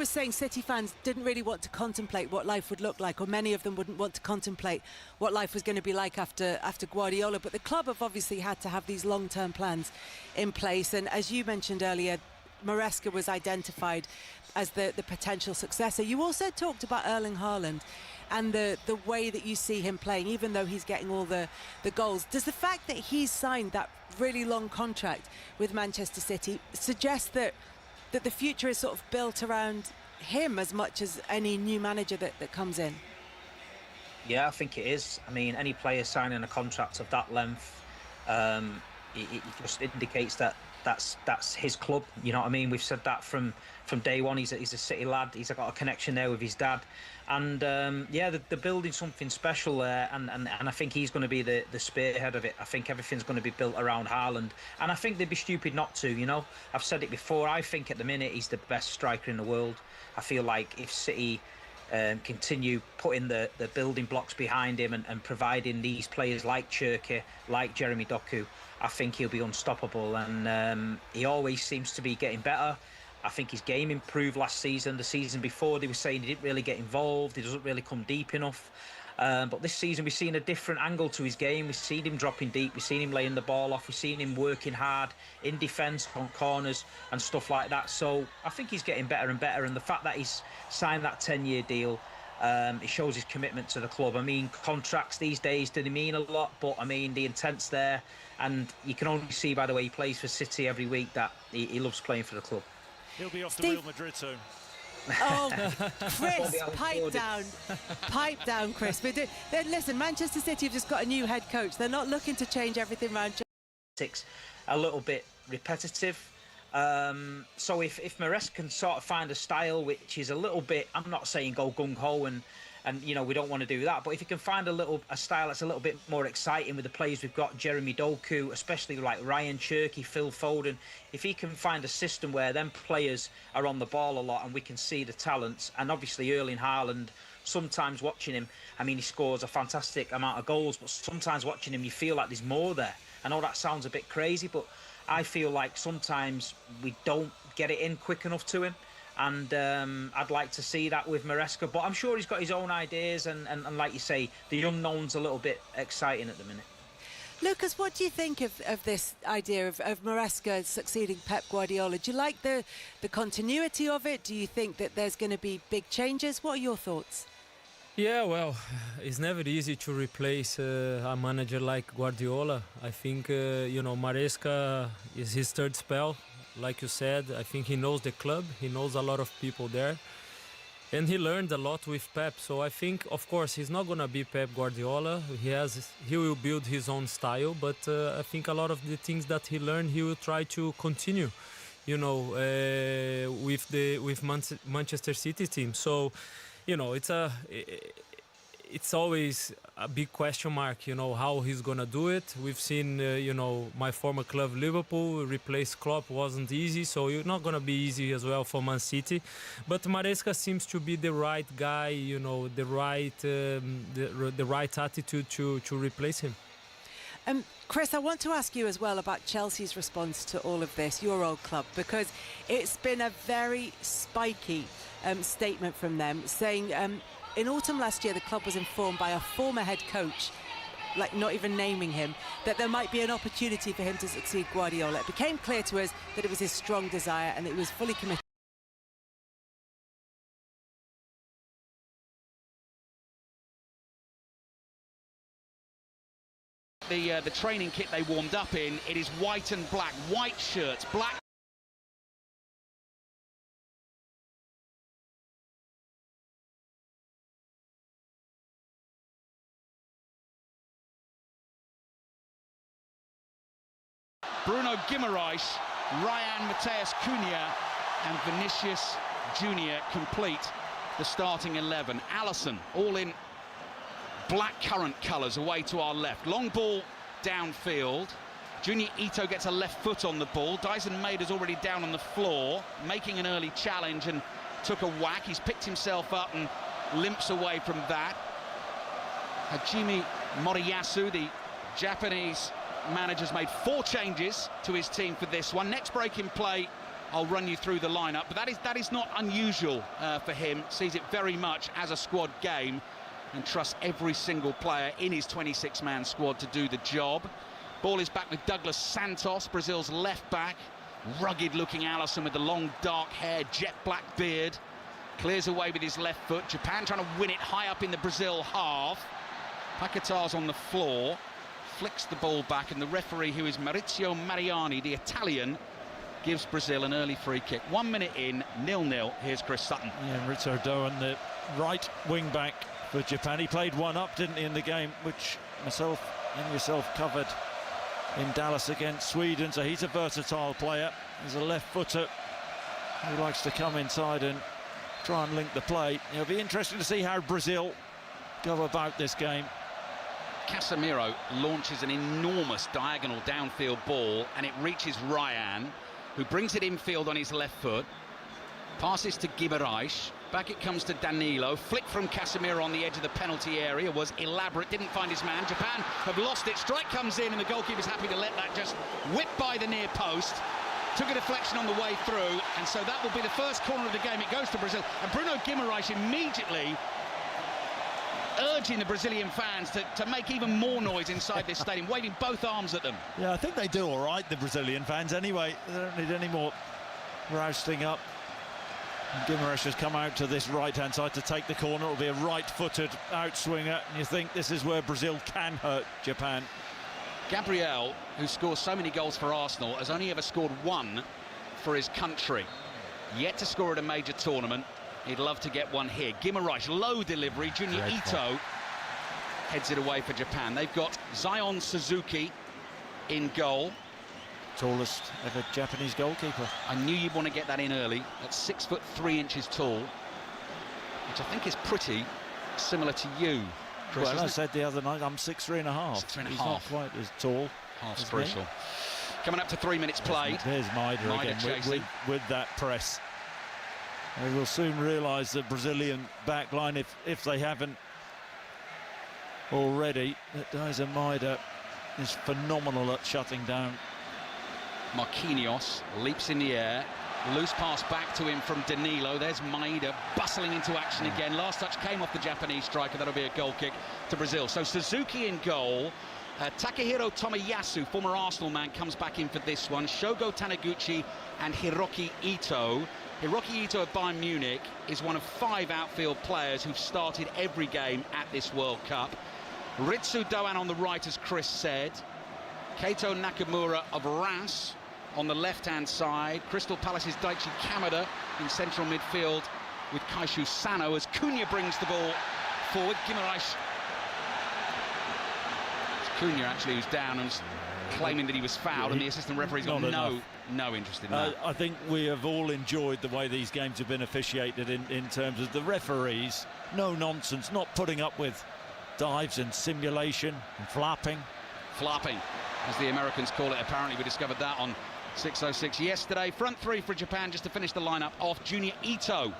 was saying City fans didn't really want to contemplate what life would look like, or many of them wouldn't want to contemplate what life was going to be like after Guardiola. But the club have obviously had to have these long-term plans in place. And as you mentioned earlier, Maresca was identified as the potential successor. You also talked about Erling Haaland and the way that you see him playing, even though he's getting all the goals. Does the fact that he's signed that really long contract with Manchester City suggest that the future is sort of built around him as much as any new manager that comes in? Yeah, I think it is. I mean, any player signing a contract of that length, it just indicates that that's his club. You know what I mean? We've said that from day one. He's a City lad. He's got a connection there with his dad, and yeah, they're building something special there. And I think he's going to be the spearhead of it. I think everything's going to be built around Haaland, and I think they'd be stupid not to. You know, I've said it before. I think at the minute he's the best striker in the world. I feel like if City continue putting the building blocks behind him and providing these players like Cherki, like Jeremy Doku, I think he'll be unstoppable. And he always seems to be getting better. I think his game improved last season. The season before, they were saying he didn't really get involved, he doesn't really come deep enough. But this season we've seen a different angle to his game. We've seen him dropping deep, we've seen him laying the ball off, we've seen him working hard in defence, on corners and stuff like that. So I think he's getting better and better, and the fact that he's signed that 10-year deal, it shows his commitment to the club. I mean, contracts these days, do they mean a lot? But I mean, the intent's there, and you can only see by the way he plays for City every week that he loves playing for the club. He'll be off to Real Madrid soon. Oh, Chris, pipe down, Chris. But listen, Manchester City have just got a new head coach. They're not looking to change everything around. A little bit repetitive. So if Maresca can sort of find a style which is a little bit, I'm not saying go gung-ho and you know, we don't want to do that, but if he can find a style that's a little bit more exciting with the players we've got, Jeremy Doku, especially like Ryan Cherki, Phil Foden, if he can find a system where them players are on the ball a lot and we can see the talents, and obviously Erling Haaland, sometimes watching him, I mean, he scores a fantastic amount of goals, but sometimes watching him you feel like there's more there. I know that sounds a bit crazy, but I feel like sometimes we don't get it in quick enough to him. And I'd like to see that with Maresca, but I'm sure he's got his own ideas, and like you say, the unknown's a little bit exciting at the minute. Lucas, what do you think of this idea of Maresca succeeding Pep Guardiola? Do you like the continuity of it? Do you think that there's going to be big changes? What are your thoughts? Yeah, well, it's never easy to replace a manager like Guardiola. I think, you know, Maresca is his third spell. Like you said, I think he knows the club, he knows a lot of people there, and he learned a lot with Pep. So I think, of course, he's not going to be Pep Guardiola. He will build his own style, but I think a lot of the things that he learned, he will try to continue, you know, with Manchester City team. So, you know, it's always a big question mark, you know, how he's gonna do it. We've seen, you know, my former club Liverpool replace Klopp wasn't easy, so it's not gonna be easy as well for Man City. But Maresca seems to be the right guy, you know, the right attitude to replace him. Chris, I want to ask you as well about Chelsea's response to all of this, your old club, because it's been a very spiky statement from them, saying in autumn last year the club was informed by a former head coach, like not even naming him, that there might be an opportunity for him to succeed Guardiola. It became clear to us that it was his strong desire and that he was fully committed. The training kit they warmed up in, it is white and black, white shirts, black. Bruno Guimaraes, Ryan Mateus Cunha and Vinicius Junior complete the starting 11. Alisson all in black currant colours away to our left. Long ball downfield. Junior Ito gets a left foot on the ball. Dyson Maeder's already down on the floor, making an early challenge and took a whack. He's picked himself up and limps away from that. Hajime Moriyasu, the Japanese manager's made 4 changes to his team for this one. Next break in play I'll run you through the lineup, but that is not unusual for him. Sees it very much as a squad game and trusts every single player in his 26-man squad to do the job. Ball is back with Douglas Santos, Brazil's left back. Rugged-looking Alisson with the long dark hair, jet black beard. Clears away with his left foot. Japan trying to win it high up in the Brazil half. Paquetá's on the floor, flicks the ball back, and the referee, who is Maurizio Mariani, the Italian, gives Brazil an early free kick. 1 minute in, 0-0. Here's Chris Sutton. Yeah, Ritzo Doan, the right wing-back for Japan. He played one up, didn't he, in the game, which myself and yourself covered in Dallas against Sweden. So he's a versatile player. He's a left footer who likes to come inside and try and link the play. It'll be interesting to see how Brazil go about this game. Casemiro launches an enormous diagonal downfield ball, and it reaches Ryan, who brings it infield on his left foot. Passes to Guimarães. Back it comes to Danilo. Flick from Casemiro on the edge of the penalty area was elaborate, didn't find his man. Japan have lost it. Strike comes in, and the goalkeeper's happy to let that just whip by the near post. Took a deflection on the way through, and so that will be the first corner of the game. It goes to Brazil, and Bruno Guimarães immediately urging the Brazilian fans to make even more noise inside this stadium, waving both arms at them. Yeah, I think they do all right, the Brazilian fans, anyway. They don't need any more rousting up. Guimarães has come out to this right-hand side to take the corner. It'll be a right-footed outswinger, and you think this is where Brazil can hurt Japan. Gabriel, who scores so many goals for Arsenal, has only ever scored one for his country. Yet to score at a major tournament. He'd love to get one here. Guimarães, low delivery. Junior Ito heads it away for Japan. They've got Zion Suzuki in goal. Tallest ever Japanese goalkeeper. I knew you'd want to get that in early. At 6'3" tall, which I think is pretty similar to you, Chris. Well, I said the other night I'm 6'3.5". 6'3.5". He's not quite as tall. Half's crucial. Coming up to 3 minutes played. There's Maida again with that press. They will soon realise the Brazilian back line, if they haven't already, that Daiser Maida is phenomenal at shutting down. Marquinhos leaps in the air. Loose pass back to him from Danilo. There's Maida bustling into action again. Last touch came off the Japanese striker. That'll be a goal kick to Brazil. So Suzuki in goal. Takehiro Tomiyasu, former Arsenal man, comes back in for this one. Shogo Taniguchi and Hiroki Ito. Hiroki Ito of Bayern Munich is one of 5 outfield players who've started every game at this World Cup. Ritsu Doan on the right, as Chris said. Keito Nakamura of Reims on the left-hand side. Crystal Palace's Daichi Kamada in central midfield with Kaishu Sano as Cunha brings the ball forward. Guimarães. It's Cunha actually who's down and claiming that he was fouled, and the assistant referee's got no interest in that. I think we have all enjoyed the way these games have been officiated in terms of the referees. No nonsense, not putting up with dives and simulation and flapping. Flapping, as the Americans call it. Apparently we discovered that on 606 yesterday. Front three for Japan, just to finish the lineup off. Junior Ito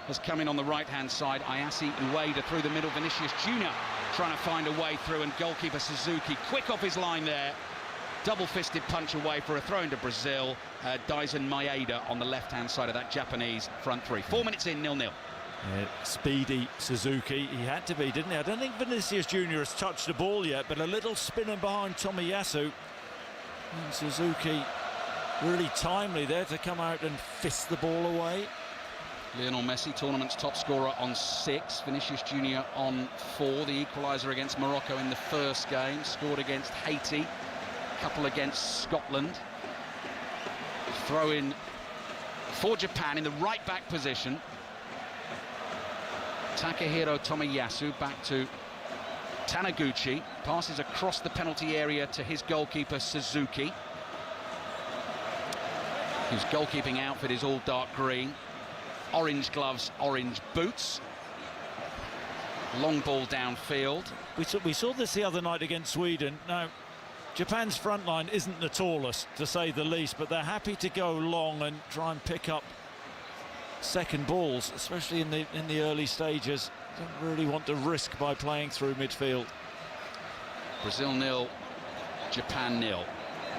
has come in on the right-hand side. Ayase Ueda through the middle. Vinicius Junior trying to find a way through, and goalkeeper Suzuki quick off his line there. Double-fisted punch away for a throw into Brazil. Daisen Maeda on the left-hand side of that Japanese front three. 4 minutes in, 0-0. Yeah, speedy Suzuki. He had to be, didn't he? I don't think Vinicius Junior has touched the ball yet, but a little spinning behind Tomiyasu. And Suzuki really timely there to come out and fist the ball away. Lionel Messi, tournament's top scorer, on 6. Vinicius Junior on 4. The equaliser against Morocco in the first game. Scored against Haiti. Couple against Scotland. Throw in for Japan in the right back position. Takehiro Tomiyasu back to Taniguchi. Passes across the penalty area to his goalkeeper Suzuki, whose goalkeeping outfit is all dark green. Orange gloves, orange boots. Long ball downfield. We saw this the other night against Sweden. Now, Japan's front line isn't the tallest, to say the least, but they're happy to go long and try and pick up second balls, especially in the early stages. Don't really want to risk by playing through midfield. Brazil 0, Japan 0.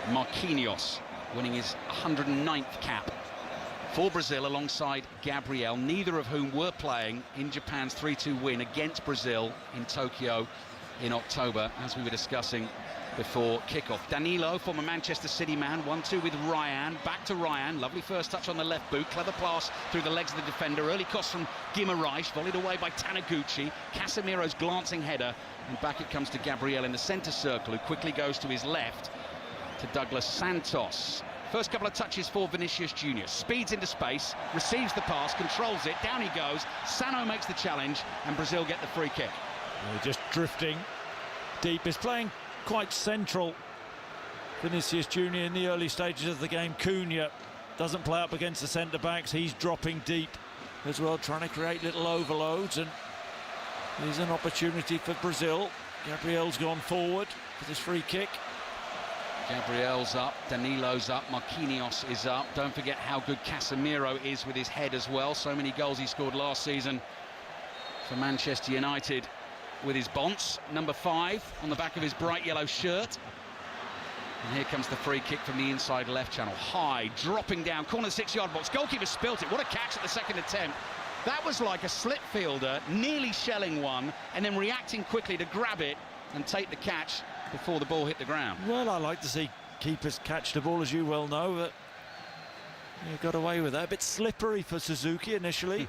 Marquinhos winning his 109th cap for Brazil alongside Gabriel, neither of whom were playing in Japan's 3-2 win against Brazil in Tokyo in October, as we were discussing before kickoff. Danilo, former Manchester City man, 1-2 with Ryan. Back to Ryan. Lovely first touch on the left boot. Clever pass through the legs of the defender. Early cross from Guimaraes, volleyed away by Taniguchi. Casemiro's glancing header. And back it comes to Gabriel in the centre circle, who quickly goes to his left to Douglas Santos. First couple of touches for Vinicius Junior. Speeds into space, receives the pass, controls it. Down he goes. Sano makes the challenge, and Brazil get the free kick. Just drifting deep. Is playing quite central, Vinicius Junior, in the early stages of the game. Cunha doesn't play up against the centre-backs. He's dropping deep as well, trying to create little overloads, and there's an opportunity for Brazil. Gabriel's gone forward for this free kick. Gabriel's up, Danilo's up, Marquinhos is up. Don't forget how good Casemiro is with his head as well. So many goals he scored last season for Manchester United with his bonce. Number 5 on the back of his bright yellow shirt. And here comes the free kick from the inside left channel. High, dropping down, corner 6-yard box. Goalkeeper spilt it. What a catch at the second attempt. That was like a slip fielder, nearly shelling one, and then reacting quickly to grab it and take the catch before the ball hit the ground. Well, I like to see keepers catch the ball, as you well know, but he got away with that. A bit slippery for Suzuki initially.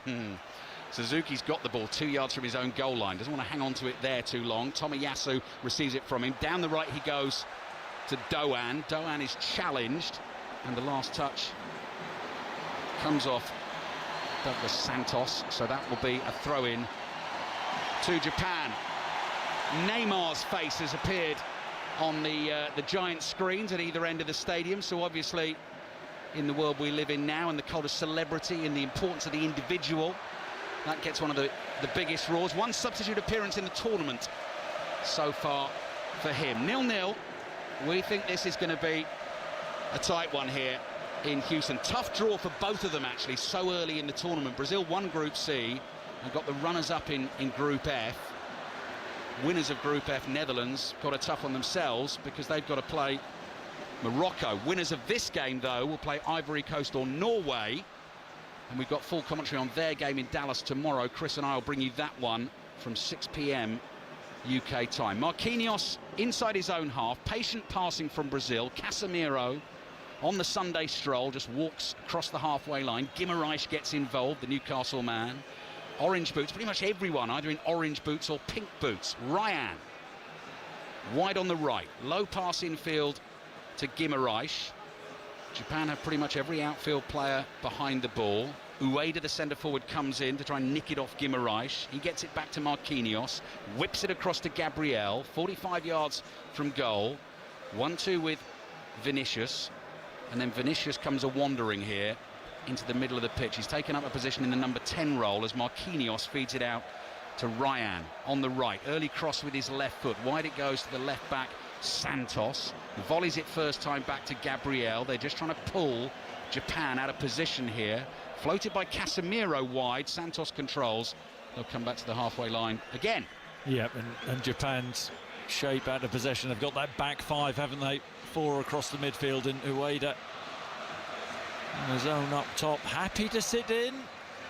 Suzuki's got the ball 2 yards from his own goal line. Doesn't want to hang on to it there too long. Tomiyasu receives it from him. Down the right he goes to Doan. Doan is challenged, and the last touch comes off Douglas Santos, so that will be a throw-in to Japan. Neymar's face has appeared on the giant screens at either end of the stadium, so obviously in the world we live in now, and the cult of celebrity and the importance of the individual, that gets one of the biggest roars. One substitute appearance in the tournament so far for him. 0-0. We think this is going to be a tight one here in Houston. Tough draw for both of them, actually, so early in the tournament. Brazil won Group C and got the runners-up in Group F. Winners of Group F, Netherlands, got a tough one themselves because they've got to play Morocco. Winners of this game, though, will play Ivory Coast or Norway. And we've got full commentary on their game in Dallas tomorrow. Chris and I will bring you that one from 6 p.m. UK time. Marquinhos inside his own half. Patient passing from Brazil. Casemiro on the Sunday stroll just walks across the halfway line. Guimaraes gets involved, the Newcastle man. Orange boots, pretty much everyone either in orange boots or pink boots. Ryan wide on the right. Low pass infield to Guimaraes. Japan have pretty much every outfield player behind the ball. Ueda, the centre-forward, comes in to try and nick it off Guimaraes. He gets it back to Marquinhos, whips it across to Gabriel, 45 yards from goal. 1-2 with Vinicius, and then Vinicius comes a-wandering here into the middle of the pitch. He's taken up a position in the number 10 role as Marquinhos feeds it out to Ryan on the right. Early cross with his left foot. Wide it goes to the left back, Santos. Volleys it first time back to Gabriel. They're just trying to pull Japan out of position here. Floated by Casemiro wide. Santos controls. They'll come back to the halfway line again. Yep, and Japan's shape out of possession. They've got that back 5, haven't they? 4 across the midfield, and Ueda in the zone up top. Happy to sit in.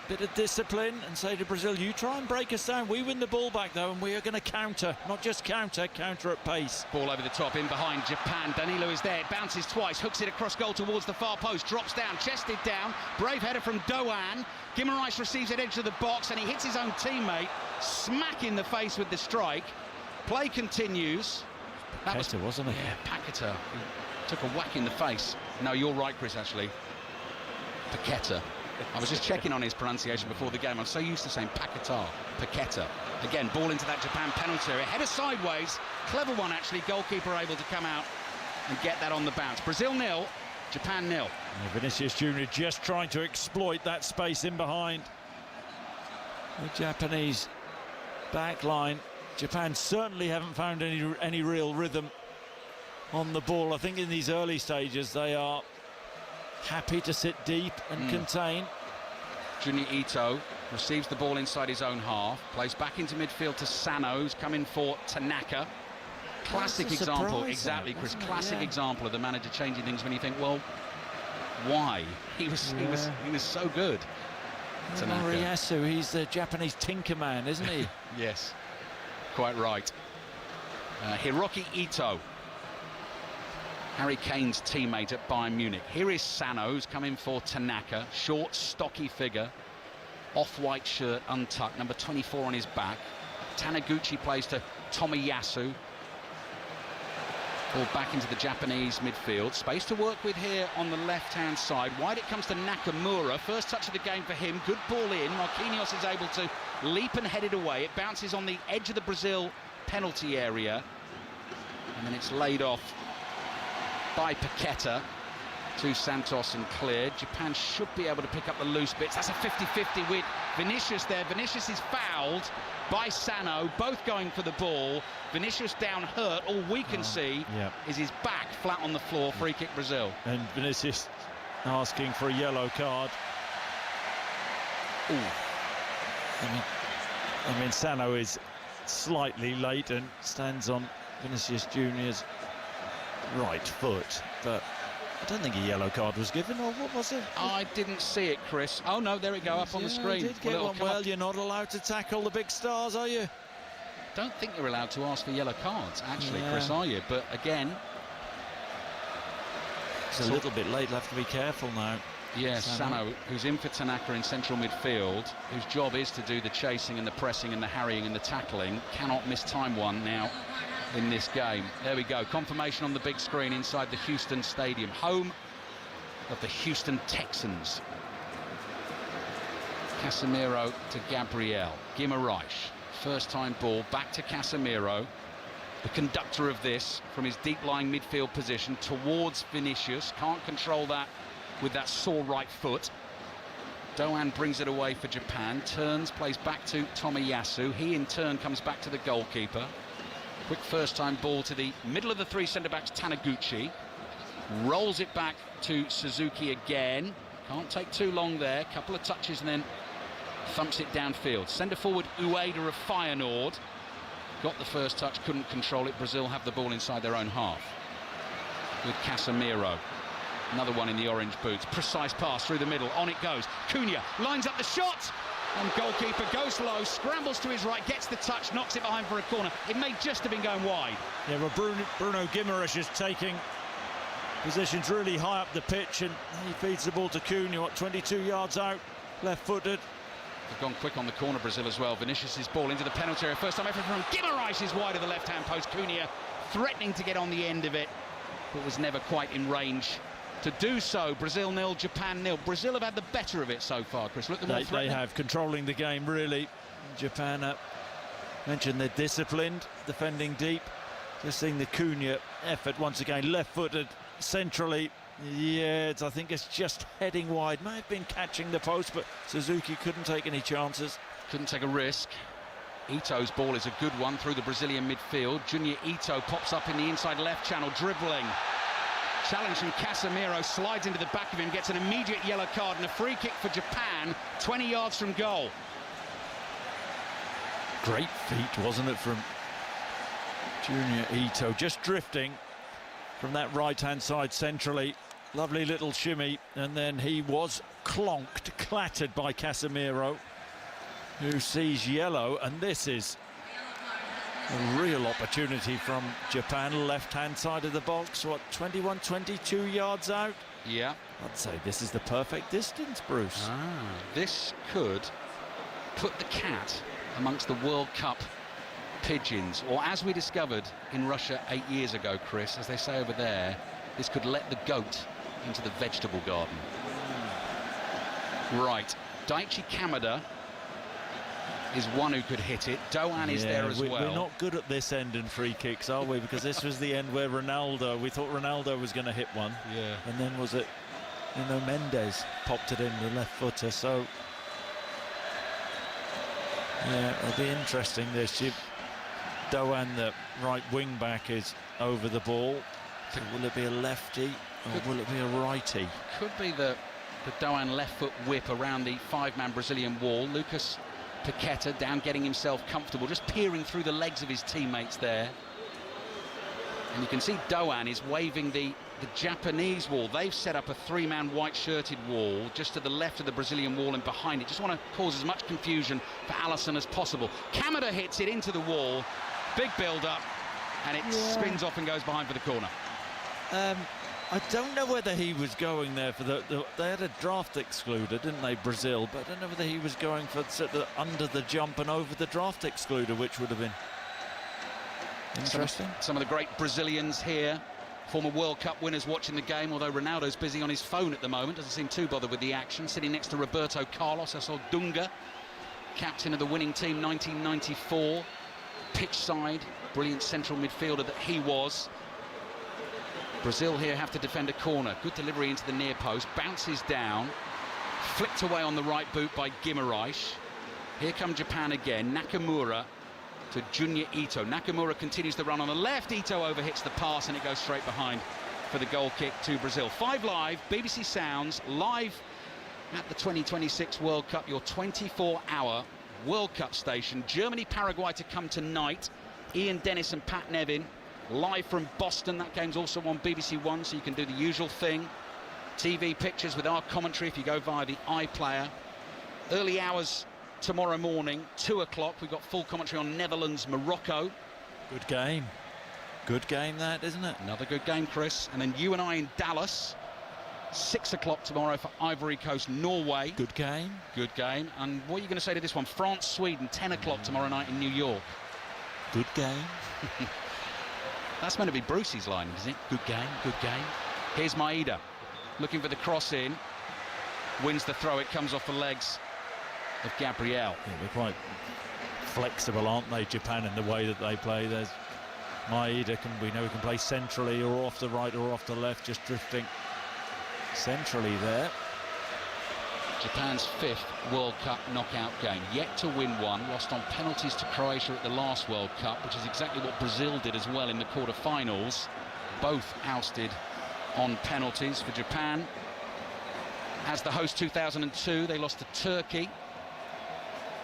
Bit of discipline and say to Brazil, you try and break us down. We win the ball back, though, and we are going to counter. Not just counter at pace. Ball over the top, in behind Japan. Danilo is there, bounces twice, hooks it across goal towards the far post, drops down, chested down. Brave header from Doan. Guimaraes receives it edge of the box, and he hits his own teammate, smack in the face with the strike. Play continues. Paqueta, wasn't it? Yeah, Paqueta. He took a whack in the face. No, you're right, Chris, actually. Paqueta. I was just checking on his pronunciation before the game. I'm so used to saying Paqueta. Again, ball into that Japan penalty area. Header sideways. Clever one, actually. Goalkeeper able to come out and get that on the bounce. Brazil 0, Japan 0. Vinicius Junior just trying to exploit that space in behind the Japanese back line. Japan certainly haven't found any real rhythm on the ball. I think in these early stages they are happy to sit deep and contain. Junior Ito receives the ball inside his own half, plays back into midfield to Sano, who's coming for Tanaka. Classic example, exactly, Chris. Classic example of the manager changing things when you think, well, why. He was so good. Moriyasu, he's the Japanese Tinkerman, isn't he? Yes, quite right. Hiroki Ito, Harry Kane's teammate at Bayern Munich. Here is Sano, who's coming for Tanaka. Short, stocky figure, off-white shirt, untucked, number 24 on his back. Taniguchi plays to Tomiyasu. Ball back into the Japanese midfield. Space to work with here on the left-hand side. Wide it comes to Nakamura. First touch of the game for him. Good ball in. Marquinhos is able to leap and head it away. It bounces on the edge of the Brazil penalty area. And then it's laid off by Paqueta to Santos and cleared. Japan should be able to pick up the loose bits. That's a 50-50 with Vinicius there. Vinicius is fouled by Sano, both going for the ball. Vinicius down hurt. All we can see is his back flat on the floor. Free kick Brazil. And Vinicius asking for a yellow card. Ooh. I mean, Sano is slightly late and stands on Vinicius Junior's right foot, but I don't think a yellow card was given, or what was it? I didn't see it, Chris. Oh no, there we go, up on the screen. Did get one. Well, you're not allowed to tackle the big stars, are you? Don't think you're allowed to ask for yellow cards, actually, Chris, are you? But again, it's a little bit late. We'll have to be careful now. Yes, Sano, who's in for Tanaka in central midfield, whose job is to do the chasing and the pressing and the harrying and the tackling, cannot miss time one now in this game. There we go, confirmation on the big screen inside the Houston Stadium, home of the Houston Texans. Casemiro to Gabriel, Guimaraes, first time ball back to Casemiro, the conductor of this from his deep lying midfield position towards Vinicius, can't control that with that sore right foot. Doan brings it away for Japan, turns, plays back to Tomiyasu, he in turn comes back to the goalkeeper. Quick first time ball to the middle of the three centre-backs, Taniguchi. Rolls it back to Suzuki again. Can't take too long there. Couple of touches and then thumps it downfield. Centre forward Ueda of Feyenoord. Got the first touch, couldn't control it. Brazil have the ball inside their own half. With Casemiro. Another one in the orange boots. Precise pass through the middle. On it goes. Cunha lines up the shot. And goalkeeper goes low, scrambles to his right, gets the touch, knocks it behind for a corner. It may just have been going wide. Yeah, well, Bruno Guimaraes is taking positions really high up the pitch, and he feeds the ball to Cunha, 22 yards out, left-footed. They've gone quick on the corner, Brazil, as well. Vinicius' ball into the penalty area. First time effort from Guimaraes is wide of the left-hand post. Cunha threatening to get on the end of it, but was never quite in range to do so. Brazil 0, Japan 0. Brazil have had the better of it so far, Chris. Look, they have, controlling the game, really. Japan mentioned they're disciplined, defending deep. Just seeing the Cunha effort once again, left-footed, centrally. Yeah, I think it's just heading wide. May have been catching the post, but Suzuki couldn't take any chances. Couldn't take a risk. Ito's ball is a good one through the Brazilian midfield. Junior Ito pops up in the inside left channel, dribbling. Challenge from Casemiro, slides into the back of him, gets an immediate yellow card and a free kick for Japan, 20 yards from goal. Great feat, wasn't it, from Junior Ito, just drifting from that right-hand side centrally. Lovely little shimmy, and then he was clattered by Casemiro, who sees yellow, and this is a real opportunity from Japan, left-hand side of the box. What, 21, 22 yards out? Yeah. I'd say this is the perfect distance, Bruce. This could put the cat amongst the World Cup pigeons, or as we discovered in Russia 8 years ago, Chris, as they say over there, this could let the goat into the vegetable garden. Right, Daichi Kamada is one who could hit it. Doan is there as well. We're not good at this end in free kicks, are we? Because this was the end where Ronaldo, we thought Ronaldo was going to hit one. Yeah. And then was it, Mendes popped it in, the left footer. So, yeah, it'll be interesting this. Doan, the right wing back, is over the ball. So will it be a lefty or will it be a righty? Could be the Doan left foot whip around the five-man Brazilian wall. Lucas Paqueta down, getting himself comfortable, just peering through the legs of his teammates there. And you can see Doan is waving the the Japanese wall. They've set up a three-man white-shirted wall just to the left of the Brazilian wall and behind it. Just want to cause as much confusion for Alisson as possible. Kamada hits it into the wall. Big build-up, and it spins off and goes behind for the corner. I don't know whether he was going there for they had a draft excluder, didn't they, Brazil? But I don't know whether he was going for sort of under the jump and over the draft excluder, which would have been interesting. Some of the great Brazilians here, former World Cup winners watching the game, although Ronaldo's busy on his phone at the moment, doesn't seem too bothered with the action. Sitting next to Roberto Carlos, I saw Dunga, captain of the winning team 1994, pitch side, brilliant central midfielder that he was. Brazil here have to defend a corner. Good delivery into the near post, bounces down, flicked away on the right boot by Guimarães. Here come Japan again. Nakamura to Junya Ito. Nakamura continues the run on the left. Ito overhits the pass and it goes straight behind for the goal kick to Brazil. 5 Live, BBC Sounds, live at the 2026 World Cup, your 24-hour World Cup station. Germany, Paraguay to come tonight. Ian Dennis and Pat Nevin live from Boston. That game's also on BBC One, so you can do the usual thing. TV pictures with our commentary if you go via the iPlayer. Early hours tomorrow morning, 2 o'clock, we've got full commentary on Netherlands-Morocco. Good game. Good game that, isn't it? Another good game, Chris. And then you and I in Dallas. 6 o'clock tomorrow for Ivory Coast, Norway. Good game. Good game. And what are you going to say to this one? France, Sweden, 10 o'clock tomorrow night in New York. Good game. That's meant to be Brucey's line, isn't it? Good game, good game. Here's Maeda, looking for the cross in. Wins the throw, it comes off the legs of Gabriel. Yeah, they're quite flexible, aren't they, Japan, in the way that they play. There's Maeda, we know he can play centrally or off the right or off the left, just drifting centrally there. Japan's 5th World Cup knockout game, yet to win one, lost on penalties to Croatia at the last World Cup, which is exactly what Brazil did as well in the quarter-finals. Both ousted on penalties for Japan. As the host 2002, they lost to Turkey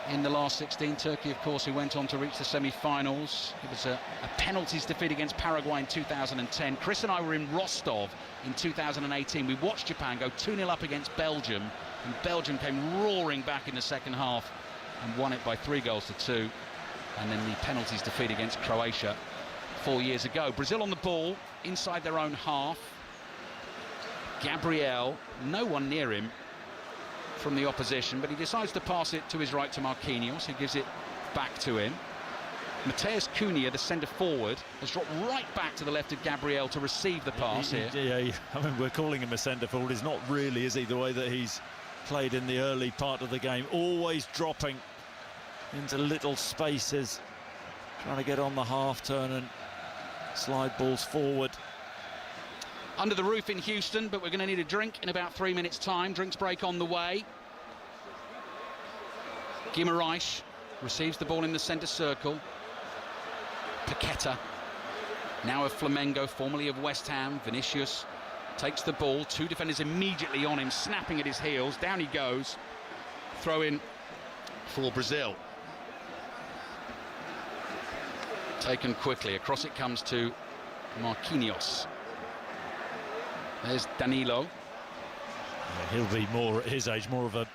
in the last 16. Turkey, of course, who went on to reach the semi-finals. It was a penalties defeat against Paraguay in 2010. Chris and I were in Rostov in 2018. We watched Japan go 2-0 up against Belgium, and Belgium came roaring back in the second half and won it by 3-2. And then the penalties defeat against Croatia 4 years ago. Brazil on the ball inside their own half. Gabriel, no one near him from the opposition, but he decides to pass it to his right to Marquinhos, who gives it back to him. Mateus Cunha, the centre forward, has dropped right back to the left of Gabriel to receive the pass here. Yeah, I mean, we're calling him a centre forward. He's not really, is he, the way that he's played in the early part of the game, always dropping into little spaces, trying to get on the half turn and slide balls forward. Under the roof in Houston, but we're going to need a drink in about 3 minutes' time. Drinks break on the way. Guimarães receives the ball in the centre circle. Paqueta, now of Flamengo, formerly of West Ham. Vinicius takes the ball. 2 defenders immediately on him, snapping at his heels. Down he goes. Throw in for Brazil. Taken quickly. Across it comes to Marquinhos. There's Danilo. Yeah, he'll be more at his age, more of a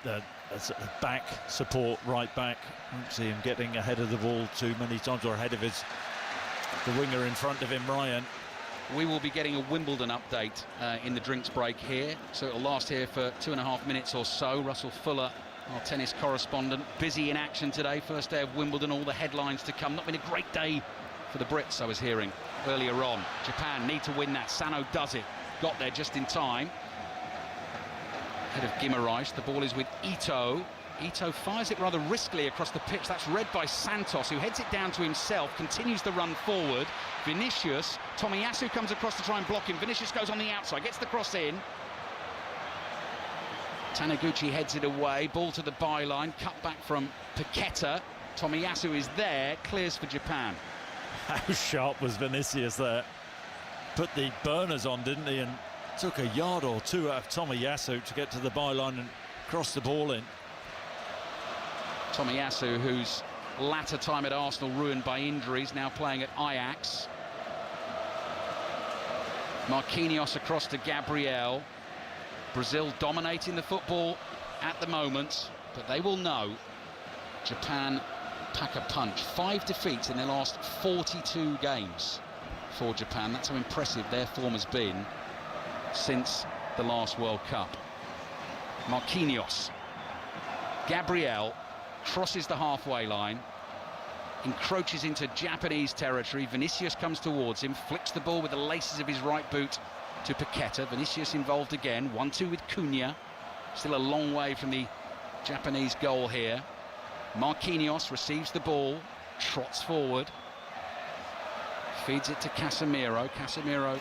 back support, right back. Won't see him getting ahead of the ball too many times, or ahead of the winger in front of him, Ryan. We will be getting a Wimbledon update in the drinks break here, so it'll last here for 2.5 minutes or so. Russell Fuller, our tennis correspondent, busy in action today. First day of Wimbledon, all the headlines to come. Not been a great day for the Brits, I was hearing earlier on. Japan need to win that. Sano does it. Got there just in time. Head of Guimarães. The ball is with Ito. Ito fires it rather riskily across the pitch. That's read by Santos, who heads it down to himself, continues the run forward. Vinicius, Tomiyasu comes across to try and block him. Vinicius goes on the outside, gets the cross in. Taniguchi heads it away. Ball to the byline. Cut back from Paqueta. Tomiyasu is there. Clears for Japan. How sharp was Vinicius there? Put the burners on, didn't he? And took a yard or two out of Tomiyasu to get to the byline and cross the ball in. Tomiyasu, whose latter time at Arsenal ruined by injuries, now playing at Ajax. Marquinhos across to Gabriel. Brazil dominating the football at the moment, but they will know Japan pack a punch. 5 defeats in their last 42 games for Japan. That's how impressive their form has been since the last World Cup. Marquinhos. Gabriel crosses the halfway line, encroaches into Japanese territory. Vinicius comes towards him, flicks the ball with the laces of his right boot to Paqueta. Vinicius involved again. 1-2 with Cunha. Still a long way from the Japanese goal here. Marquinhos receives the ball, trots forward, feeds it to Casemiro. Casemiro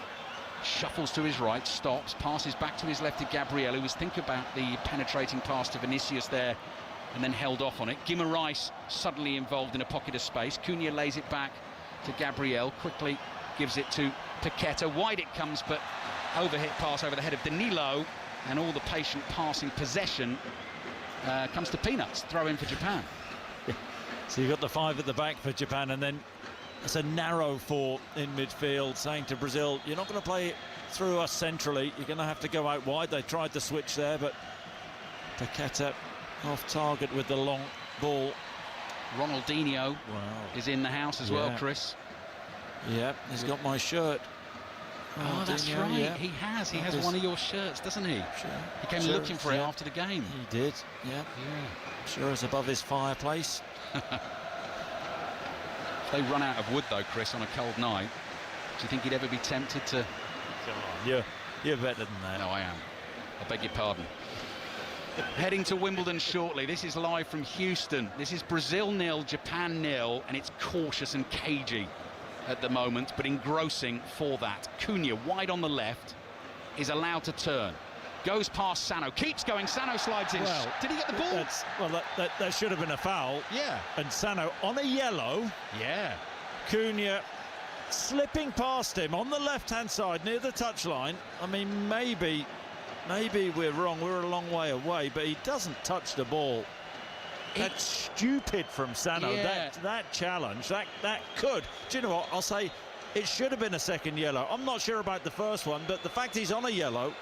shuffles to his right, stops, passes back to his left to Gabriel, who was thinking about the penetrating pass to Vinicius there and then held off on it. Guimaraes suddenly involved in a pocket of space. Cunha lays it back to Gabriel, quickly gives it to Paqueta. Wide it comes, but overhit pass over the head of Danilo, and all the patient passing possession comes to peanuts. Throw in for Japan. So you've got the 5 at the back for Japan, and then it's a narrow 4 in midfield, saying to Brazil, you're not going to play it through us centrally, you're going to have to go out wide. They tried the switch there, but Paqueta off target with the long ball. Ronaldinho is in the house as well, Chris. Yeah, he's got my shirt. Oh, that's right. Yeah. He has one of your shirts, doesn't he? Sure. He came looking for it after the game. He did, yeah. Sure, it's above his fireplace. If they run out of wood, though, Chris, on a cold night, do you think he'd ever be tempted to... Come on, you're better than that. No, I am. I beg your pardon. Heading to Wimbledon shortly. This is live from Houston. This is Brazil 0, Japan 0, and it's cautious and cagey at the moment, but engrossing for that. Cunha, wide on the left, is allowed to turn. Goes past Sano, keeps going, Sano slides in. Well, did he get the ball? That should have been a foul. Yeah. And Sano on a yellow. Yeah. Cunha slipping past him on the left-hand side near the touchline. I mean, maybe we're wrong. We're a long way away, but he doesn't touch the ball. That's stupid from Sano. Yeah. That challenge, that could. Do you know what? I'll say it should have been a second yellow. I'm not sure about the first one, but the fact he's on a yellow.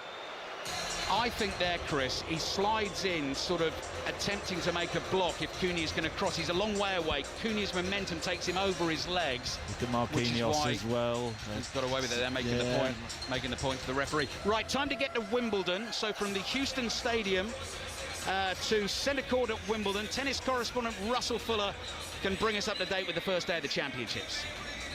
I think there, Chris, he slides in, sort of attempting to make a block if Cunha's going to cross. He's a long way away. Cunha's momentum takes him over his legs. Look at Marquinhos as well. He's got away with it there, making the point to the referee. Right, time to get to Wimbledon. So from the Houston Stadium to centre court at Wimbledon, tennis correspondent Russell Fuller can bring us up to date with the first day of the championships.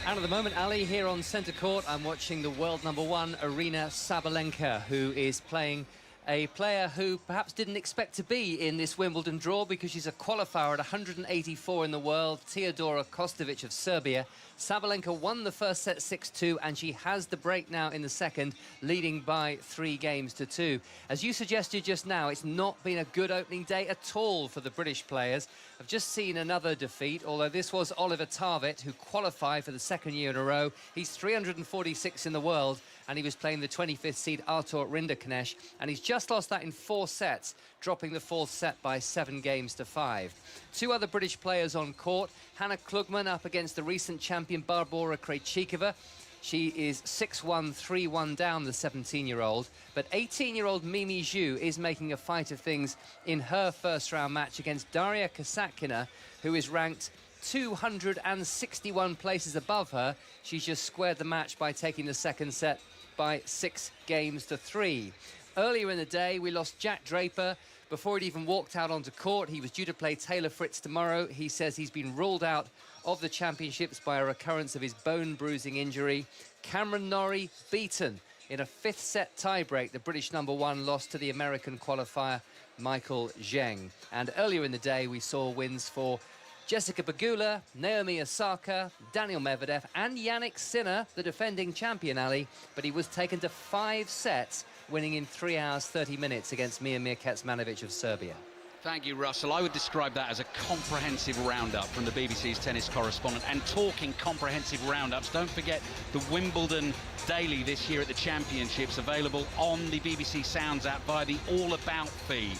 And at the moment, Ali, here on centre court, I'm watching the world #1, Aryna Sabalenka, who is playing a player who perhaps didn't expect to be in this Wimbledon draw because she's a qualifier at 184 in the world, Teodora Kostovic of Serbia. Sabalenka won the first set 6-2, and she has the break now in the second, leading by 3 games to 2. As you suggested just now, it's not been a good opening day at all for the British players. I've just seen another defeat, although this was Oliver Tarvett, who qualified for the second year in a row. He's 346 in the world, and he was playing the 25th seed Artur Rinderknecht, and he's just lost that in 4 sets, dropping the 4th set by 7 games to 5. 2 other British players on court. Hannah Klugman up against the recent champion Barbora Krejcikova. She is 6-1, 3-1 down, the 17-year-old. But 18-year-old Mimi Zhu is making a fight of things in her first-round match against Daria Kasatkina, who is ranked 261 places above her. She's just squared the match by taking the second set by 6 games to 3. Earlier in the day, we lost Jack Draper. Before he'd even walked out onto court, he was due to play Taylor Fritz tomorrow. He says he's been ruled out of the championships by a recurrence of his bone bruising injury. Cameron Norrie beaten in a 5th set tiebreak. The British #1 lost to the American qualifier Michael Zheng. And earlier in the day, we saw wins for Jessica Pegula, Naomi Osaka, Daniel Medvedev, and Yannick Sinner, the defending champion, Ali. But he was taken to 5 sets, winning in 3 hours, 30 minutes against Miomir Kecmanovic of Serbia. Thank you, Russell. I would describe that as a comprehensive roundup from the BBC's tennis correspondent. And talking comprehensive roundups, don't forget the Wimbledon Daily this year at the Championships, available on the BBC Sounds app via the All About feed.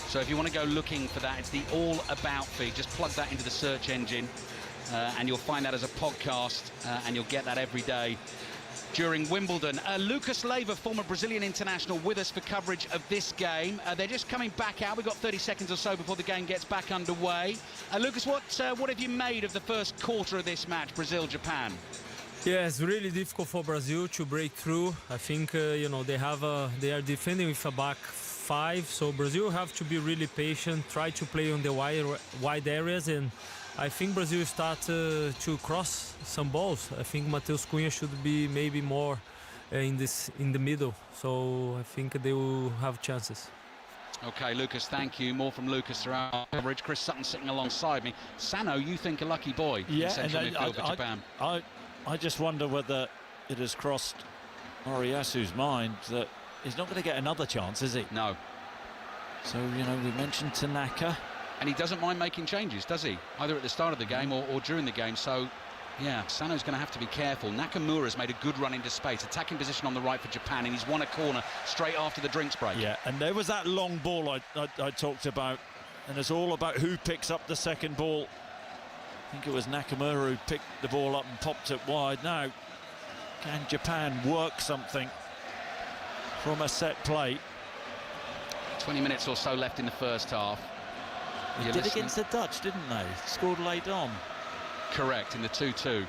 So if you want to go looking for that, it's the All About feed. Just plug that into the search engine and you'll find that as a podcast and you'll get that every day during Wimbledon. Lucas Leiva, former Brazilian international, with us for coverage of this game. They're just coming back out. We've got 30 seconds or so before the game gets back underway. Lucas, what have you made of the first quarter of this match, Brazil-Japan? Yeah, it's really difficult for Brazil to break through. I think you know, they are defending with a back five, so Brazil have to be really patient, try to play on the wide areas, and I think Brazil start to cross some balls. I think Matheus Cunha should be maybe more in the middle, so I think they will have chances. Okay, Lucas, thank you. More from Lucas throughout our coverage. Chris Sutton sitting alongside me. Sano, you think a lucky boy in central midfield for Japan? I just wonder whether it has crossed Moriyasu's mind that he's not going to get another chance, is he? No. So, you know, we mentioned Tanaka. And he doesn't mind making changes, does he? Either at the start of the game or during the game. So, yeah, Sano's going to have to be careful. Nakamura's made a good run into space, attacking position on the right for Japan, and he's won a corner straight after the drinks break. Yeah, and there was that long ball I talked about, and it's all about who picks up the second ball. I think it was Nakamura who picked the ball up and popped it wide. Now, can Japan work something from a set play? 20 minutes or so left in the first half. They did against the Dutch, didn't they? Scored late on. Correct, in the 2-2.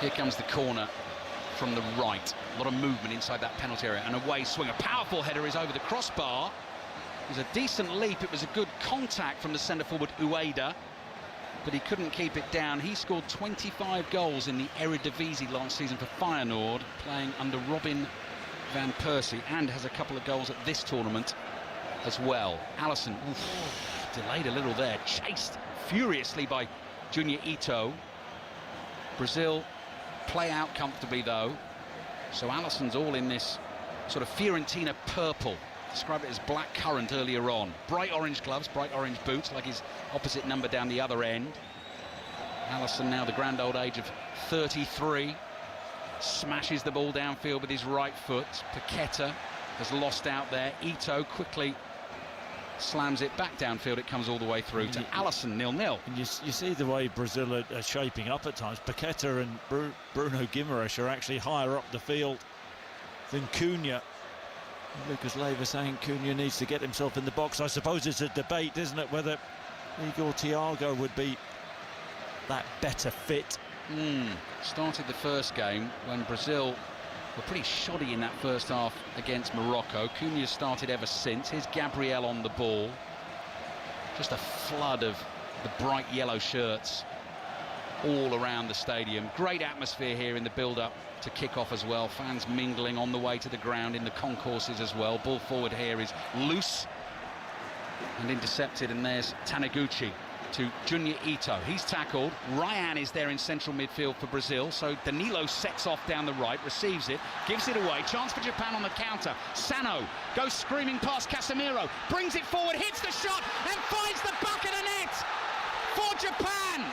Here comes the corner from the right. A lot of movement inside that penalty area. An away swing. A powerful header is over the crossbar. It was a decent leap. It was a good contact from the centre-forward Ueda, but he couldn't keep it down. He scored 25 goals in the Eredivisie last season for Feyenoord, playing under Robin van Persie, and has a couple of goals at this tournament as well. Alisson, delayed a little there, chased furiously by Junior Ito. Brazil play out comfortably though, so Alisson's all in this sort of Fiorentina purple. Describe it as black currant earlier on. Bright orange gloves, bright orange boots, like his opposite number down the other end. Alisson, now the grand old age of 33, smashes the ball downfield with his right foot. Paqueta has lost out there. Ito quickly slams it back downfield. It comes all the way through to Alisson, 0-0. And you see the way Brazil are shaping up at times. Paqueta and Bruno Guimaraes are actually higher up the field than Cunha. Lucas Leiva saying Cunha needs to get himself in the box. I suppose it's a debate, isn't it, whether Igor Thiago would be that better fit. Started the first game when Brazil were pretty shoddy in that first half against Morocco. Cunha's started ever since. Here's Gabriel on the ball. Just a flood of the bright yellow shirts all around the stadium. Great atmosphere here in the build-up to kick off as well. Fans mingling on the way to the ground in the concourses as well. Ball forward here is loose and intercepted, and there's Taniguchi to Junior Ito. He's tackled. Ryan is there in central midfield for Brazil, so Danilo sets off down the right, receives it, gives it away. Chance for Japan on the counter. Sano goes screaming past Casemiro, brings it forward, hits the shot and finds the back of the net for Japan.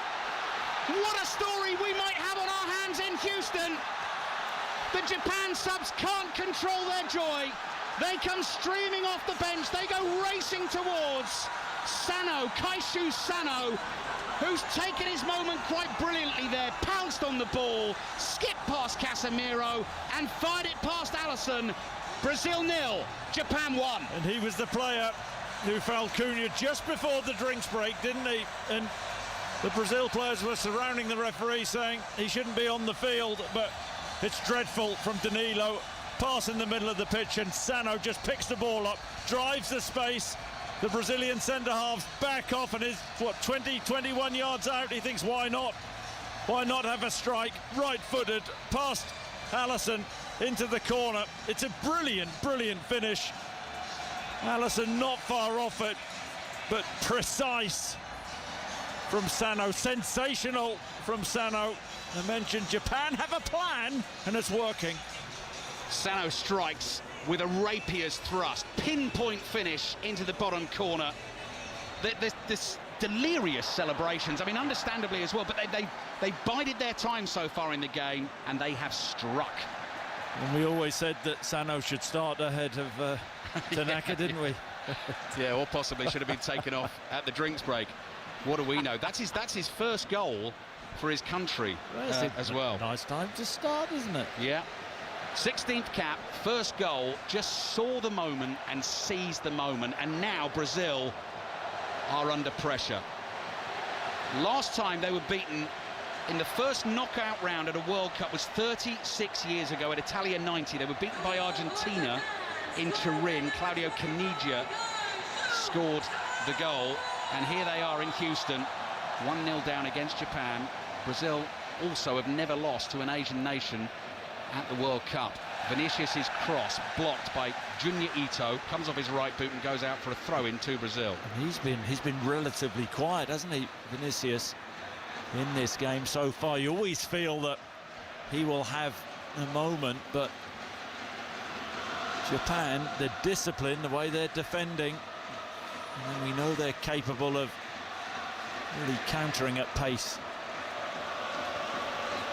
What a story we might have on our hands in Houston. The Japan subs can't control their joy. They come streaming off the bench. They go racing towards Sano, Kaishu Sano, who's taken his moment quite brilliantly there, pounced on the ball, skipped past Casemiro and fired it past Alisson. Brazil 0, Japan 1. And he was the player who fouled Cunha just before the drinks break, didn't he? And the Brazil players were surrounding the referee saying he shouldn't be on the field, but it's dreadful from Danilo. Pass in the middle of the pitch, and Sano just picks the ball up, drives the space. The Brazilian centre-halves back off and is, 20, 21 yards out. He thinks, why not? Why not have a strike? Right-footed, past Alisson into the corner. It's a brilliant, brilliant finish. Alisson not far off it, but precise from Sano. Sensational from Sano. I mentioned Japan have a plan, and it's working. Sano strikes with a rapier's thrust, pinpoint finish into the bottom corner. This delirious celebrations, I mean, understandably as well, but they bided their time so far in the game, and they have struck. And we always said that Sano should start ahead of Tanaka, didn't we? Yeah, or possibly should have been taken off at the drinks break. What do we know? That's his first goal for his country as well. Nice time to start, isn't it? Yeah. 16th cap, first goal, just saw the moment and seized the moment, and now Brazil are under pressure. Last time they were beaten in the first knockout round at a World Cup was 36 years ago at Italia 90. They were beaten by Argentina in Turin. Claudio Caniggia scored the goal, and here they are in Houston, 1-0 down against Japan. Brazil also have never lost to an Asian nation at the World Cup. Vinicius' cross blocked by Junior Ito, comes off his right boot and goes out for a throw-in to Brazil. And he's been relatively quiet, hasn't he, Vinicius, in this game so far? You always feel that he will have a moment, but Japan, the discipline, the way they're defending, and we know they're capable of really countering at pace.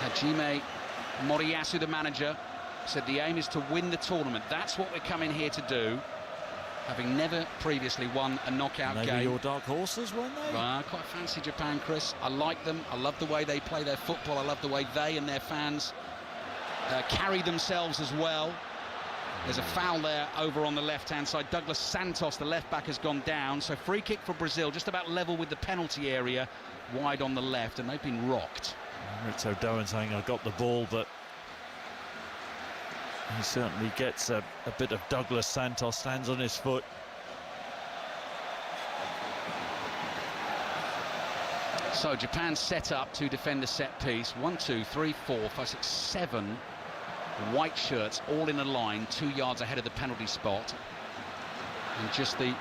Hajime Moriyasu, the manager, said the aim is to win the tournament. That's what we're coming here to do, having never previously won a knockout game. Maybe your dark horses, weren't they? I quite fancy Japan, Chris. I like them. I love the way they play their football. I love the way they and their fans carry themselves as well. There's a foul there over on the left-hand side. Douglas Santos, the left-back, has gone down. So free kick for Brazil, just about level with the penalty area, wide on the left, and they've been rocked. Ritzo Doan saying I got the ball, but he certainly gets a bit of Douglas Santos, stands on his foot. So Japan set up to defend the set piece. 1, 2, 3, 4, 5, 6, 7 white shirts all in a line 2 yards ahead of the penalty spot, and just the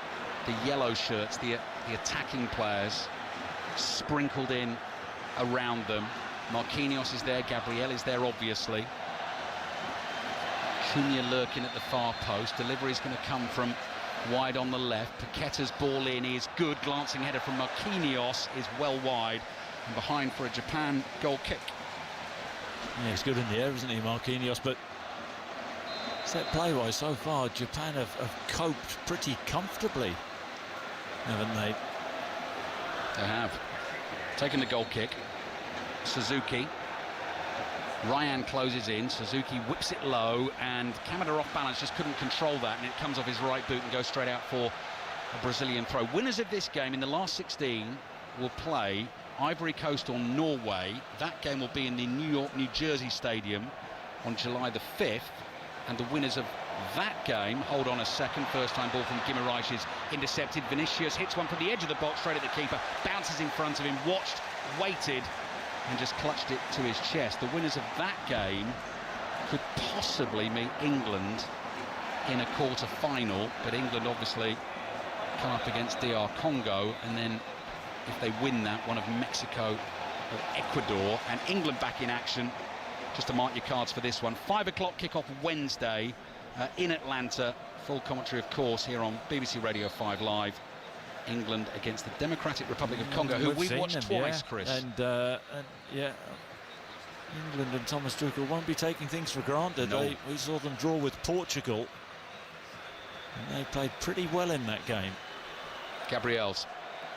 yellow shirts, the attacking players, sprinkled in around them. Marquinhos is there, Gabriel is there, obviously. Cunha lurking at the far post. Delivery is going to come from wide on the left. Paqueta's ball in is good. Glancing header from Marquinhos is well wide and behind for a Japan goal kick. Yeah, he's good in the air, isn't he, Marquinhos? But set play-wise so far, Japan have coped pretty comfortably, haven't they? They have. Taken the goal kick. Suzuki. Ryan closes in. Suzuki whips it low, and Kamada off balance, just couldn't control that, and it comes off his right boot and goes straight out for a Brazilian throw. Winners of this game in the last 16 will play Ivory Coast or Norway. That game will be in the New York, New Jersey Stadium on July the 5th, and the winners of that game, hold on a second, first time ball from Guimaraes is intercepted. Vinicius hits one from the edge of the box straight at the keeper, bounces in front of him, watched, waited, and just clutched it to his chest. The winners of that game could possibly meet England in a quarter-final, but England obviously come up against DR Congo, and then if they win that, one of Mexico or Ecuador, and England back in action. Just to mark your cards for this one. 5 o'clock kickoff Wednesday in Atlanta. Full commentary, of course, here on BBC Radio 5 Live. England against the Democratic Republic of Congo, who we've watched twice, Chris. And yeah, England and Thomas Tuchel won't be taking things for granted. No. We saw them draw with Portugal, and they played pretty well in that game. Gabriel's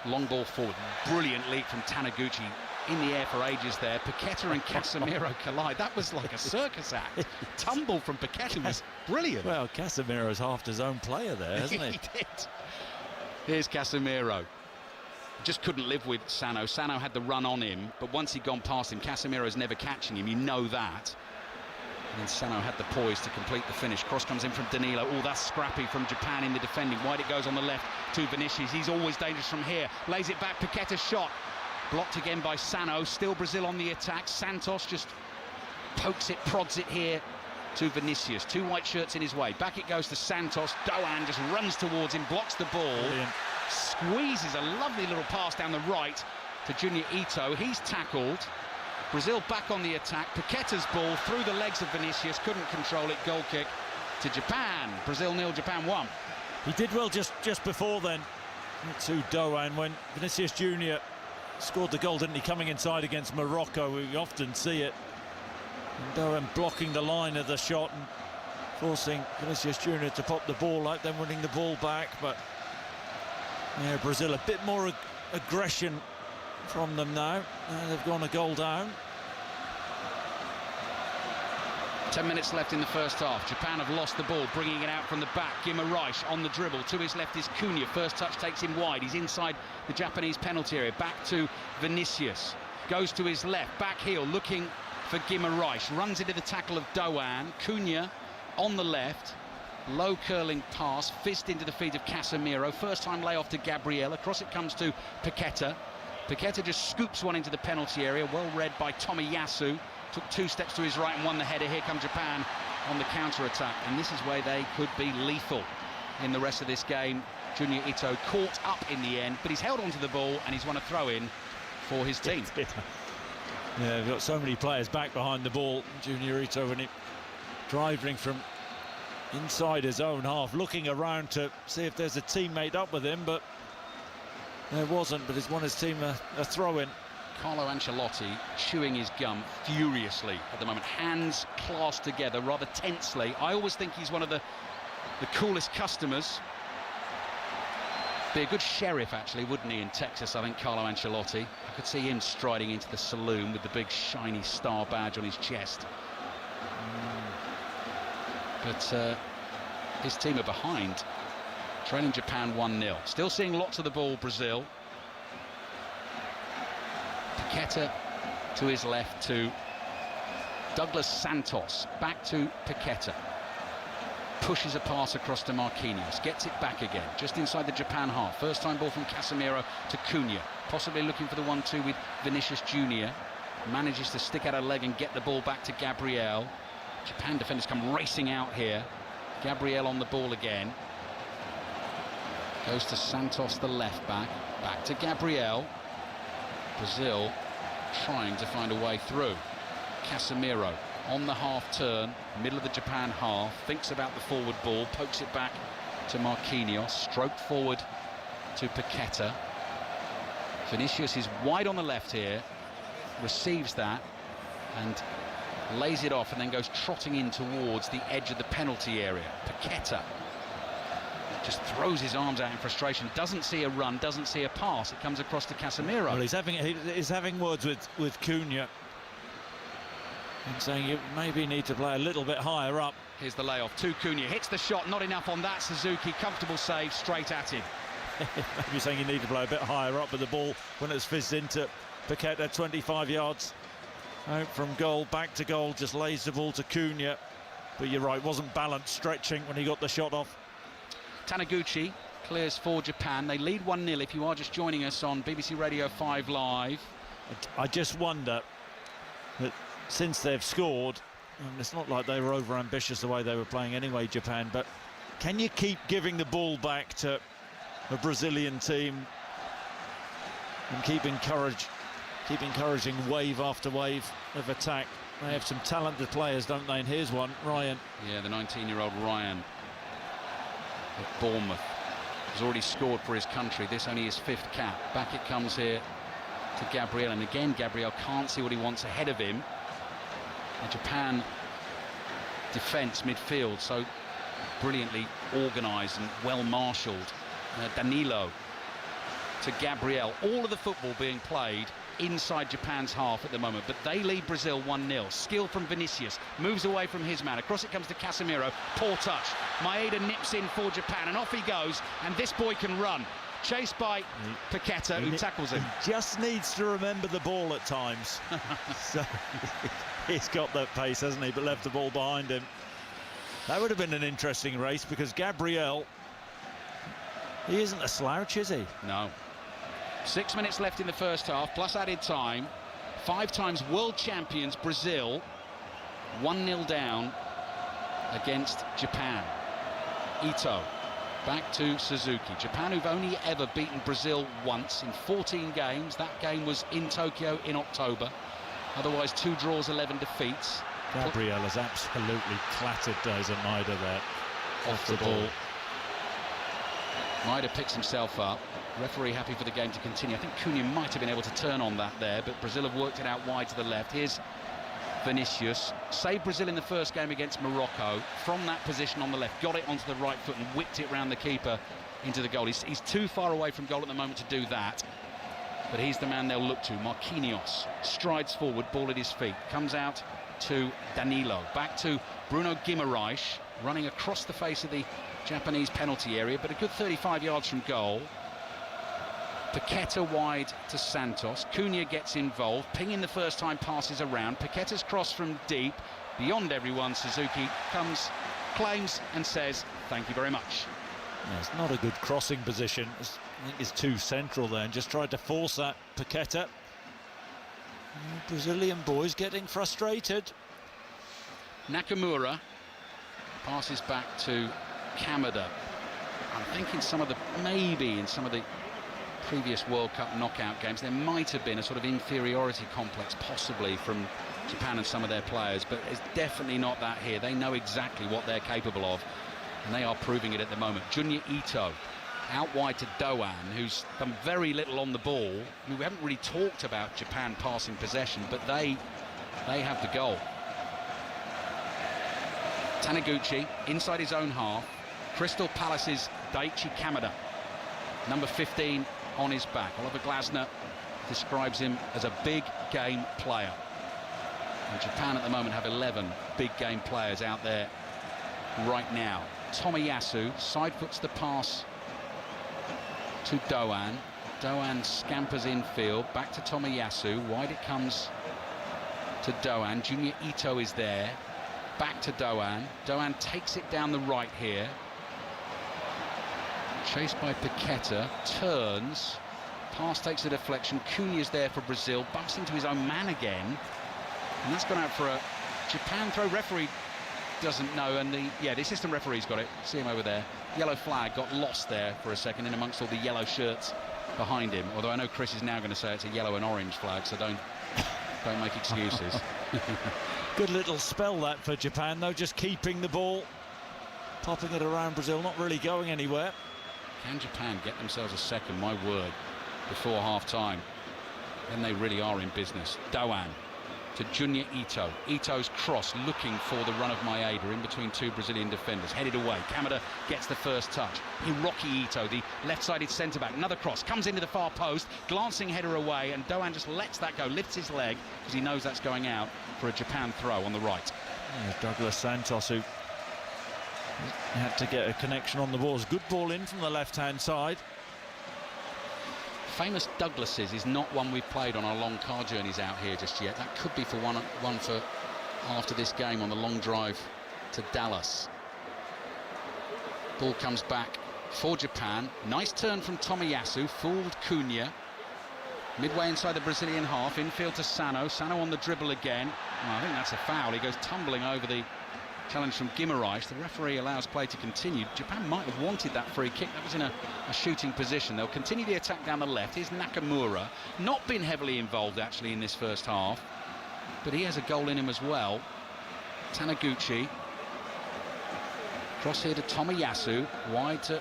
long ball forward, brilliant leap from Taniguchi, in the air for ages there. Paqueta and Casemiro collide. That was like a circus act. Tumble from Paqueta was brilliant. Well, Casemiro's half his own player there, hasn't he? He did. Here's Casemiro. Just couldn't live with Sano. Sano had the run on him, but once he'd gone past him, Casemiro's never catching him. You know that. And then Sano had the poise to complete the finish. Cross comes in from Danilo. Oh, that's scrappy from Japan in the defending. Wide it goes on the left to Vinicius. He's always dangerous from here. Lays it back. Paqueta's shot. Blocked again by Sano. Still Brazil on the attack. Santos just pokes it, prods it here to Vinicius. 2 white shirts in his way. Back it goes to Santos. Doan just runs towards him, blocks the ball. Brilliant. Squeezes a lovely little pass down the right to Junior Ito. He's tackled. Brazil back on the attack. Paqueta's ball through the legs of Vinicius. Couldn't control it. Goal kick to Japan. Brazil 0, Japan 1. He did well just before then to Doan when Vinicius Jr. scored the goal, didn't he? Coming inside against Morocco, we often see it. And Doan blocking the line of the shot and forcing Vinicius Jr. to pop the ball out, then winning the ball back. But yeah, Brazil a bit more aggression from them now. They've gone a goal down. 10 minutes left in the first half. Japan have lost the ball, bringing it out from the back. Guimaraes on the dribble. To his left is Cunha. First touch takes him wide. He's inside the Japanese penalty area. Back to Vinicius. Goes to his left. Back heel, looking for Guimaraes. Runs into the tackle of Doan. Cunha on the left. Low curling pass. Fist into the feet of Casemiro. First time layoff to Gabriel. Across it comes to Paqueta. Paqueta just scoops one into the penalty area. Well read by Tomiyasu. Took 2 steps to his right and won the header. Here come Japan on the counter-attack, and this is where they could be lethal in the rest of this game. Junior Ito caught up in the end, but he's held onto the ball and he's won a throw-in for his team. Yeah, we've got so many players back behind the ball. Junior Ito, and driving from inside his own half, looking around to see if there's a teammate up with him, but there wasn't. But he's won his team a throw-in. Carlo Ancelotti chewing his gum furiously at the moment, hands clasped together rather tensely. I always think he's one of the coolest customers. Be a good sheriff, actually, wouldn't he, in Texas? I think Carlo Ancelotti. I could see him striding into the saloon with the big shiny star badge on his chest. But his team are behind, trailing Japan 1-0. Still seeing lots of the ball, Brazil. Paqueta to his left to Douglas Santos. Back to Paqueta. Pushes a pass across to Marquinhos. Gets it back again, just inside the Japan half. First time ball from Casemiro to Cunha. Possibly looking for the 1-2 with Vinicius Junior. Manages to stick out a leg and get the ball back to Gabriel. Japan defenders come racing out here. Gabriel on the ball again. Goes to Santos, the left back. Back to Gabriel. Brazil trying to find a way through. Casemiro on the half turn, middle of the Japan half, thinks about the forward ball, pokes it back to Marquinhos, stroked forward to Paqueta. Vinicius is wide on the left here, receives that and lays it off, and then goes trotting in towards the edge of the penalty area. Paqueta just throws his arms out in frustration, doesn't see a run, doesn't see a pass. It comes across to Casemiro. Well, he's having words with Cunha and saying you maybe need to play a little bit higher up. Here's the layoff to Cunha, hits the shot, not enough on that. Suzuki, comfortable save, straight at him. Maybe saying you need to play a bit higher up with the ball when it's fizzed into Paqueta, 25 yards out from goal, back to goal, just lays the ball to Cunha. But you're right, wasn't balanced, stretching when he got the shot off. Taniguchi clears for Japan. They lead 1-0 if you are just joining us on BBC Radio 5 Live. I just wonder that since they've scored, and it's not like they were over-ambitious the way they were playing anyway, Japan, but can you keep giving the ball back to a Brazilian team and keep encouraging wave after wave of attack? They have some talented players, don't they? And here's one, Ryan. Yeah, the 19-year-old Ryan of Bournemouth has already scored for his country. This only his 5th cap. Back it comes here to Gabriel, and again Gabriel can't see what he wants ahead of him. The Japan defence, midfield, so brilliantly organised and well marshalled. Danilo to Gabriel. All of the football being played inside Japan's half at the moment, but they lead Brazil 1-0. Skill from Vinicius, moves away from his man. Across it comes to Casemiro. Poor touch. Maeda nips in for Japan, and off he goes. And this boy can run. Chased by Paqueta, who tackles him. He just needs to remember the ball at times. So he's got that pace, hasn't he? But left the ball behind him. That would have been an interesting race, because Gabriel, he isn't a slouch, is he? No. 6 minutes left in the first half, plus added time. 5 times world champions Brazil, 1-0 down against Japan. Ito back to Suzuki. Japan, who've only ever beaten Brazil once in 14 games. That game was in Tokyo in October. Otherwise 2 draws, 11 defeats. Gabriel has absolutely clattered Daisa Maeda there off the ball. Maeda picks himself up. Referee happy for the game to continue. I think Cunha might have been able to turn on that there, but Brazil have worked it out wide to the left. Here's Vinicius. Saved Brazil in the first game against Morocco. From that position on the left, got it onto the right foot and whipped it round the keeper into the goal. He's too far away from goal at the moment to do that. but he's the man they'll look to. Marquinhos strides forward, ball at his feet, comes out to Danilo, back to Bruno Guimaraes, running across the face of the Japanese penalty area, but a good 35 yards from goal. Paqueta wide to Santos. Cunha gets involved. Pinging the first time passes around. Paqueta's cross from deep. Beyond everyone, Suzuki comes, claims and says, thank you very much. Yeah, it's not a good crossing position. I think it's too central there and just tried to force that Paqueta. Brazilian boys getting frustrated. Nakamura passes back to Kamada. I'm thinking maybe in some of the previous World Cup knockout games there might have been a sort of inferiority complex possibly from Japan and some of their players, but it's definitely not that here. They know exactly what they're capable of, and they are proving it at the moment. Junya Ito out wide to Doan, who's done very little on the ball. I mean, we haven't really talked about Japan passing possession, but they have the goal. Taniguchi inside his own half. Crystal Palace's Daichi Kamada, number 15 on his back. Oliver Glasner describes him as a big game player. And Japan at the moment have 11 big game players out there right now. Tomiyasu side foots the pass to Doan. Doan scampers infield, back to Tomiyasu. Wide it comes to Doan. Junya Ito is there. Back to Doan. Doan takes it down the right here. Chased by Paqueta, turns, pass takes a deflection. Cunha's there for Brazil, bumps into his own man again, and that's gone out for a Japan throw. Referee doesn't know, and the assistant referee's got it. See him over there. Yellow flag got lost there for a second in amongst all the yellow shirts behind him. Although I know Chris is now going to say it's a yellow and orange flag, so don't make excuses. Good little spell that for Japan, though, just keeping the ball, popping it around Brazil, not really going anywhere. Can Japan get themselves a second, my word, before half-time? Then they really are in business. Doan to Junya Ito. Ito's cross looking for the run of Maeda in between two Brazilian defenders. Headed away. Kamada gets the first touch. Hiroki Ito, the left-sided centre-back. Another cross. Comes into the far post. Glancing header away. And Doan just lets that go. Lifts his leg because he knows that's going out for a Japan throw on the right. Yeah, Douglas Santos, who had to get a connection on the ball. Good ball in from the left-hand side. Famous Douglases is not one we've played on our long car journeys out here just yet. That could be for one for after this game on the long drive to Dallas. Ball comes back for Japan. Nice turn from Tomiyasu, fooled Cunha. Midway inside the Brazilian half, infield to Sano. Sano on the dribble again. Well, I think that's a foul. He goes tumbling over the challenge from Guimaraes. The referee allows play to continue. Japan might have wanted that free kick. That was in a shooting position. They'll continue the attack down the left. Here's Nakamura. Not been heavily involved, actually, in this first half. But he has a goal in him as well. Taniguchi. Cross here to Tomiyasu. Wide to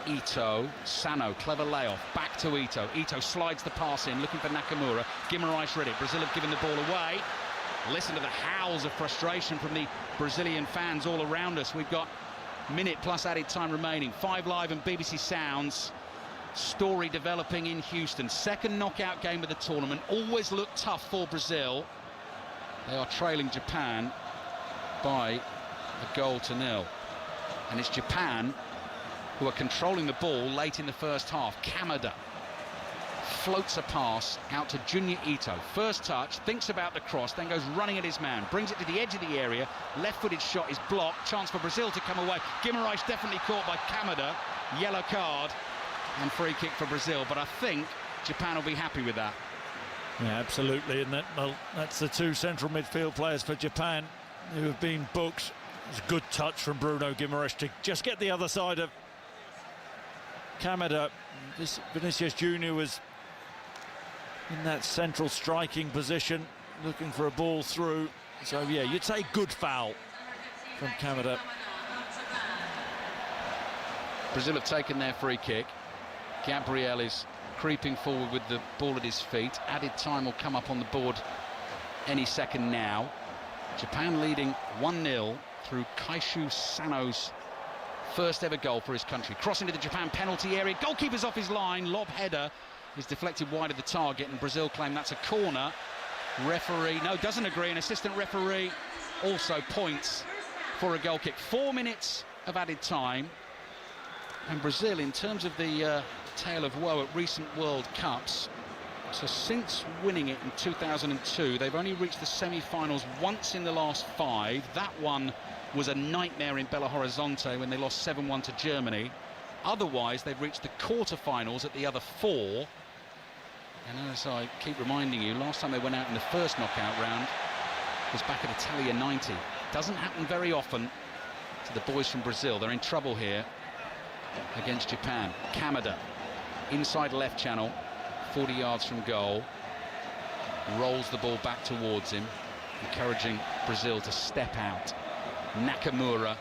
Ito. Sano, clever layoff. Back to Ito. Ito slides the pass in, looking for Nakamura. Guimaraes read it. Brazil have given the ball away. Listen to the howls of frustration from the Brazilian fans all around us. We've got minute plus added time remaining. 5 Live and BBC Sounds. Story developing in Houston. Second knockout game of the tournament. Always looked tough for Brazil. They are trailing Japan by 1-0. And it's Japan who are controlling the ball late in the first half. Kamada floats a pass out to Junya Ito. First touch, thinks about the cross, then goes running at his man, brings it to the edge of the area. Left-footed shot is blocked. Chance for Brazil to come away. Guimaraes definitely caught by Kamada. Yellow card and free kick for Brazil. But I think Japan will be happy with that. Yeah, absolutely. And that's the two central midfield players for Japan who have been booked. It's a good touch from Bruno Guimaraes to just get the other side of Kamada. This Vinicius Junior was in that central striking position, looking for a ball through. So yeah, you'd say good foul from Kamada. Brazil have taken their free kick. Gabriel is creeping forward with the ball at his feet. Added time will come up on the board any second now. Japan leading 1-0 through Kaishu Sano's first ever goal for his country. Crossing to the Japan penalty area. Goalkeeper's off his line. Lob header. is deflected wide of the target, and Brazil claim that's a corner. Referee, no, doesn't agree, and assistant referee also points for a goal kick. 4 minutes of added time, and Brazil, in terms of the tale of woe at recent World Cups, so since winning it in 2002, they've only reached the semi-finals once in the last 5. That one was a nightmare in Belo Horizonte when they lost 7-1 to Germany. Otherwise, they've reached the quarter-finals at the other 4. And as I keep reminding you, last time they went out in the first knockout round was back at Italia 90. Doesn't happen very often to the boys from Brazil. They're in trouble here against Japan. Kamada, inside left channel, 40 yards from goal, rolls the ball back towards him, encouraging Brazil to step out. Nakamura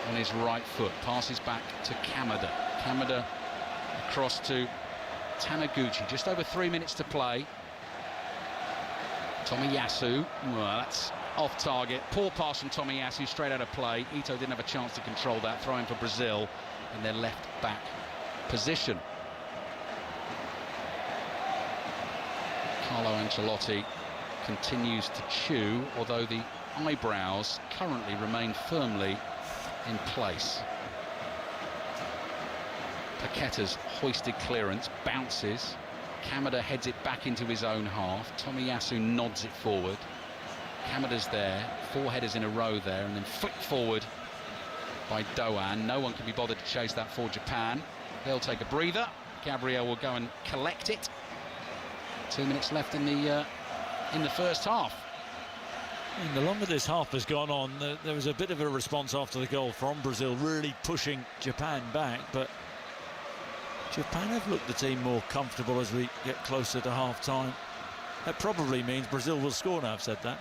on his right foot, passes back to Kamada. Kamada across to Taniguchi, just over 3 minutes to play. Tomiyasu, well, that's off target. Poor pass from Tomiyasu, straight out of play. Ito didn't have a chance to control that, throwing for Brazil in their left back position. Carlo Ancelotti continues to chew, although the eyebrows currently remain firmly in place. Paqueta's hoisted clearance bounces. Kamada heads it back into his own half. Tomiyasu nods it forward. Kamada's there, 4 headers in a row there, and then flicked forward by Doan. No one can be bothered to chase that for Japan. They'll take a breather. Gabriel will go and collect it. 2 minutes left in the first half. And the longer this half has gone on, there was a bit of a response after the goal from Brazil, really pushing Japan back, but Japan have looked the team more comfortable as we get closer to half-time. That probably means Brazil will score now, I've said that.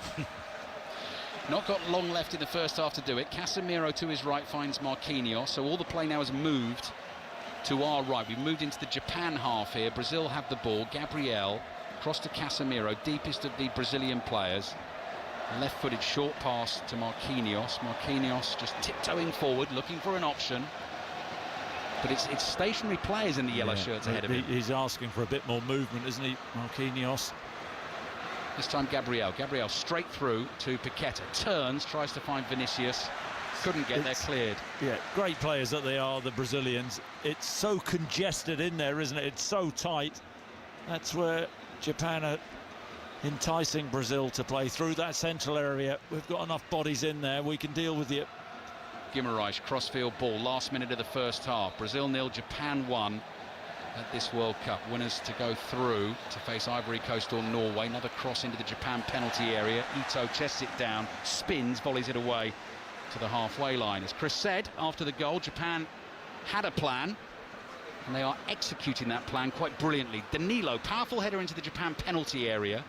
Not got long left in the first half to do it. Casemiro to his right finds Marquinhos, so all the play now has moved to our right. We've moved into the Japan half here. Brazil have the ball. Gabriel cross to Casemiro, deepest of the Brazilian players. Left-footed short pass to Marquinhos. Marquinhos just tiptoeing forward, looking for an option. But it's stationary players in the yellow shirts ahead of him. He's asking for a bit more movement, isn't he, Marquinhos? This time Gabriel. Gabriel straight through to Paqueta. Turns, tries to find Vinicius. Couldn't get there, cleared. Yeah, great players that they are, the Brazilians. It's so congested in there, isn't it? It's so tight. That's where Japan are enticing Brazil to play through that central area. We've got enough bodies in there, we can deal with you. Guimarães, crossfield ball, last minute of the first half. Brazil 0, Japan 1 at this World Cup. Winners to go through to face Ivory Coast or Norway. Another cross into the Japan penalty area. Ito chests it down, spins, volleys it away to the halfway line. As Chris said, after the goal, Japan had a plan, and they are executing that plan quite brilliantly. Danilo, powerful header into the Japan penalty area.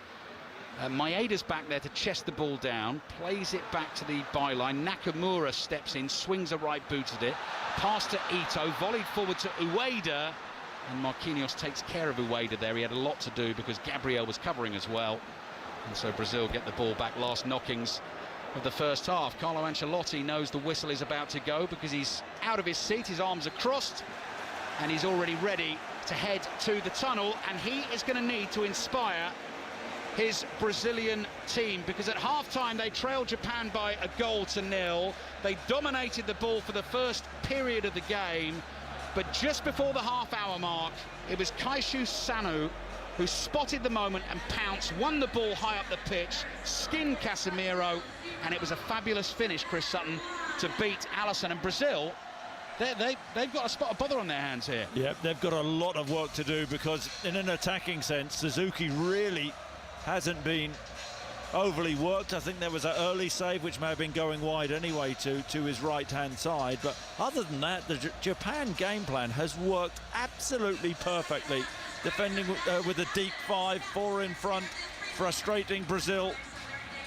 Maeda's back there to chest the ball down, plays it back to the byline. Nakamura steps in, swings a right boot at it. Pass to Ito, volleyed forward to Ueda, and Marquinhos takes care of Ueda there. He had a lot to do because Gabriel was covering as well. And so Brazil get the ball back, last knockings of the first half. Carlo Ancelotti knows the whistle is about to go because he's out of his seat, his arms are crossed, and he's already ready to head to the tunnel, and he is going to need to inspire his Brazilian team, because at half-time they trailed Japan by 1-0. They dominated the ball for the first period of the game, but just before the half-hour mark, it was Kaishu Sano who spotted the moment and pounced, won the ball high up the pitch, skinned Casemiro, and it was a fabulous finish, Chris Sutton, to beat Alisson. And Brazil, they've got a spot of bother on their hands here. Yeah, they've got a lot of work to do, because in an attacking sense, Suzuki really hasn't been overly worked. I think there was an early save which may have been going wide anyway to his right-hand side, but other than that, the Japan game plan has worked absolutely perfectly, defending with a deep 5-4 in front, frustrating Brazil,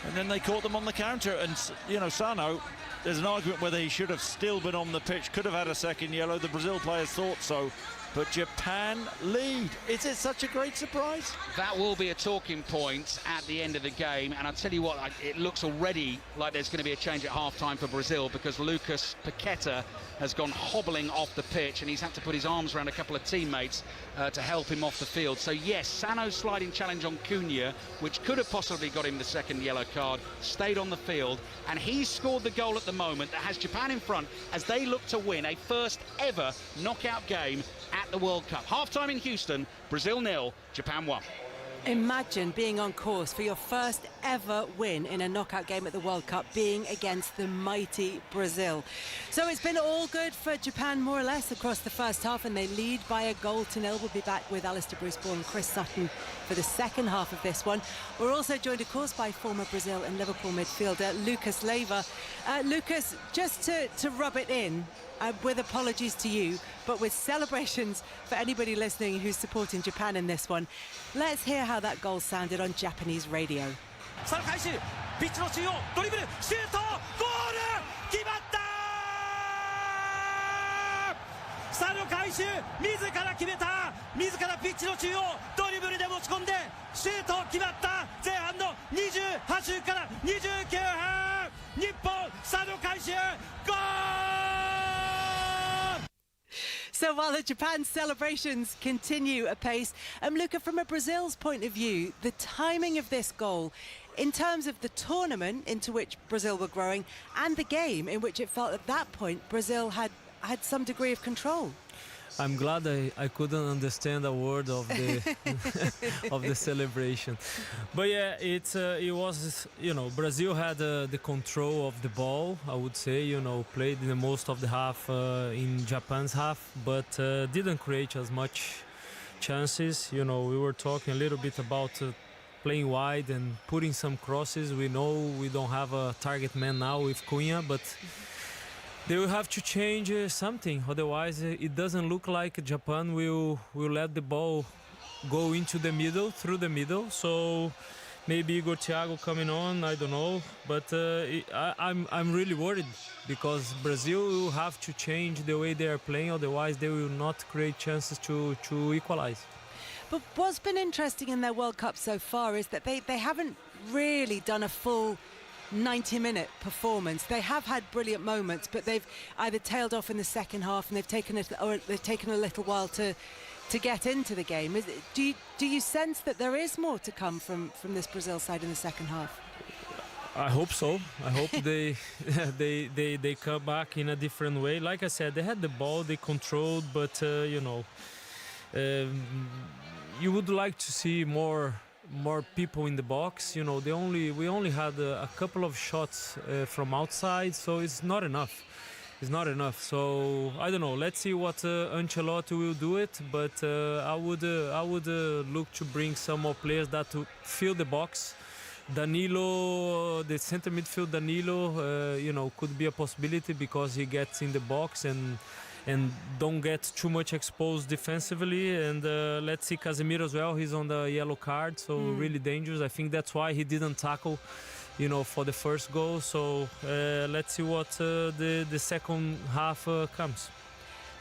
and then they caught them on the counter. And you know, Sano, there's an argument whether he should have still been on the pitch, could have had a second yellow. The Brazil players thought so, but Japan lead. Is it such a great surprise? That will be a talking point at the end of the game, and I'll tell you what, it looks already like there's going to be a change at half-time for Brazil, because Lucas Paqueta has gone hobbling off the pitch, and he's had to put his arms around a couple of teammates to help him off the field. So yes, Sano's sliding challenge on Cunha, which could have possibly got him the second yellow card, stayed on the field, and he's scored the goal at the moment that has Japan in front as they look to win a first ever knockout game at the World Cup. Half-time in Houston, Brazil 0, Japan 1. Imagine being on course for your first ever win in a knockout game at the World Cup, being against the mighty Brazil. So it's been all good for Japan, more or less, across the first half, and they lead by a goal to nil. We'll be back with Alistair Bruce-Bourne and Chris Sutton for the second half of this one. We're also joined, of course, by former Brazil and Liverpool midfielder Lucas Leiva. Lucas, just to rub it in, with apologies to you, but with celebrations for anybody listening who's supporting Japan in this one, let's hear how that goal sounded on Japanese radio. Sano 開始ピッチの中央ドリブルシュートゴール決まったサノ開始自ら決めた自らピッチの中央ドリブルで持ち込んでシュート決まった前半の28分から29分日本サノ開始ゴール So while the Japan celebrations continue apace, Luca, from a Brazil's point of view, the timing of this goal, in terms of the tournament into which Brazil were growing and the game in which it felt at that point Brazil had some degree of control. I'm glad I couldn't understand a word of the of the celebration, but yeah, it was, you know, Brazil had the control of the ball. I would say, you know, played the most of the half in Japan's half, but didn't create as much chances. You know, we were talking a little bit about playing wide and putting some crosses. We know we don't have a target man now with Cunha, but they will have to change something, otherwise it doesn't look like Japan will let the ball go into the middle, through the middle. So maybe Igor Thiago coming on, I don't know, but I'm really worried, because Brazil will have to change the way they are playing, otherwise they will not create chances to equalize. But what's been interesting in their World Cup so far is that they haven't really done a full 90-minute performance. They have had brilliant moments, but they've either tailed off in the second half and they've taken a little while to get into the game. Do you sense that there is more to come from this Brazil side in the second half? I hope so. I hope they come back in a different way. Like I said, they had the ball, they controlled, but you know, you would like to see more people in the box. You know, we only had a couple of shots from outside, so it's not enough. It's not enough. So I don't know. Let's see what Ancelotti will do it. But I would look to bring some more players that to fill the box. Danilo, the center midfield Danilo, you know, could be a possibility because he gets in the box and don't get too much exposed defensively. And let's see Casemiro as well. He's on the yellow card, so really dangerous. I think that's why he didn't tackle, you know, for the first goal. So let's see what the second half comes.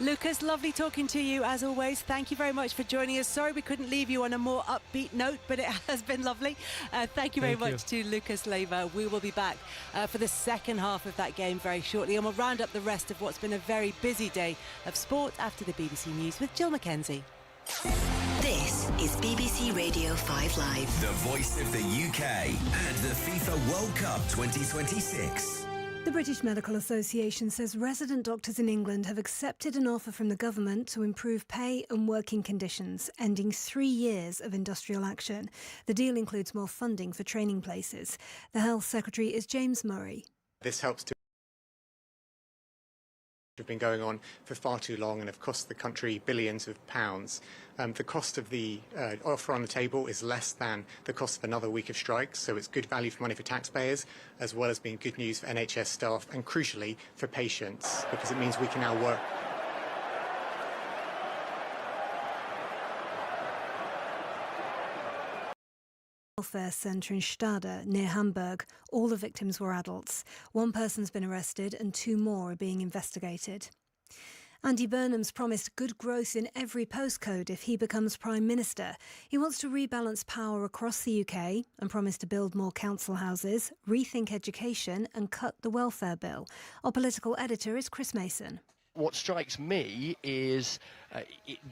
Lucas, lovely talking to you as always. Thank you very much for joining us. Sorry we couldn't leave you on a more upbeat note, but it has been lovely. Thank you very much to Lucas Leiva. We will be back for the second half of that game very shortly, and we'll round up the rest of what's been a very busy day of sport after the BBC News with Jill Mackenzie. This is BBC Radio 5 Live. The voice of the UK and the FIFA World Cup 2026. The British Medical Association says resident doctors in England have accepted an offer from the government to improve pay and working conditions, ending 3 years of industrial action. The deal includes more funding for training places. The Health Secretary is James Murray. This helps to have been going on for far too long and have cost the country billions of pounds. The cost of the offer on the table is less than the cost of another week of strikes, so it's good value for money for taxpayers, as well as being good news for NHS staff and, crucially, for patients, because it means we can now work. Welfare centre in Stade, near Hamburg. All the victims were adults. One person's been arrested and 2 more are being investigated. Andy Burnham's promised good growth in every postcode if he becomes Prime Minister. He wants to rebalance power across the UK and promised to build more council houses, rethink education and cut the welfare bill. Our political editor is Chris Mason. What strikes me is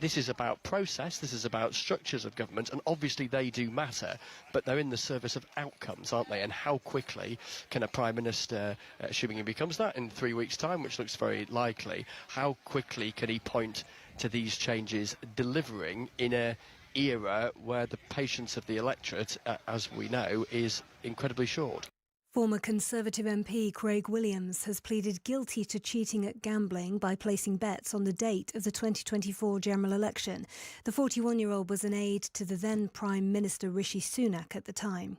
this is about process, this is about structures of government, and obviously they do matter, but they're in the service of outcomes, aren't they? And how quickly can a Prime Minister, assuming he becomes that in 3 weeks' time, which looks very likely, how quickly can he point to these changes delivering in an era where the patience of the electorate, as we know, is incredibly short? Former Conservative MP Craig Williams has pleaded guilty to cheating at gambling by placing bets on the date of the 2024 general election. The 41-year-old was an aide to the then Prime Minister Rishi Sunak at the time.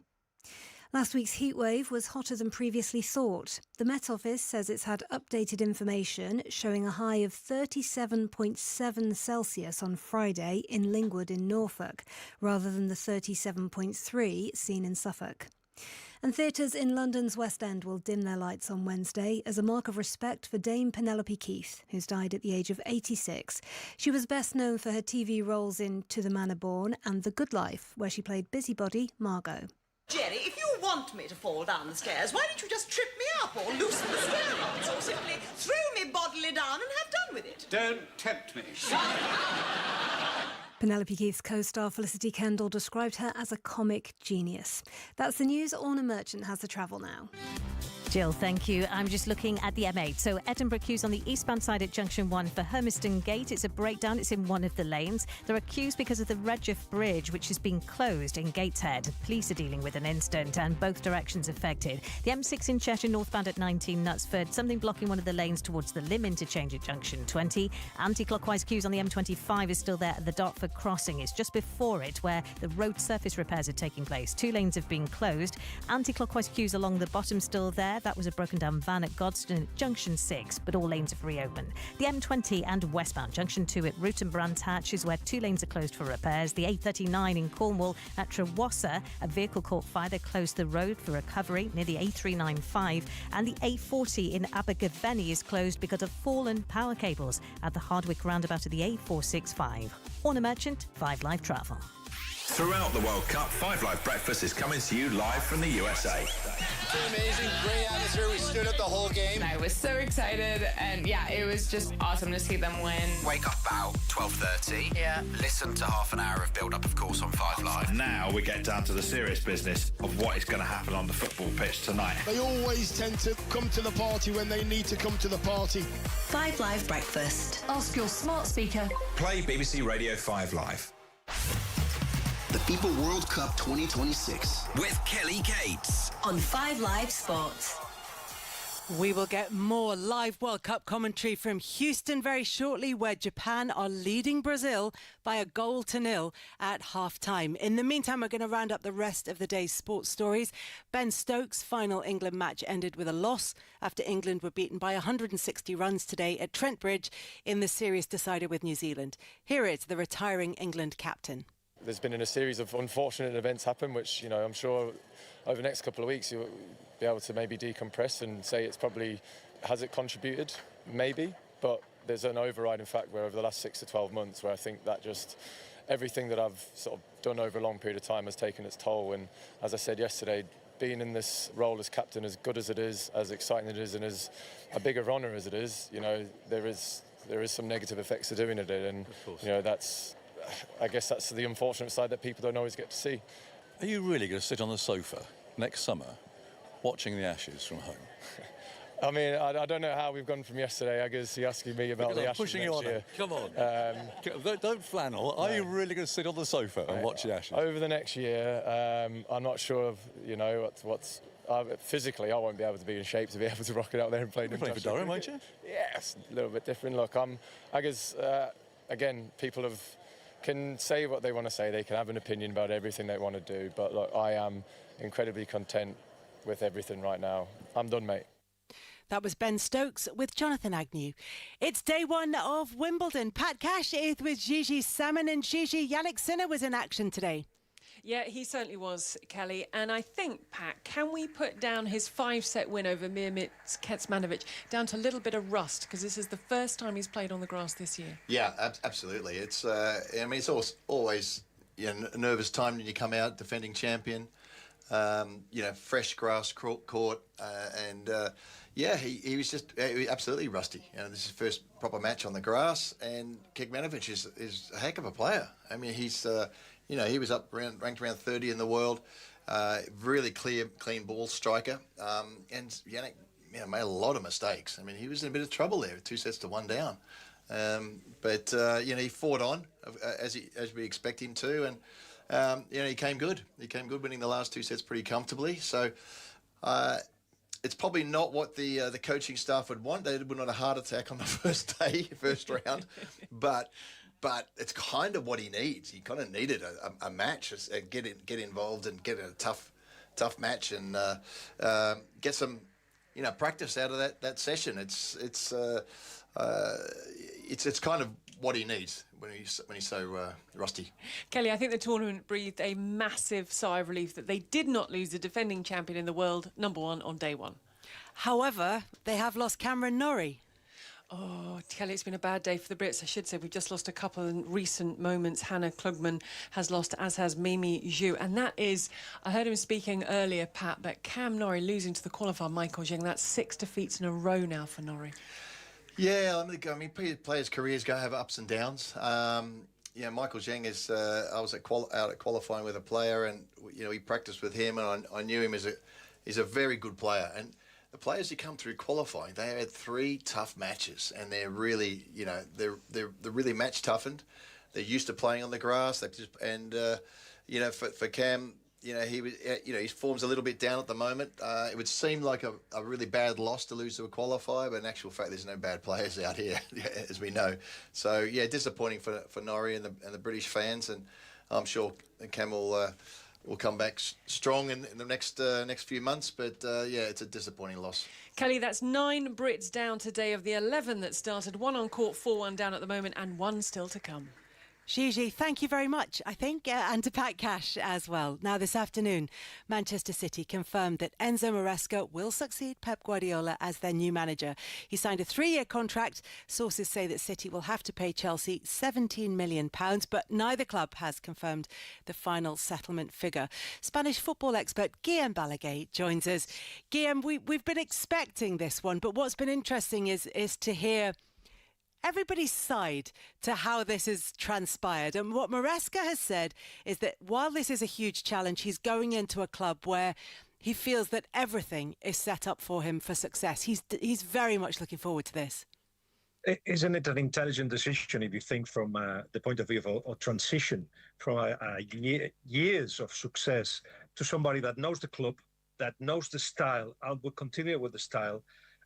Last week's heatwave was hotter than previously thought. The Met Office says it's had updated information showing a high of 37.7 Celsius on Friday in Lingwood in Norfolk, rather than the 37.3 seen in Suffolk. And theatres in London's West End will dim their lights on Wednesday as a mark of respect for Dame Penelope Keith, who's died at the age of 86. She was best known for her TV roles in To the Manor Born and The Good Life, where she played busybody Margot. Jerry, if you want me to fall down the stairs, why don't you just trip me up or loosen the stair rods or simply throw me bodily down and have done with it? Don't tempt me. Penelope Keith's co-star Felicity Kendall described her as a comic genius. That's the news. Orna Merchant has the travel now. Jill, thank you. I'm just looking at the M8. So Edinburgh queues on the eastbound side at Junction 1 for Hermiston Gate. It's a breakdown. It's in one of the lanes. There are queues because of the Redriff Bridge, which has been closed in Gateshead. Police are dealing with an incident and both directions affected. The M6 in Cheshire northbound at 19 Knutsford. Something blocking one of the lanes towards the Lim interchange at Junction 20. Anti-clockwise queues on the M25 is still there at the Dartford crossing. It's just before it where the road surface repairs are taking place. 2 lanes have been closed. Anti-clockwise queues along the bottom still there. That was a broken down van at Godstone at Junction 6, but all lanes have reopened. The M20 and westbound Junction 2 at Root and Brands Hatch is where 2 lanes are closed for repairs. The A39 in Cornwall at Trewassa, a vehicle caught fire. They closed the road for recovery near the A395, and the A40 in Abergavenny is closed because of fallen power cables at the Hardwick roundabout of the A465. Orna Merchant, 5 Live Travel. Throughout the World Cup, 5 Live Breakfast is coming to you live from the USA. Amazing, great atmosphere. We stood up the whole game. I was so excited, and yeah, it was just awesome to see them win. Wake up about 12:30. Yeah. Listen to half an hour of build-up, of course, on 5 Live. Now we get down to the serious business of what is going to happen on the football pitch tonight. They always tend to come to the party when they need to come to the party. 5 Live Breakfast. Ask your smart speaker. Play BBC Radio 5 Live. The FIFA World Cup 2026 with Kelly Cates on 5 Live Sports. We will get more live World Cup commentary from Houston very shortly, where Japan are leading Brazil by a 1-0 at half-time. In the meantime, we're going to round up the rest of the day's sports stories. Ben Stokes' final England match ended with a loss after England were beaten by 160 runs today at Trent Bridge in the series decider with New Zealand. Here is the retiring England captain. There's been a series of unfortunate events happen, which, I'm sure over the next couple of weeks you'll be able to maybe decompress and say it's probably, has it contributed? Maybe, but there's an overriding fact where over the last 6 to 12 months where I think that just everything that I've sort of done over a long period of time has taken its toll. And as I said yesterday, being in this role as captain, as good as it is, as exciting as it is, and as a bigger honour as it is, there is some negative effects to doing it, and I guess that's the unfortunate side that people don't always get to see. Are you really going to sit on the sofa next summer watching the Ashes from home? I mean, I don't know how we've gone from yesterday. I guess you're asking me about the Ashes pushing next you on year. Come on. Don't flannel. Are you really going to sit on the sofa and watch the Ashes? Over the next year, I'm not sure of, what's... physically, I won't be able to be in shape to be able to rock it out there and play. You're playing for Durham, won't you? Yes, a little bit different. Look, I guess, again, people can say what they want to say. They can have an opinion about everything they want to do. But look, I am incredibly content with everything right now. I'm done, mate. That was Ben Stokes with Jonathan Agnew. It's day 1 of Wimbledon. Pat Cash is with Gigi Salmon, and Gigi, Yannick Sinner was in action today. Yeah, he certainly was, Kelly. And I think, Pat, can we put down his 5-set win over Mehmet Kecmanovic down to a little bit of rust? Because this is the first time he's played on the grass this year. Yeah, absolutely. It's it's always a nervous time when you come out defending champion. Fresh grass court, he was just absolutely rusty. This is his first proper match on the grass, and Kecmanovic is a heck of a player. I mean, he's he was ranked around 30 in the world, really clean ball striker, and Jannik made a lot of mistakes. I mean, he was in a bit of trouble there, 2 sets to 1 down, but he fought on as we expect him to, and. He came good. He came good, winning the last 2 sets pretty comfortably. So it's probably not what the coaching staff would want. They would want a heart attack on the first round, but it's kind of what he needs. He kind of needed a match, get involved and get a tough match and get some practice out of that session. It's kind of what he needs when he's so rusty. Kelly, I think the tournament breathed a massive sigh of relief that they did not lose the defending champion in the world, #1, on day 1. However, they have lost Cameron Norrie. Oh, Kelly, it's been a bad day for the Brits. I should say we've just lost a couple in recent moments. Hannah Klugman has lost, as has Mimi Zhu. And that is, I heard him speaking earlier, Pat, but Cam Norrie losing to the qualifier Michael Zheng. That's 6 defeats in a row now for Norrie. Yeah, I mean, players' careers go have ups and downs. Michael Zheng is. I was out at qualifying with a player, and he practiced with him, and I knew him as he's a very good player. And the players who come through qualifying, they had 3 tough matches, and they're really, they're really match toughened. They're used to playing on the grass. For Cam. His form's a little bit down at the moment. It would seem like a really bad loss to lose to a qualifier, but in actual fact, there's no bad players out here, as we know. So, disappointing for Norrie and the British fans, and I'm sure Cam will come back strong in the next few months, but, it's a disappointing loss. Kelly, that's 9 Brits down today of the 11 that started. 1 on court, 4-1 down at the moment, and 1 still to come. Gigi, thank you very much, I think, and to Pat Cash as well. Now, this afternoon, Manchester City confirmed that Enzo Maresca will succeed Pep Guardiola as their new manager. He signed a 3-year contract. Sources say that City will have to pay Chelsea £17 million, but neither club has confirmed the final settlement figure. Spanish football expert Guillem Balaguer joins us. Guillem, we've been expecting this one, but what's been interesting is to hear everybody's side to how this has transpired. And what Maresca has said is that while this is a huge challenge, he's going into a club where he feels that everything is set up for him for success. He's very much looking forward to this. Isn't it an intelligent decision if you think from the point of view of a transition from years of success to somebody that knows the club, that knows the style, and will continue with the style?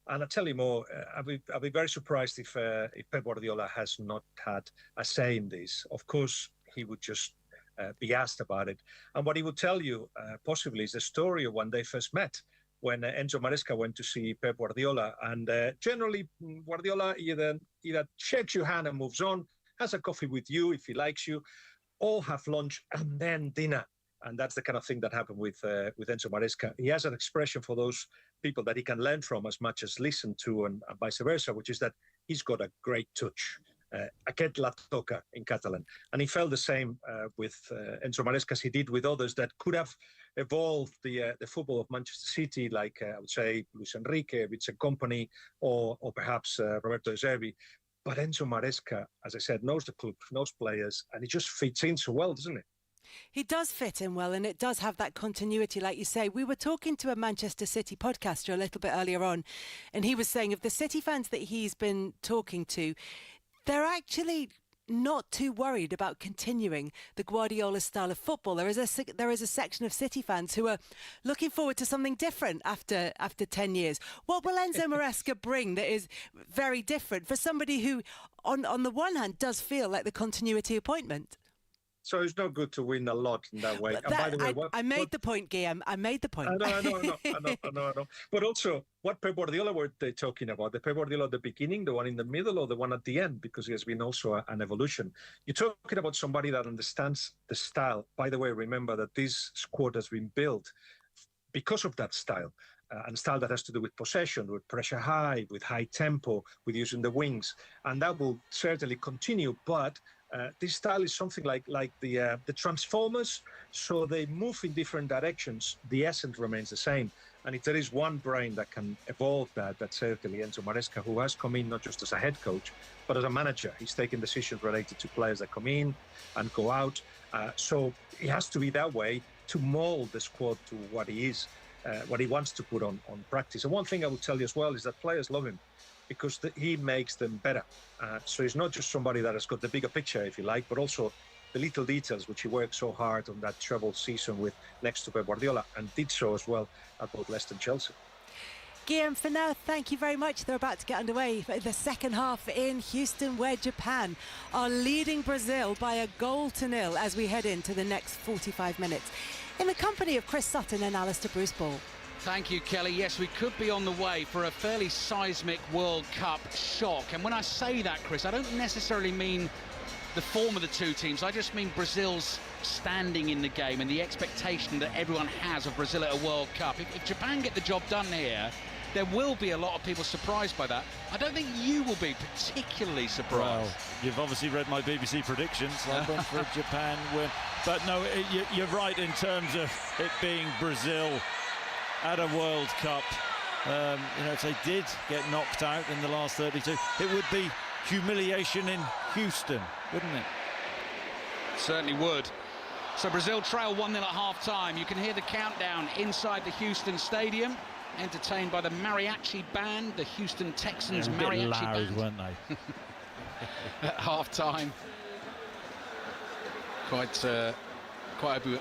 And I'll tell you more, I'll be very surprised if Pep Guardiola has not had a say in this. Of course, he would just be asked about it. And what he would tell you, possibly, is the story of when they first met, when Enzo Maresca went to see Pep Guardiola. And generally, Guardiola either shakes your hand and moves on, has a coffee with you if he likes you, or have lunch and then dinner. And that's the kind of thing that happened with Enzo Maresca. He has an expression for those people that he can learn from as much as listen to, and vice versa, which is that he's got a great touch. Aquest la toca in Catalan. And he felt the same with Enzo Maresca as he did with others that could have evolved the football of Manchester City, like I would say Luis Enrique, Vincent Kompany, or perhaps Roberto De Zerbi. But Enzo Maresca, as I said, knows the club, knows players, and he just fits in so well, doesn't he? He does fit in well, and it does have that continuity, like you say. We were talking to a Manchester City podcaster a little bit earlier on, and he was saying of the City fans that he's been talking to, they're actually not too worried about continuing the Guardiola style of football. There is a section of City fans who are looking forward to something different after 10 years. What will Enzo Maresca bring that is very different for somebody who, on the one hand, does feel like the continuity appointment? So it's not good to win a lot in that way. And by the way, I made the point, Guillaume. I made the point. I know. But also, what Pep Guardiola were they talking about? The Pep Guardiola at the beginning, the one in the middle, or the one at the end? Because it has been also an evolution. You're talking about somebody that understands the style. By the way, remember that this squad has been built because of that style. And style that has to do with possession, with pressure high, with high tempo, with using the wings. And that will certainly continue. But this style is something like the Transformers. So they move in different directions. The essence remains the same. And if there is one brain that can evolve that, that's certainly Enzo Maresca, who has come in not just as a head coach, but as a manager. He's taking decisions related to players that come in and go out. So it has to be that way to mold the squad to what he is. What he wants to put on practice. And one thing I will tell you as well is that players love him because he makes them better. So he's not just somebody that has got the bigger picture, if you like, but also the little details, which he worked so hard on that treble season with next to Pep Guardiola, and did so as well at both Leicester and Chelsea. Guillaume, for now, thank you very much. They're about to get underway for the second half in Houston, where Japan are leading Brazil by 1-0 as we head into the next 45 minutes. In the company of Chris Sutton and Alistair Bruce Ball. Thank you, Kelly. Yes, we could be on the way for a fairly seismic World Cup shock. And when I say that, Chris, I don't necessarily mean the form of the two teams. I just mean Brazil's standing in the game and the expectation that everyone has of Brazil at a World Cup. If Japan get the job done here, there will be a lot of people surprised by that. I don't think you will be particularly surprised. Well, you've obviously read my BBC predictions. I went for a Japan win. But no, you're right in terms of it being Brazil at a World Cup. If they did get knocked out in the last 32, it would be humiliation in Houston, wouldn't it? Certainly would. So Brazil trail 1-0 at half-time. You can hear the countdown inside the Houston Stadium, entertained by the mariachi band, the Houston Texans mariachi loud, band. Weren't they? At half-time. Quite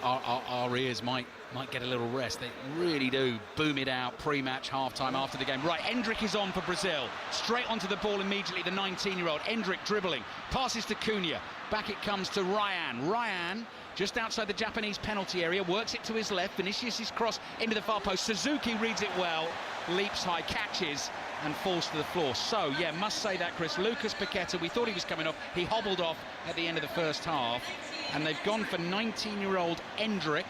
our ears might get a little rest. They really do boom it out pre-match, half-time, after the game. Right, Endrick is on for Brazil. Straight onto the ball immediately, the 19-year-old. Endrick dribbling, passes to Cunha. Back it comes to Ryan. Ryan, just outside the Japanese penalty area, works it to his left. Vinicius' cross into the far post. Suzuki reads it well, leaps high, catches, and falls to the floor. So, yeah, must say that, Chris. Lucas Paqueta, we thought he was coming off. He hobbled off at the end of the first half. And they've gone for 19-year-old Endrick,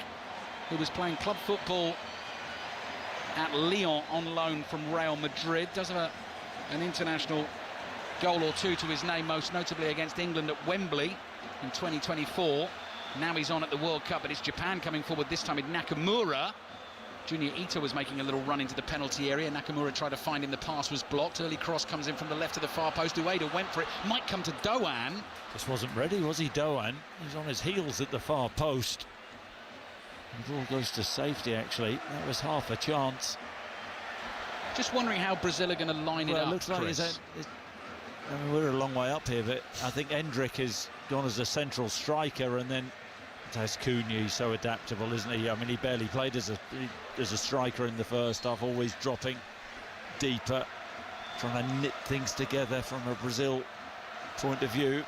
who was playing club football at Lyon on loan from Real Madrid. Does have an international goal or two to his name, most notably against England at Wembley in 2024. Now he's on at the World Cup, but it's Japan coming forward, this time with Nakamura. Junior Ito was making a little run into the penalty area. Nakamura tried to find him, the pass was blocked. Early cross comes in from the left of the far post. Ueda went for it, might come to Doan. Just wasn't ready, was he, Doan? He's on his heels at the far post. The ball goes to safety, actually. That was half a chance. Just wondering how Brazil are going to line it up, looks like we're a long way up here, but I think Endrick has gone as a central striker, and then There's Cunha, he's so adaptable, isn't he? I mean, he barely played as a striker in the first half, always dropping deeper, trying to knit things together from a Brazil point of view.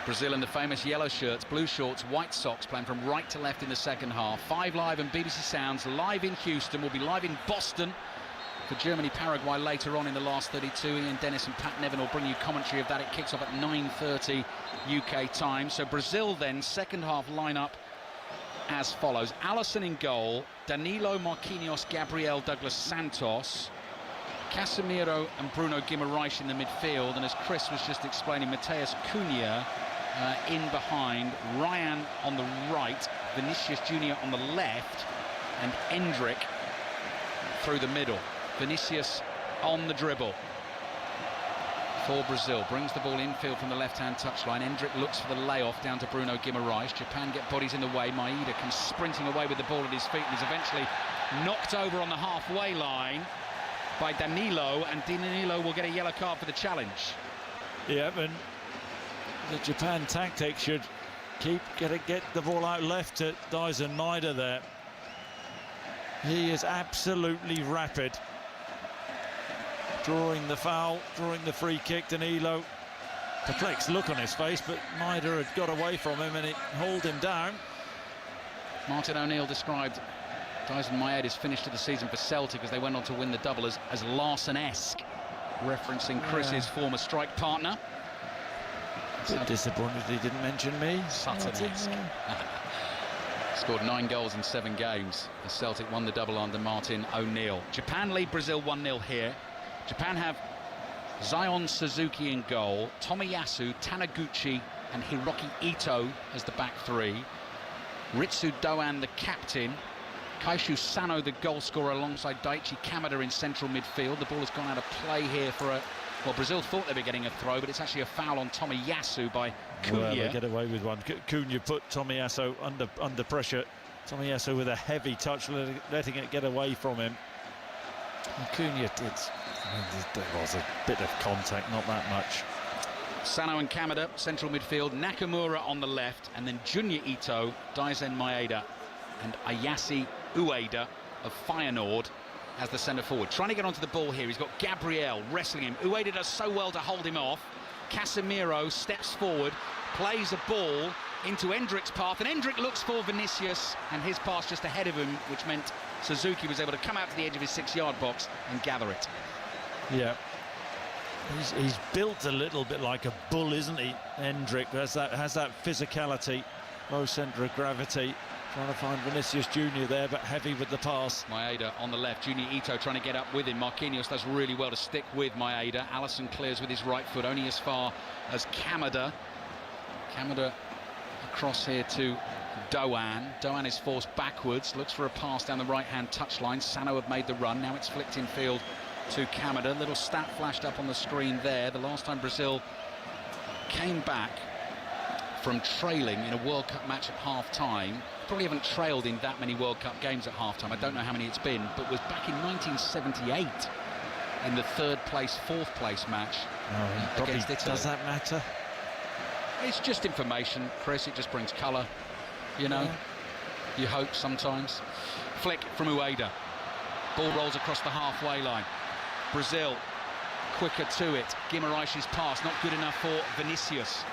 Brazil in the famous yellow shirts, blue shorts, white socks, playing from right to left in the second half. 5 Live and BBC Sounds live in Houston. We'll be live in Boston for Germany-Paraguay later on in the last 32. Ian Dennis and Pat Nevin will bring you commentary of that. It kicks off at 9:30 UK time. So Brazil then, second half lineup as follows. Alisson in goal, Danilo, Marquinhos, Gabriel, Douglas Santos, Casemiro and Bruno Guimaraes in the midfield, and as Chris was just explaining, Matheus Cunha in behind, Ryan on the right, Vinicius Junior on the left, and Endrick through the middle. Vinicius on the dribble for Brazil, brings the ball infield from the left-hand touchline. Endrick looks for the layoff down to Bruno Guimaraes. Japan get bodies in the way. Maeda comes sprinting away with the ball at his feet and is eventually knocked over on the halfway line by Danilo, and Danilo will get a yellow card for the challenge. Yeah, and the Japan tactic should get the ball out left to Daisen Maeda there. He is absolutely rapid. Drawing the foul, drawing the free kick. Danilo perplexed look on his face, but Maeda had got away from him and it hauled him down. Martin O'Neill described Dyson Maeda's finish to the season for Celtic as they went on to win the double as Larsson-esque, referencing Chris's former strike partner. Bit disappointed he didn't mention me. Sutton-esque. Scored 9 goals in 7 games as Celtic won the double under Martin O'Neill. Japan lead Brazil 1-0 here. Japan have Zion Suzuki in goal, Tomiyasu, Taniguchi and Hiroki Ito as the back three. Ritsu Doan the captain, Kaishu Sano the goal scorer alongside Daichi Kamada in central midfield. The ball has gone out of play here for well, Brazil thought they were getting a throw, but it's actually a foul on Tomiyasu by Cunha. Well, they get away with one. Cunha put Tomiyasu under pressure. Tomiyasu with a heavy touch, letting it get away from him. And Cunha there was a bit of contact, not that much. Sano and Kamada, central midfield, Nakamura on the left, and then Junya Ito, Daisen Maeda, and Ayase Ueda of Feyenoord as the centre forward. Trying to get onto the ball here, he's got Gabriel wrestling him. Ueda does so well to hold him off. Casemiro steps forward, plays a ball into Endrick's path, and Endrick looks for Vinicius, and his pass just ahead of him, which meant Suzuki was able to come out to the edge of his 6-yard box and gather it. Yeah. He's built a little bit like a bull, isn't he? Endrick has that physicality, low centre of gravity. Trying to find Vinicius Junior there, but heavy with the pass. Maeda on the left, Junya Ito trying to get up with him. Marquinhos does really well to stick with Maeda. Alisson clears with his right foot, only as far as Kamada. Kamada across here to Doan. Doan is forced backwards, looks for a pass down the right-hand touchline. Sano have made the run, now it's flicked in field to Kamada. Little stat flashed up on the screen there. The last time Brazil came back from trailing in a World Cup match at half-time, probably haven't trailed in that many World Cup games at half-time, I don't know how many it's been, but was back in 1978 in the third place, fourth place match against Italy. Does that matter? It's just information, Chris, it just brings colour, you know. Yeah. You hope sometimes. Flick from Ueda. Ball rolls across the halfway line. Brazil quicker to it. Guimaraes' pass not good enough for Vinicius.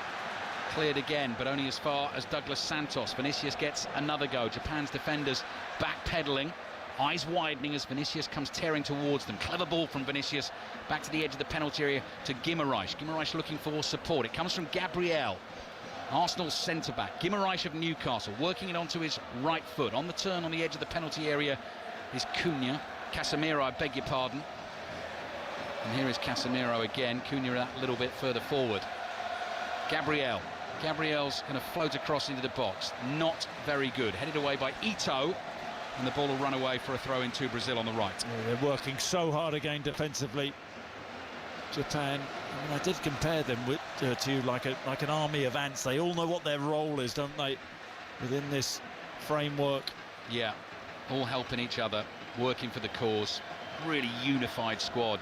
Cleared again, but only as far as Douglas Santos. Vinicius gets another go. Japan's defenders backpedaling, eyes widening as Vinicius comes tearing towards them. Clever ball from Vinicius back to the edge of the penalty area to Guimaraes. Guimaraes looking for support. It comes from Gabriel, Arsenal's centre-back. Guimaraes of Newcastle working it onto his right foot. On the turn on the edge of the penalty area is Cunha. Casemiro, I beg your pardon. And here is Casemiro again. Cunha a little bit further forward. Gabriel's going to float across into the box. Not very good. Headed away by Ito, and the ball will run away for a throw in to Brazil on the right. Yeah, they're working so hard again defensively, Japan. I mean, I did compare them with to like an army of ants. They all know what their role is, don't they, within this framework? Yeah, all helping each other, working for the cause. Really unified squad,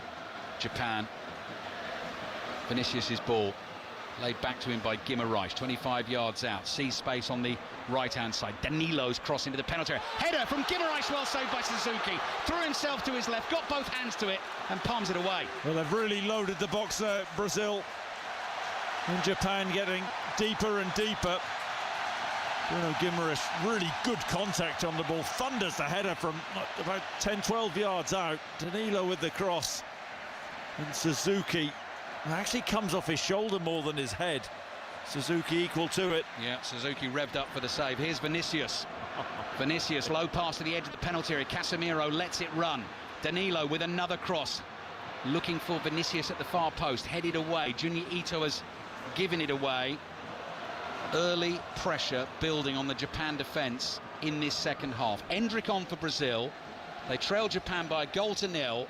Japan. Vinicius's ball. Laid back to him by Guimaraes, 25 yards out. Sees space on the right-hand side. Danilo's cross into the penalty area. Header from Guimaraes, well saved by Suzuki. Threw himself to his left, got both hands to it, and palms it away. Well, they've really loaded the box there, Brazil. And Japan getting deeper and deeper. Bruno Guimaraes, really good contact on the ball. Thunders the header from about 10-12 yards out. Danilo with the cross. And Suzuki actually comes off his shoulder more than his head. Suzuki equal to it. Yeah, Suzuki revved up for the save. Here's Vinicius. Vinicius, low pass to the edge of the penalty area. Casemiro lets it run. Danilo with another cross. Looking for Vinicius at the far post. Headed away. Junya Ito has given it away. Early pressure building on the Japan defence in this second half. Endrick on for Brazil. They trail Japan by 1-0.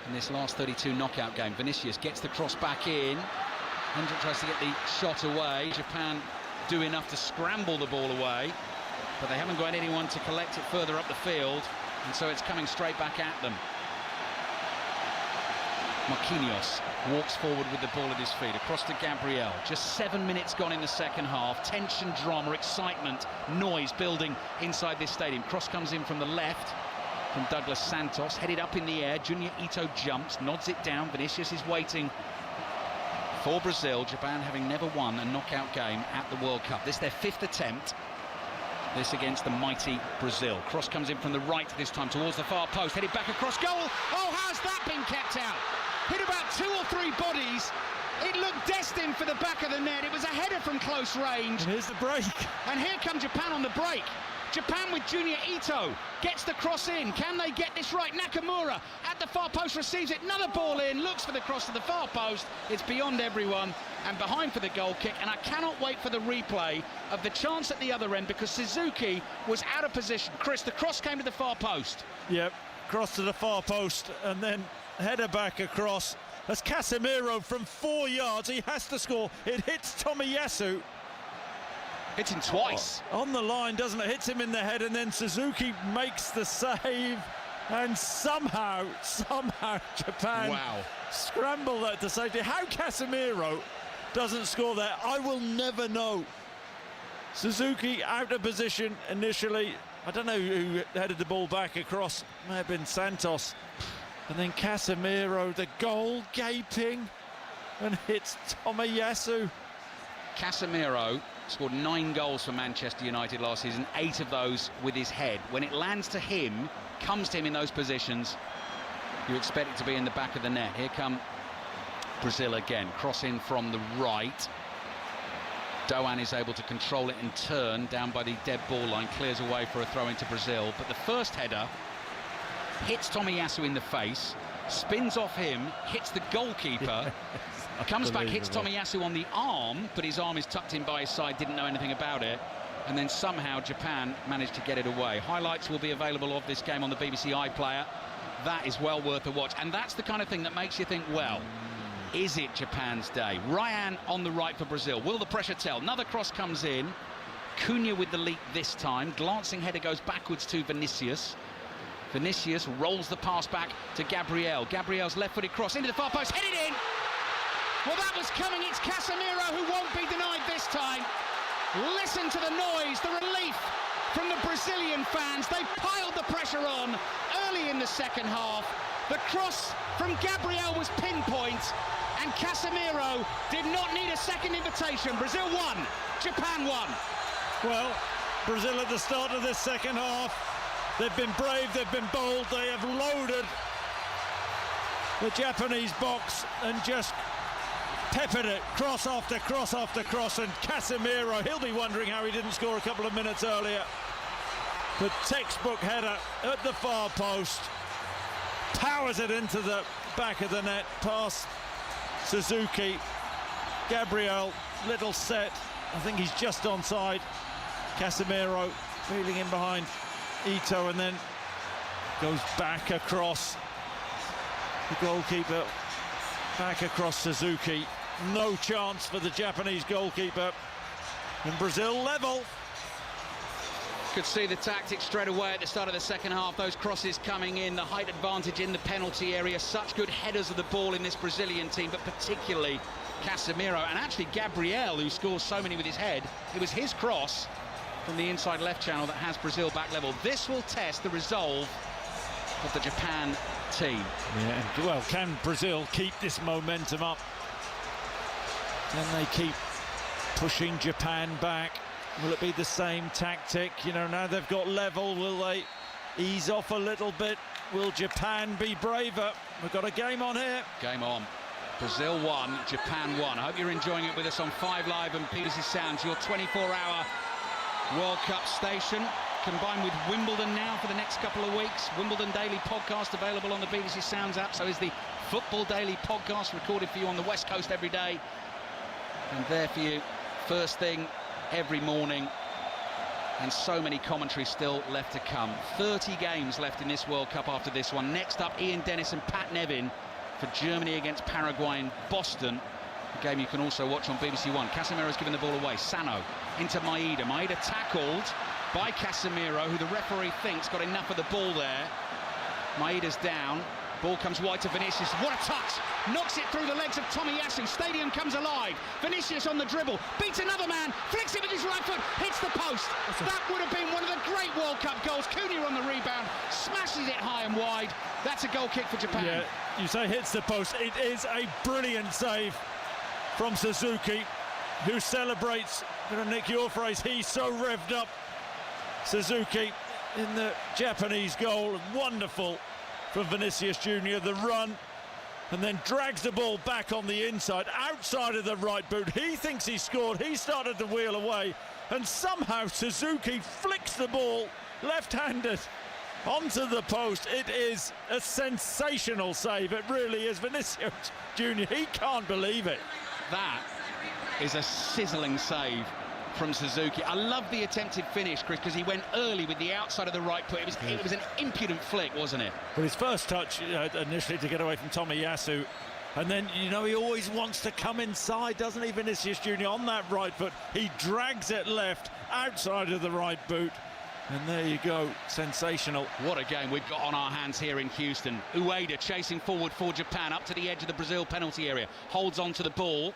In this last 32 knockout game. Vinicius gets the cross back in. Hendrick tries to get the shot away. Japan do enough to scramble the ball away, but they haven't got anyone to collect it further up the field, and so it's coming straight back at them. Marquinhos walks forward with the ball at his feet, across to Gabriel. Just 7 minutes gone in the second half. Tension, drama, excitement, noise building inside this stadium. Cross comes in from the left. From Douglas Santos, headed up in the air. Junya Ito jumps, nods it down. Vinicius is waiting for Brazil, Japan having never won a knockout game at the World Cup. This their 5th attempt. This against the mighty Brazil. Cross comes in from the right this time towards the far post, headed back across goal. Oh, how's that been kept out? Hit about 2 or 3 bodies. It looked destined for the back of the net. It was a header from close range. And here's the break. And here come Japan on the break. Japan with Junior Ito gets the cross in. Can they get this right? Nakamura at the far post receives it. Another ball in, looks for the cross to the far post. It's beyond everyone and behind for the goal kick. And I cannot wait for the replay of the chance at the other end because Suzuki was out of position. Chris, the cross came to the far post. Yep, cross to the far post and then header back across. As Casemiro from 4 yards, he has to score. It hits Tomiyasu. Hits him twice. On the line, doesn't it? Hits him in the head, and then Suzuki makes the save. And somehow Japan scramble that to safety. How Casemiro doesn't score there, I will never know. Suzuki out of position initially. I don't know who headed the ball back across. May have been Santos. And then Casemiro, the goal gaping, and hits Tomiyasu. Casemiro scored 9 goals for Manchester United last season, 8 of those with his head. When it lands to him, comes to him in those positions, you expect it to be in the back of the net. Here come Brazil again, cross in from the right. Doan is able to control it and turn down by the dead ball line, clears away for a throw into Brazil. But the first header hits Tomiyasu in the face, spins off him, hits the goalkeeper, comes back, hits Tomiyasu on the arm, but his arm is tucked in by his side, didn't know anything about it, and then somehow Japan managed to get it away. Highlights will be available of this game on the BBC iPlayer. That is well worth a watch, and that's the kind of thing that makes you think, well, is it Japan's day? Ryan on the right for Brazil. Will the pressure tell? Another cross comes in. Cunha with the leap this time. Glancing header goes backwards to Vinicius. Vinicius rolls the pass back to Gabriel. Gabriel's left-footed cross into the far post, headed in! Well, that was coming. It's Casemiro who won't be denied this time. Listen to the noise, the relief from the Brazilian fans. They piled the pressure on early in the second half. The cross from Gabriel was pinpoint, and Casemiro did not need a second invitation. Brazil won, Japan won. Well, Brazil at the start of this second half, they've been brave, they've been bold, they have loaded the Japanese box and just peppered it, cross after cross after cross, and Casemiro, he'll be wondering how he didn't score a couple of minutes earlier. The textbook header at the far post, powers it into the back of the net, past Suzuki. Gabriel, little set, I think he's just onside. Casemiro feeling in behind Ito and then goes back across the goalkeeper, back across Suzuki. No chance for the Japanese goalkeeper, and Brazil level. Could see the tactics straight away at the start of the second half. Those crosses coming in, the height advantage in the penalty area. Such good headers of the ball in this Brazilian team, but particularly Casemiro. And actually Gabriel, who scores so many with his head, it was his cross from the inside left channel that has Brazil back level. This will test the resolve of the Japan team. Yeah, well, can Brazil keep this momentum up? Can they keep pushing Japan back? Will it be the same tactic? You know, now they've got level, will they ease off a little bit? Will Japan be braver? We've got a game on here. Game on. Brazil 1, Japan 1. I hope you're enjoying it with us on 5 Live and Purists Sounds, your 24-hour World Cup station, combined with Wimbledon now for the next couple of weeks. Wimbledon Daily Podcast available on the BBC Sounds app. So is the Football Daily Podcast, recorded for you on the West Coast every day. And there for you, first thing every morning. And so many commentaries still left to come. 30 games left in this World Cup after this one. Next up, Ian Dennis and Pat Nevin for Germany against Paraguay in Boston. A game you can also watch on BBC One. Casemiro's given the ball away. Sano into Maeda. Maeda tackled by Casemiro, who the referee thinks got enough of the ball there. Maeda's down. Ball comes wide to Vinicius. What a touch! Knocks it through the legs of Tomiyasu. Stadium comes alive. Vinicius on the dribble. Beats another man. Flicks it with his right foot. Hits the post. That would have been one of the great World Cup goals. Cunha on the rebound. Smashes it high and wide. That's a goal kick for Japan. Yeah, you say hits the post. It is a brilliant save from Suzuki, who celebrates. I'm going to nick your phrase, he's so revved up. Suzuki in the Japanese goal, wonderful from Vinicius Junior, the run, and then drags the ball back on the inside, outside of the right boot. He thinks he scored, he started to wheel away, and somehow Suzuki flicks the ball left-handed onto the post. It is a sensational save, it really is. Vinicius Junior, he can't believe it. That is a sizzling save from Suzuki. I love the attempted finish, Chris, because he went early with the outside of the right foot. It was an impudent flick, wasn't it? Well, his first touch initially to get away from Tomiyasu, and then, you know, he always wants to come inside, doesn't he, Vinicius Junior, on that right foot. He drags it left, outside of the right boot. And there you go, sensational. What a game we've got on our hands here in Houston. Ueda chasing forward for Japan, up to the edge of the Brazil penalty area. Holds on to the ball.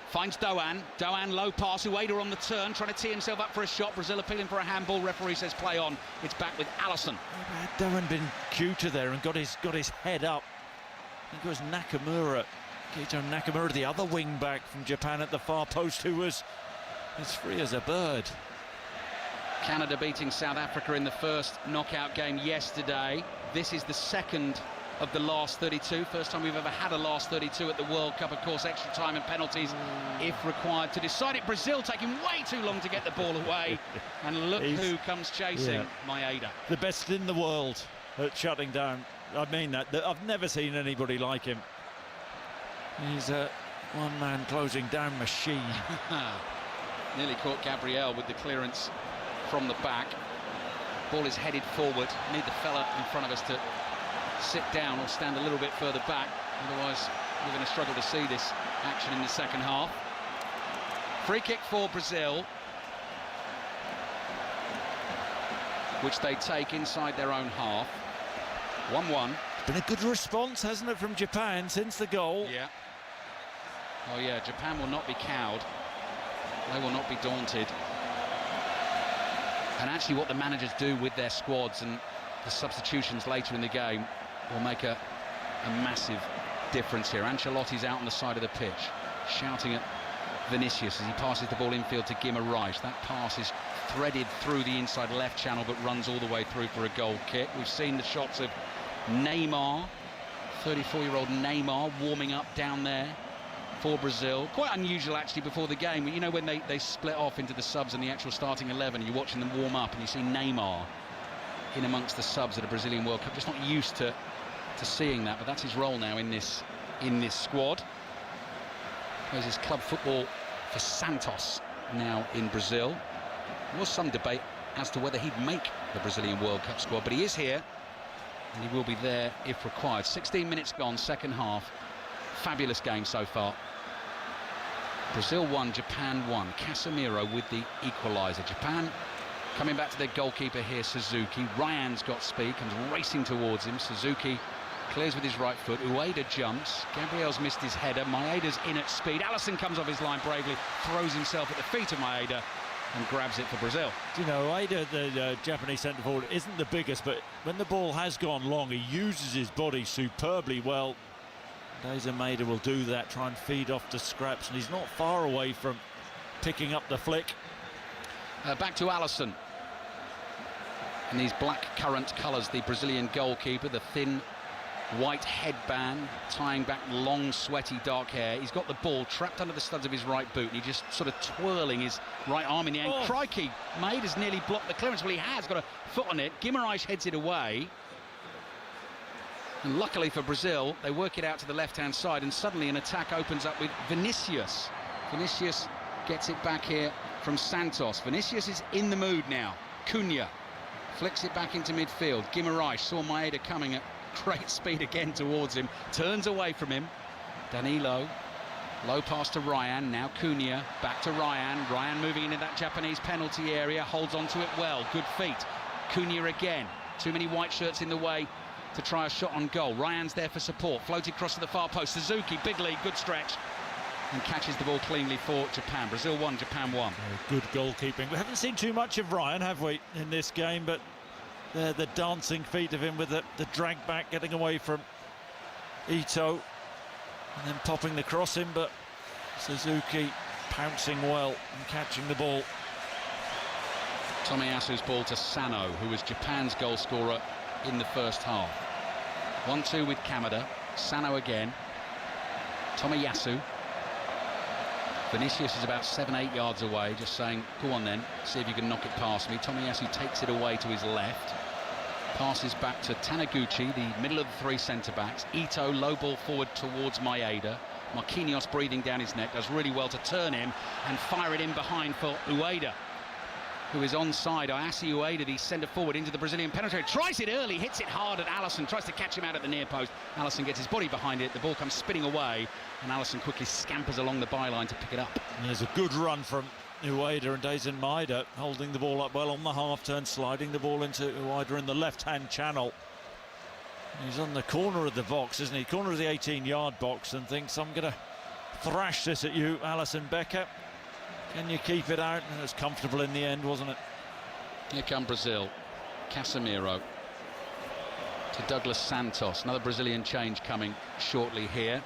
Finds Doan. Doan, low pass. Ueda on the turn, trying to tee himself up for a shot. Brazil appealing for a handball. Referee says play on. It's back with Alisson. Had Doan been cuter there and got his head up, I think it was Nakamura. Keito Nakamura, the other wing back from Japan at the far post, who was as free as a bird. Canada beating South Africa in the first knockout game yesterday. This is the second of the last 32. First time we've ever had a last 32 at the World Cup. Of course, extra time and penalties if required to decide it. Brazil taking way too long to get the ball away. And look who comes chasing, Maeda. The best in the world at shutting down. I mean that. I've never seen anybody like him. He's a one-man closing down machine. Nearly caught Gabriel with the clearance from the back. Ball is headed forward. Need the fella in front of us to sit down or stand a little bit further back, otherwise we're going to struggle to see this action in the second half. Free kick for Brazil, which they take inside their own half. 1-1. Been a good response, hasn't it, from Japan since the goal? Yeah. Oh yeah, Japan will not be cowed. They will not be daunted. And actually what the managers do with their squads and the substitutions later in the game will make a massive difference here. Ancelotti's out on the side of the pitch, shouting at Vinicius as he passes the ball infield to Guimaraes. That pass is threaded through the inside left channel but runs all the way through for a goal kick. We've seen the shots of Neymar, 34-year-old Neymar, warming up down there for Brazil. Quite unusual actually before the game. You know, when they split off into the subs and the actual starting 11, you're watching them warm up and you see Neymar in amongst the subs at a Brazilian World Cup. Just not used to seeing that, but that's his role now in this squad. Plays his club football for Santos now in Brazil. There was some debate as to whether he'd make the Brazilian World Cup squad, but he is here and he will be there if required. 16 minutes gone, second half. Fabulous game so far. Brazil 1, Japan 1. Casemiro with the equaliser. Japan coming back to their goalkeeper here, Suzuki. Ryan's got speed, comes racing towards him. Suzuki clears with his right foot. Ueda jumps. Gabriel's missed his header. Maeda's in at speed. Alisson comes off his line bravely, throws himself at the feet of Maeda and grabs it for Brazil. You know, Ueda, the Japanese centre forward, isn't the biggest, but when the ball has gone long, he uses his body superbly well. Daisa Maeda will do that, try and feed off the scraps, and he's not far away from picking up the flick. Back to Alisson. In these black currant colours, the Brazilian goalkeeper, the thin white headband, tying back long, sweaty, dark hair. He's got the ball trapped under the studs of his right boot, and he's just sort of twirling his right arm in the air. Crikey, Maeda's nearly blocked the clearance. Well, he has got a foot on it. Guimaraes heads it away. And luckily for Brazil, they work it out to the left-hand side, and suddenly an attack opens up with Vinicius. Vinicius gets it back here from Santos. Vinicius is in the mood now. Cunha flicks it back into midfield. Guimaraes saw Maeda coming at great speed again towards him, turns away from him. Danilo, low pass to Ryan, now Cunha, back to Ryan. Ryan moving into that Japanese penalty area, holds onto it well, good feet. Cunha again, too many white shirts in the way to try a shot on goal. Ryan's there for support, floated across to the far post. Suzuki, big lead, good stretch, and catches the ball cleanly for Japan. Brazil 1, Japan 1. Good goalkeeping. We haven't seen too much of Ryan, have we, in this game, but the dancing feet of him with the drag back, getting away from Ito, and then popping the cross in, but Suzuki pouncing well and catching the ball. Tomiyasu's ball to Sano, who was Japan's goal scorer in the first half. 1-2 with Kamada. Sano again. Tomiyasu. Vinicius is about 7-8 yards away, just saying, go on then, see if you can knock it past me. Tomiyasu takes it away to his left. Passes back to Taniguchi, the middle of the three centre-backs. Ito, low ball forward towards Maeda. Marquinhos breathing down his neck, does really well to turn him and fire it in behind for Ueda, who is onside. Ayase Ueda, the centre forward, into the Brazilian penalty. Tries it early, hits it hard at Alisson, tries to catch him out at the near post. Alisson gets his body behind it, the ball comes spinning away, and Alisson quickly scampers along the byline to pick it up. And there's a good run from Ueda, and Daisen Maeda holding the ball up well on the half-turn, sliding the ball into Ueda in the left-hand channel. He's on the corner of the box, isn't he? Corner of the 18-yard box, and thinks, I'm going to thrash this at you, Alisson Becker. Can you keep it out? And it was comfortable in the end, wasn't it? Here come Brazil. Casemiro to Douglas Santos. Another Brazilian change coming shortly here.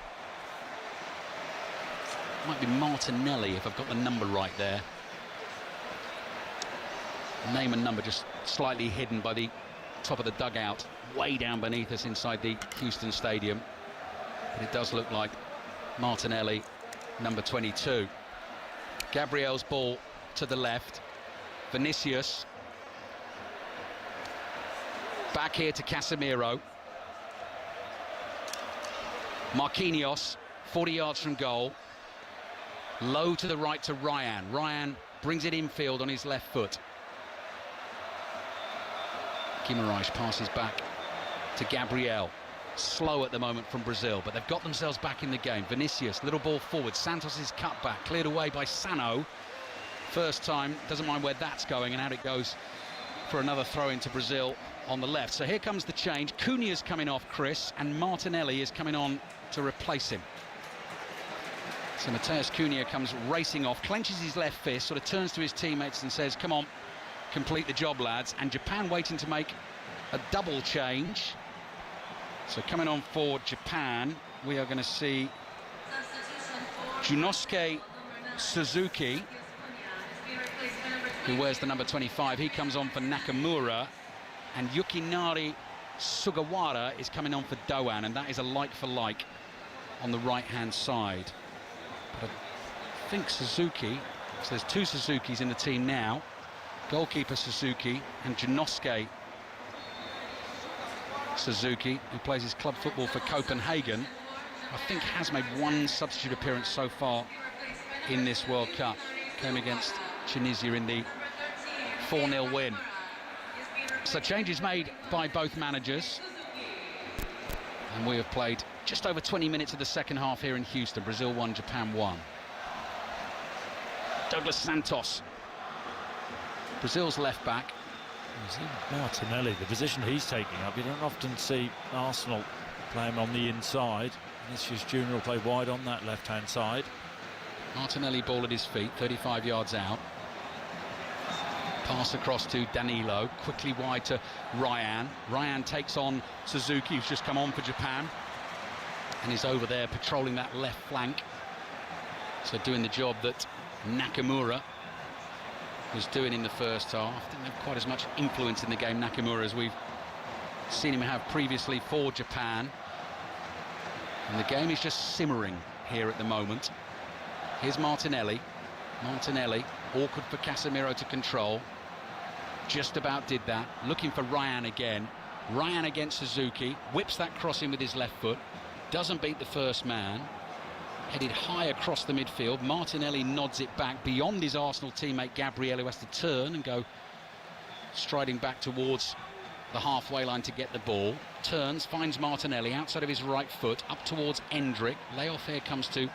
Might be Martinelli, if I've got the number right there. Name and number just slightly hidden by the top of the dugout, way down beneath us inside the Houston Stadium. But it does look like Martinelli, number 22. Gabriel's ball to the left. Vinicius. Back here to Casemiro. Marquinhos, 40 yards from goal. Low to the right to Ryan. Ryan brings it infield on his left foot. Guimarães passes back to Gabriel. Slow at the moment from Brazil, but they've got themselves back in the game. Vinicius, little ball forward. Santos is cut back, cleared away by Sano. First time, doesn't mind where that's going, and out it goes for another throw into Brazil on the left. So here comes the change. Cunha's coming off, Chris, and Martinelli is coming on to replace him. So Mateus Cunha comes racing off, clenches his left fist, sort of turns to his teammates and says, come on, complete the job, lads. And Japan waiting to make a double change. So coming on for Japan, we are going to see Junosuke Suzuki, who wears the number 25. He comes on for Nakamura, and Yukinari Sugawara is coming on for Doan, and that is a like for like on the right-hand side. But I think Suzuki, so there's two Suzukis in the team now, goalkeeper Suzuki and Junosuke Suzuki, who plays his club football for Copenhagen, I think has made one substitute appearance so far in this World Cup. Came against Tunisia in the 4-0 win. So changes made by both managers. And we have played just over 20 minutes of the second half here in Houston. Brazil 1, Japan 1. Douglas Santos, Brazil's left back. Martinelli, the position he's taking up, you don't often see Arsenal play him on the inside. Vinicius Junior will play wide on that left-hand side. Martinelli ball at his feet, 35 yards out. Pass across to Danilo, quickly wide to Ryan. Ryan takes on Suzuki, who's just come on for Japan, and is over there patrolling that left flank. So doing the job that Nakamura was doing in the first half. Didn't have quite as much influence in the game, Nakamura, as we've seen him have previously for Japan. And the game is just simmering here at the moment. Here's Martinelli. Martinelli, awkward for Casemiro to control. Just about did that. Looking for Ryan again. Ryan against Suzuki. Whips that cross in with his left foot. Doesn't beat the first man. Headed high across the midfield. Martinelli nods it back beyond his Arsenal teammate Gabriel, who has to turn and go striding back towards the halfway line to get the ball. Turns, finds Martinelli outside of his right foot, up towards Endrick. Layoff here comes to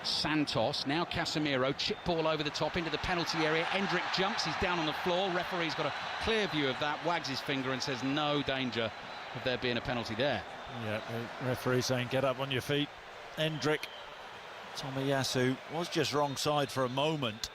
Santos. Now Casemiro, chip ball over the top into the penalty area. Endrick jumps, he's down on the floor. Referee's got a clear view of that, wags his finger and says no danger of there being a penalty there. Yeah, the referee saying get up on your feet. Endrick. Tomiyasu was just wrong side for a moment.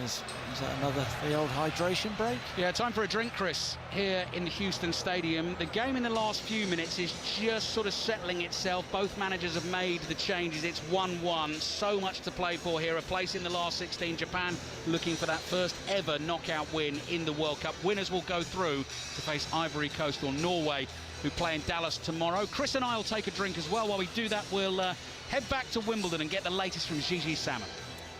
Is that the old hydration break? Yeah, time for a drink, Chris, here in the Houston Stadium. The game in the last few minutes is just sort of settling itself. Both managers have made the changes. It's 1-1. So much to play for here. A place in the last 16. Japan looking for that first ever knockout win in the World Cup. Winners will go through to face Ivory Coast or Norway, who play in Dallas tomorrow. Chris and I will take a drink as well. While we do that, we'll head back to Wimbledon and get the latest from Gigi Sano.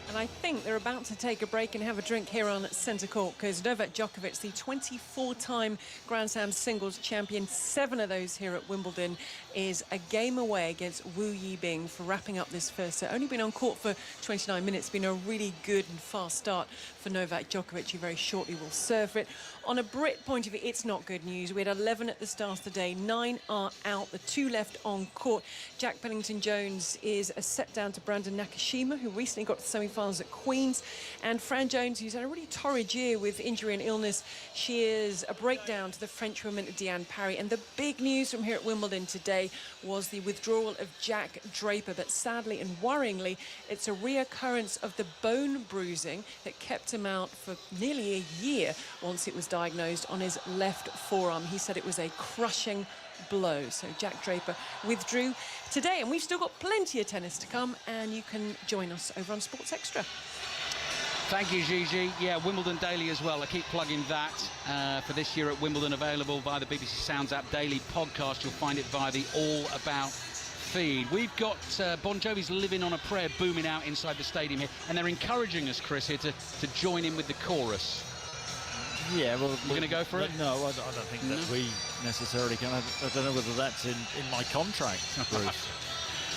And I think they're about to take a break and have a drink here on centre court, because Novak Djokovic, the 24-time Grand Slam singles champion, 7 of those here at Wimbledon, is a game away against Wu Yibing for wrapping up this first set. Only been on court for 29 minutes. Been a really good and fast start for Novak Djokovic, who very shortly will serve it. On a Brit point of view, it's not good news. We had 11 at the start of the day. 9 are out. The 2 left on court. Jack Pennington-Jones is a set down to Brandon Nakashima, who recently got to semi-finals at Queen's. And Fran Jones, who's had a really torrid year with injury and illness, she is a breakdown to the French woman Diane Parry. And the big news from here at Wimbledon today was the withdrawal of Jack Draper. But sadly and worryingly, it's a reoccurrence of the bone bruising that kept him out for nearly a year once it was diagnosed on his left forearm. He said it was a crushing blow. So Jack Draper withdrew today, and we've still got plenty of tennis to come, and you can join us over on Sports Extra. Thank you, Gigi. Yeah, Wimbledon Daily as well. I keep plugging that for this year at Wimbledon, available via the BBC Sounds app daily podcast. You'll find it via the All About feed. We've got Bon Jovi's Living on a Prayer booming out inside the stadium here, and they're encouraging us, Chris, here to join in with the chorus. Yeah, well, we're going to go for it? No, I don't think that we necessarily can. I don't know whether that's in my contract, Bruce.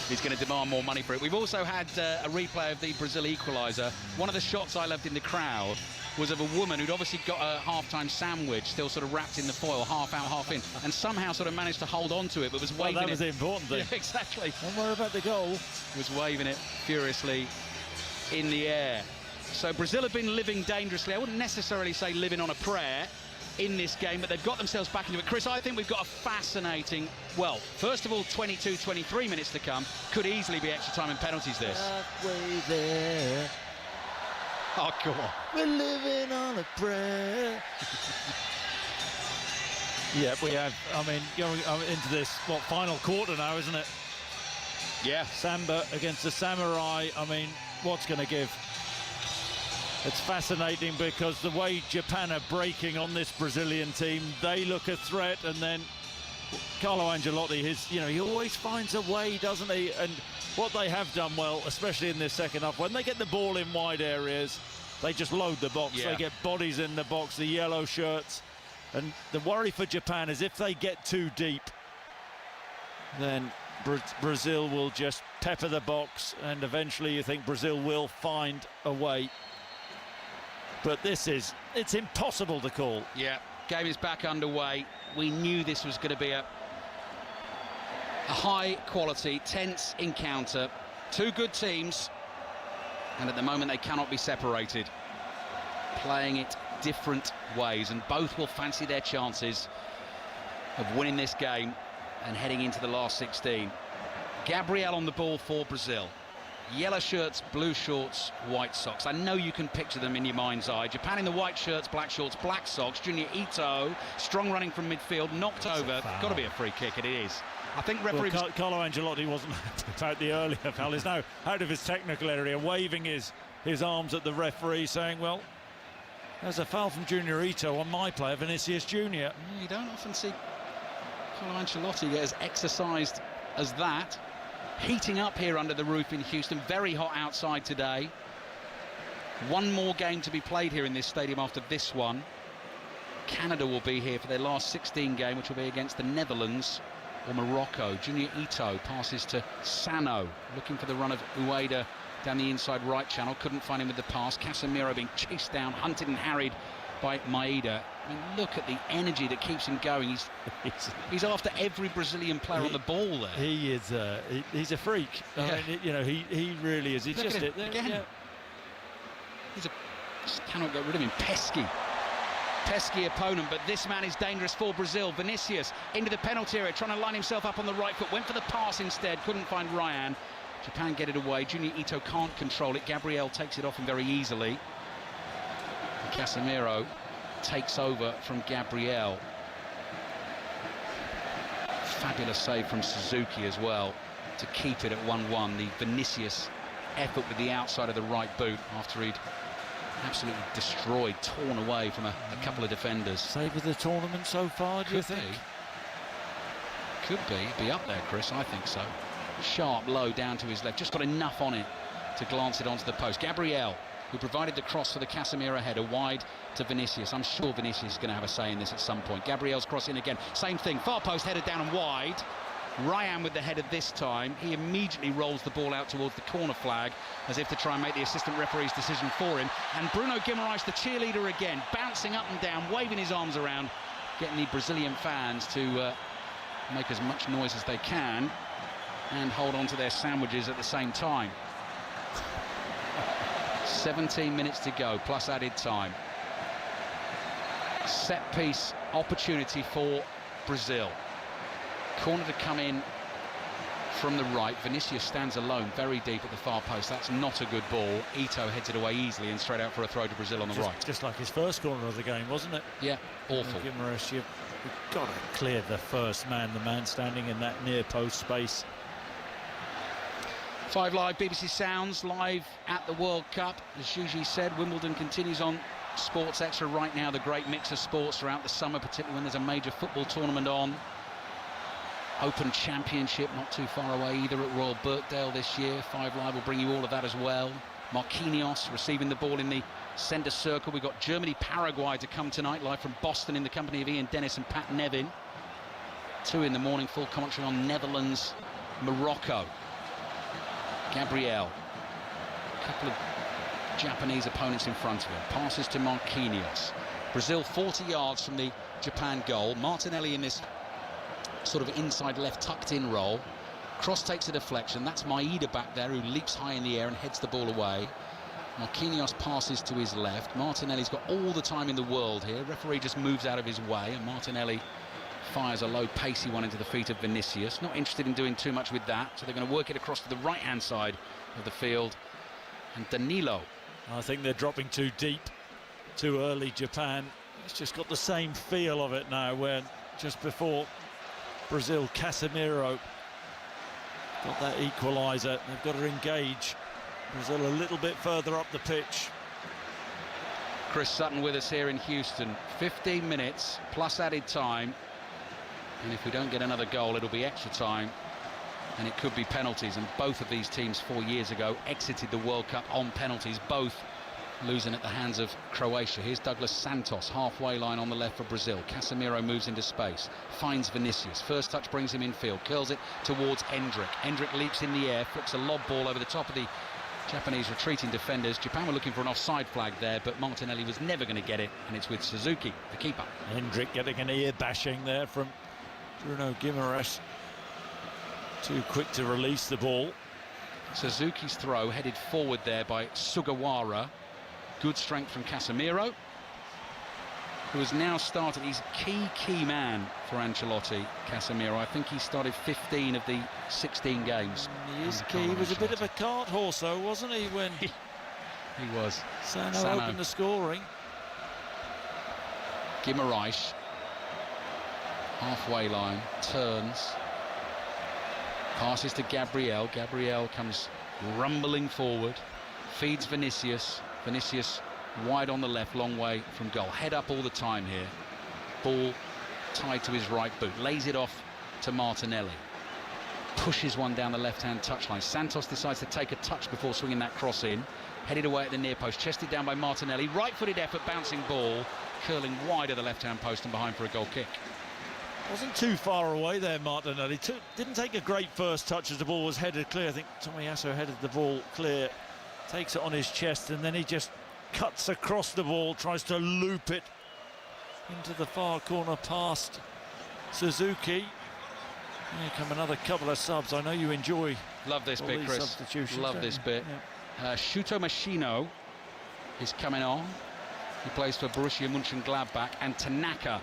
He's going to demand more money for it. We've also had a replay of the Brazil equaliser. One of the shots I loved in the crowd was of a woman who'd obviously got a half-time sandwich still sort of wrapped in the foil, half out, half in, and somehow sort of managed to hold on to it, but was waving it. Well, that was the important thing. Yeah, exactly. Don't worry about the goal. Was waving it furiously in the air. So Brazil have been living dangerously. I wouldn't necessarily say living on a prayer in this game, but they've got themselves back into it. Chris, I think we've got a fascinating, well, first of all, 22, 23 minutes to come. Could easily be extra time and penalties, this. Halfway there. Oh, come on. We're living on a prayer. Yeah, we have, I mean, going into this, final quarter now, isn't it? Yeah. Samba against the Samurai. I mean, what's going to give? It's fascinating because the way Japan are breaking on this Brazilian team, they look a threat, and then Carlo Ancelotti, he always finds a way, doesn't he? And what they have done well, especially in this second half, when they get the ball in wide areas, they just load the box. Yeah. They get bodies in the box, the yellow shirts. And the worry for Japan is if they get too deep, then Brazil will just pepper the box, and eventually you think Brazil will find a way. But it's impossible to call. Yeah, game is back underway. We knew this was going to be a high-quality, tense encounter. Two good teams, and at the moment they cannot be separated. Playing it different ways, and both will fancy their chances of winning this game and heading into the last 16. Gabriel on the ball for Brazil. Yellow shirts, blue shorts, white socks. I know you can picture them in your mind's eye. Japan in the white shirts, black socks. Junior Ito, strong running from midfield, knocked over. Got to be a free kick, and it is. I think referee... Well, Carlo Ancelotti wasn't about the earlier foul. He's now out of his technical area, waving his arms at the referee, saying, well, there's a foul from Junior Ito on my player, Vinicius Junior. You don't often see Carlo Ancelotti get as exercised as that. Heating up here under the roof in Houston. Very hot outside today. One more game to be played here in this stadium after this one. Canada will be here for their last 16 game, which will be against the Netherlands or Morocco. Junior Ito passes to Sano, looking for the run of Ueda down the inside right channel. Couldn't find him with the pass. Casemiro being chased down, hunted and harried by Maeda. I mean, look at the energy that keeps him going. He's after every Brazilian player on the ball there. He is. He's a freak. Yeah. I mean, he really is. He's look just at him again. Yeah. Just cannot get rid of him. Pesky opponent, but this man is dangerous for Brazil. Vinicius into the penalty area, trying to line himself up on the right foot. Went for the pass instead. Couldn't find Ryan. Japan get it away. Junior Ito can't control it. Gabriel takes it off him very easily. Casemiro takes over from Gabriel. Fabulous save from Suzuki as well to keep it at 1-1. The Vinicius effort with the outside of the right boot after he'd absolutely destroyed, torn away from a couple of defenders. Save of the tournament so far, do you think? Could be up there, Chris. I think so. Sharp, low, down to his left. Just got enough on it to glance it onto the post. Gabriel, who provided the cross for the Casemiro header, wide to Vinicius. I'm sure Vinicius is going to have a say in this at some point. Gabriel's cross in again. Same thing. Far post, headed down and wide. Ryan with the header this time. He immediately rolls the ball out towards the corner flag as if to try and make the assistant referee's decision for him. And Bruno Guimaraes, the cheerleader again, bouncing up and down, waving his arms around, getting the Brazilian fans to make as much noise as they can and hold on to their sandwiches at the same time. 17 minutes to go, plus added time. Set piece opportunity for Brazil. Corner to come in from the right. Vinicius stands alone, very deep at the far post. That's not a good ball. Ito heads it away easily and straight out for a throw to Brazil on the right. Just like his first corner of the game, wasn't it? Yeah, awful. Guimaraes, you've got to clear the first man, the man standing in that near post space. 5 Live, BBC Sounds, live at the World Cup. As Gigi said, Wimbledon continues on Sports Extra right now, the great mix of sports throughout the summer, particularly when there's a major football tournament on. Open Championship not too far away either at Royal Birkdale this year. 5 Live will bring you all of that as well. Marquinhos receiving the ball in the centre circle. We've got Germany-Paraguay to come tonight, live from Boston in the company of Ian Dennis and Pat Nevin. 2 in the morning, full commentary on Netherlands-Morocco. Gabriel, a couple of Japanese opponents in front of him. Passes to Marquinhos. Brazil 40 yards from the Japan goal. Martinelli in this sort of inside left tucked in roll. Cross takes a deflection. That's Maeda back there who leaps high in the air and heads the ball away. Marquinhos passes to his left. Martinelli's got all the time in the world here. Referee just moves out of his way and Martinelli fires a low pacey one into the feet of Vinicius. Not interested in doing too much with that, so they're going to work it across to the right hand side of the field. And Danilo, I think they're dropping too deep too early, Japan. It's just got the same feel of it now, where just before Brazil, Casemiro got that equaliser. They've got to engage Brazil a little bit further up the pitch. Chris Sutton with us here in Houston. 15 minutes plus added time, and if we don't get another goal it'll be extra time and it could be penalties, and both of these teams 4 years ago exited the World Cup on penalties, both losing at the hands of Croatia. Here's Douglas Santos, halfway line on the left for Brazil. Casemiro moves into space, finds Vinicius. First touch brings him infield, curls it towards Endrick. Endrick leaps in the air, flicks a lob ball over the top of the Japanese retreating defenders. Japan were looking for an offside flag there, but Martinelli was never going to get it, and it's with Suzuki, the keeper. Endrick getting an ear bashing there from Bruno Guimaraes. Too quick to release the ball. Suzuki's throw headed forward there by Sugawara. Good strength from Casemiro, who has now started. He's a key man for Ancelotti, Casemiro. I think he started 15 of the 16 games. He is key. He was a bit of a cart horse, though, wasn't he, when he was. Sano opened the scoring. Guimaraes, halfway line, turns, passes to Gabriel. Gabriel comes rumbling forward, feeds Vinicius. Vinicius wide on the left, long way from goal. Head up all the time here. Ball tied to his right boot. Lays it off to Martinelli. Pushes one down the left-hand touchline. Santos decides to take a touch before swinging that cross in. Headed away at the near post. Chested down by Martinelli. Right-footed effort, bouncing ball. Curling wide of the left-hand post and behind for a goal kick. Wasn't too far away there, Martinelli. Didn't take a great first touch as the ball was headed clear. I think Tomiyasu headed the ball clear. Takes it on his chest and then he just cuts across the ball, tries to loop it into the far corner past Suzuki. Here come another couple of subs. I know you enjoy. Love this bit, Chris. Love this bit. Yeah. Shuto Machino is coming on. He plays for Borussia Mönchengladbach, and Tanaka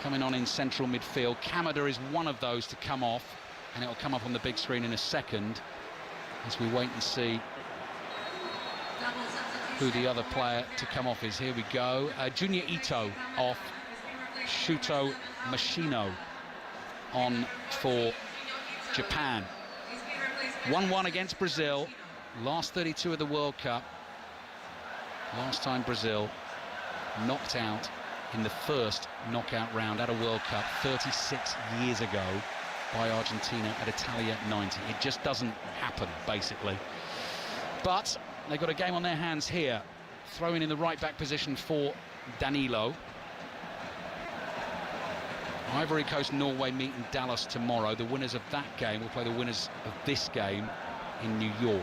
coming on in central midfield. Kamada is one of those to come off, and it'll come up on the big screen in a second as we wait and see who the other player to come off is. Here we go. Junior Ito off. Shuto Machino on for Japan. 1-1 against Brazil. Last 32 of the World Cup. Last time Brazil knocked out in the first knockout round at a World Cup 36 years ago by Argentina at Italia 90. It just doesn't happen, basically. But they've got a game on their hands here. Throwing in the right-back position for Danilo. Ivory Coast, Norway meet in Dallas tomorrow. The winners of that game will play the winners of this game in New York.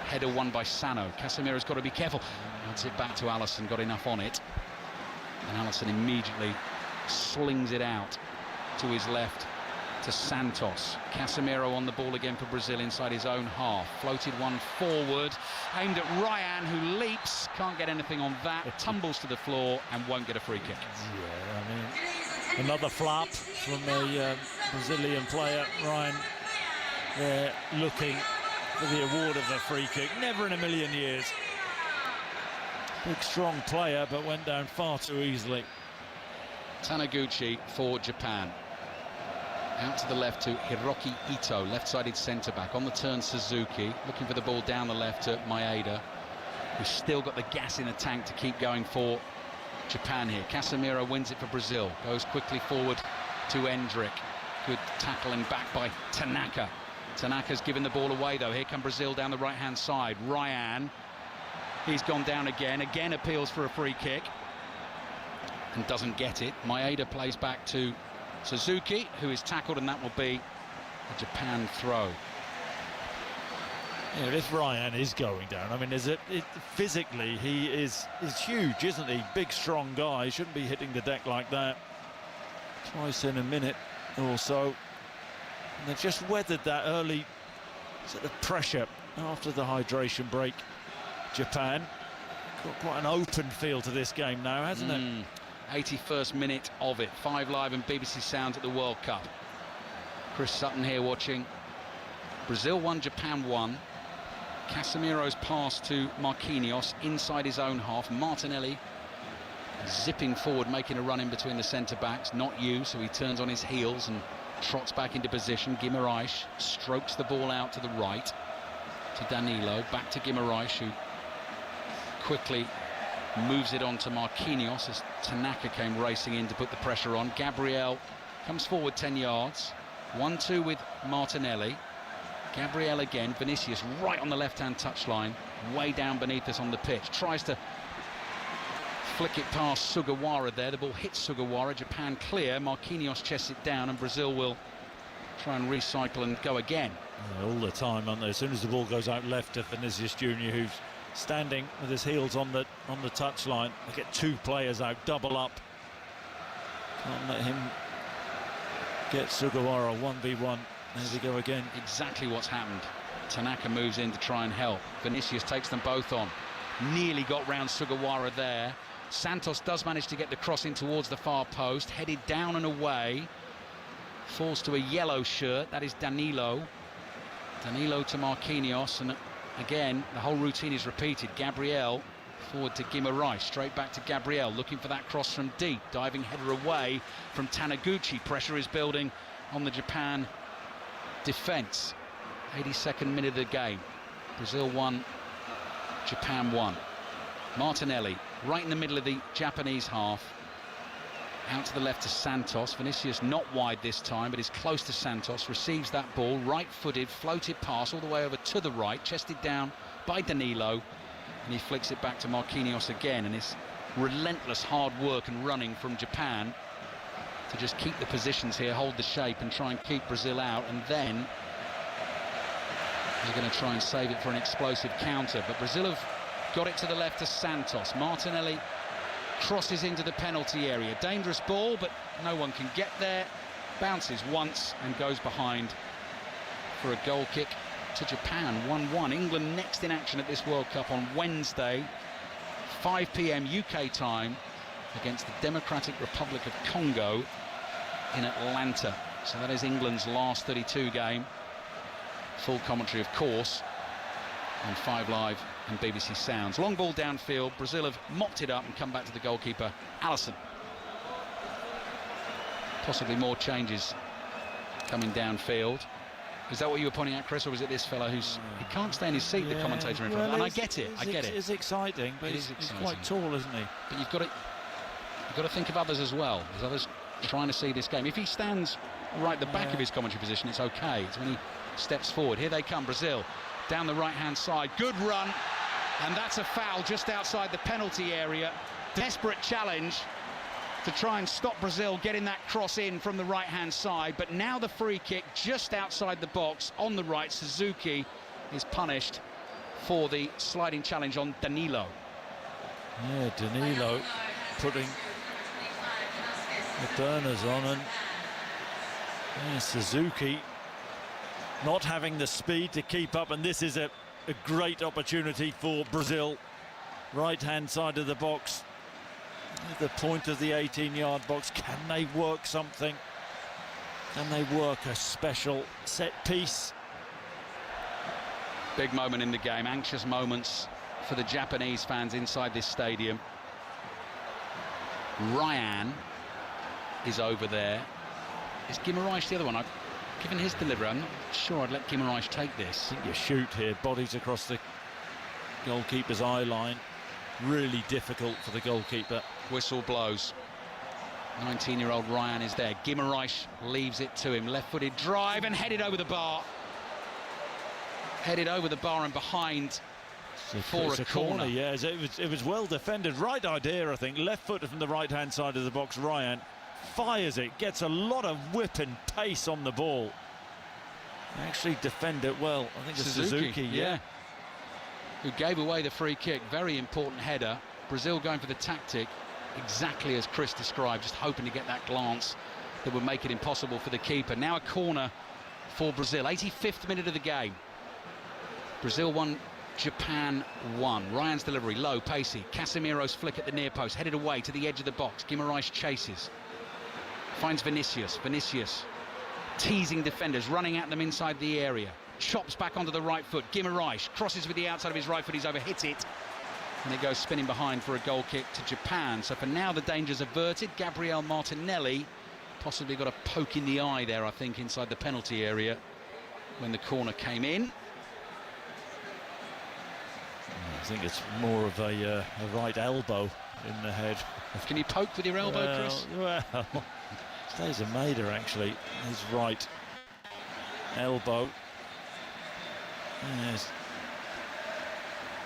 Header won by Sano. Casemiro's got to be careful. Adds it back to Alisson, got enough on it. And Alisson immediately slings it out to his left to Santos. Casemiro on the ball again for Brazil inside his own half. Floated one forward, aimed at Ryan, who leaps. Can't get anything on that. Tumbles to the floor and won't get a free kick. Yeah, I mean, another flap from a Brazilian player. Ryan there looking for the award of the free kick. Never in a million years. Big, strong player, but went down far too easily. Taniguchi for Japan. Out to the left to Hiroki Ito, left-sided centre-back. On the turn, Suzuki, looking for the ball down the left to Maeda, who's still got the gas in the tank to keep going for Japan here. Casemiro wins it for Brazil. Goes quickly forward to Endrick. Good tackling back by Tanaka. Tanaka's given the ball away, though. Here come Brazil down the right-hand side. Ryan, he's gone down again. Again appeals for a free kick and doesn't get it. Maeda plays back to Suzuki, who is tackled, and that will be a Japan throw. Yeah, if Ryan is going down, I mean, physically he is huge, isn't he? Big, strong guy. He shouldn't be hitting the deck like that. Twice in a minute or so. And they've just weathered that early sort of pressure after the hydration break. Japan got quite an open feel to this game now, hasn't it? 81st minute of it. 5 Live and BBC Sounds at the World Cup. Chris Sutton here watching. Brazil 1, Japan 1. Casemiro's pass to Marquinhos inside his own half. Martinelli zipping forward, making a run in between the centre-backs. Not you, so he turns on his heels and trots back into position. Guimarães strokes the ball out to the right to Danilo. Back to Guimarães, who quickly moves it on to Marquinhos as Tanaka came racing in to put the pressure on. Gabriel comes forward 10 yards. 1-2 with Martinelli. Gabriel again. Vinicius right on the left-hand touchline, way down beneath us on the pitch. Tries to flick it past Sugawara there. The ball hits Sugawara. Japan clear. Marquinhos chests it down, and Brazil will try and recycle and go again. Yeah, all the time, aren't they? As soon as the ball goes out left to Vinicius Junior, who's standing with his heels on the touchline, they get two players out, double up. Can't let him get Sugawara 1v1. There we go again. Exactly what's happened. Tanaka moves in to try and help. Vinicius takes them both on. Nearly got round Sugawara there. Santos does manage to get the cross in towards the far post, headed down and away. Falls to a yellow shirt. That is Danilo. Danilo to Marquinhos, and again, the whole routine is repeated. Gabriel forward to Guimarães, straight back to Gabriel, looking for that cross from deep. Diving header away from Taniguchi. Pressure is building on the Japan defence. 82nd minute of the game. Brazil 1, Japan 1. Martinelli, right in the middle of the Japanese half. Out to the left to Santos. Vinicius not wide this time, but is close to Santos. Receives that ball, right-footed, floated pass all the way over to the right, chested down by Danilo, and he flicks it back to Marquinhos again. And it's relentless hard work and running from Japan to just keep the positions here, hold the shape, and try and keep Brazil out. And then they're going to try and save it for an explosive counter. But Brazil have got it to the left to Santos. Martinelli crosses into the penalty area. Dangerous ball, but no one can get there. Bounces once and goes behind for a goal kick to Japan. 1-1. England next in action at this World Cup on Wednesday, 5 p.m. UK time, against the Democratic Republic of Congo in Atlanta. So that is England's last 32 game. Full commentary, of course, on 5 Live and BBC Sounds. Long ball downfield. Brazil have mopped it up and come back to the goalkeeper, Alisson. Possibly more changes coming downfield. Is that what you were pointing at, Chris, or was it this fellow he can't stay in his seat, the commentator in front? And I get it, I get it. It's exciting, but he's quite tall, isn't he? But you've got to think of others as well. There's others trying to see this game. If he stands right at the back of his commentary position, it's okay. It's when he steps forward. Here they come, Brazil, down the right-hand side. Good run, and that's a foul just outside the penalty area. Desperate challenge to try and stop Brazil getting that cross in from the right-hand side, but now the free kick just outside the box on the right. Suzuki is punished for the sliding challenge on Danilo. Yeah, Danilo putting the burners on, and Suzuki not having the speed to keep up, and this is a great opportunity for Brazil. Right-hand side of the box, the point of the 18-yard box. Can they work something? Can they work a special set piece? Big moment in the game, anxious moments for the Japanese fans inside this stadium. Ryan is over there. Is Guimaraes the other one? I've given his delivery. I'm not sure I'd let Guimaraes take this. I think you shoot here, bodies across the goalkeeper's eye line. Really difficult for the goalkeeper. Whistle blows. 19-year-old Ryan is there. Guimaraes leaves it to him. Left-footed drive and headed over the bar. Headed over the bar and behind for a corner. Yeah, it was well defended. Right idea, I think. Left-footed from the right-hand side of the box. Ryan fires it, gets a lot of whip and pace on the ball. Actually defend it well. I think it's Suzuki, yeah. Who gave away the free kick. Very important header. Brazil going for the tactic, exactly as Chris described, just hoping to get that glance that would make it impossible for the keeper. Now a corner for Brazil. 85th minute of the game. Brazil 1, Japan 1. Ryan's delivery, low, pacey. Casemiro's flick at the near post, headed away to the edge of the box. Guimaraes chases. Finds Vinicius. Vinicius teasing defenders, running at them inside the area. Chops back onto the right foot. Guimaraes crosses with the outside of his right foot. He's overhit it. And it goes spinning behind for a goal kick to Japan. So for now, the danger's averted. Gabriel Martinelli possibly got a poke in the eye there, I think, inside the penalty area when the corner came in. I think it's more of a right elbow in the head. Can you poke with your elbow, Chris? Well, stays a Maida, actually. His right elbow. Yes.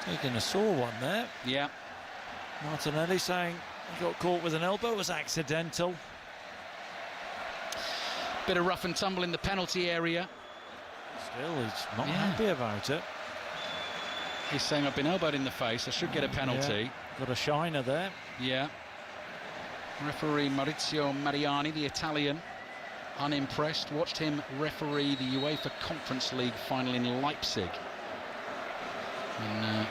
Taking a sore one there. Yeah. Martinelli saying he got caught with an elbow, it was accidental. Bit of rough and tumble in the penalty area. Still, he's not happy about it. He's saying, I've been elbowed in the face, I should get a penalty. Yeah. Got a shiner there. Yeah. Referee Maurizio Mariani, the Italian, unimpressed. Watched him referee the UEFA Conference League final in Leipzig. And,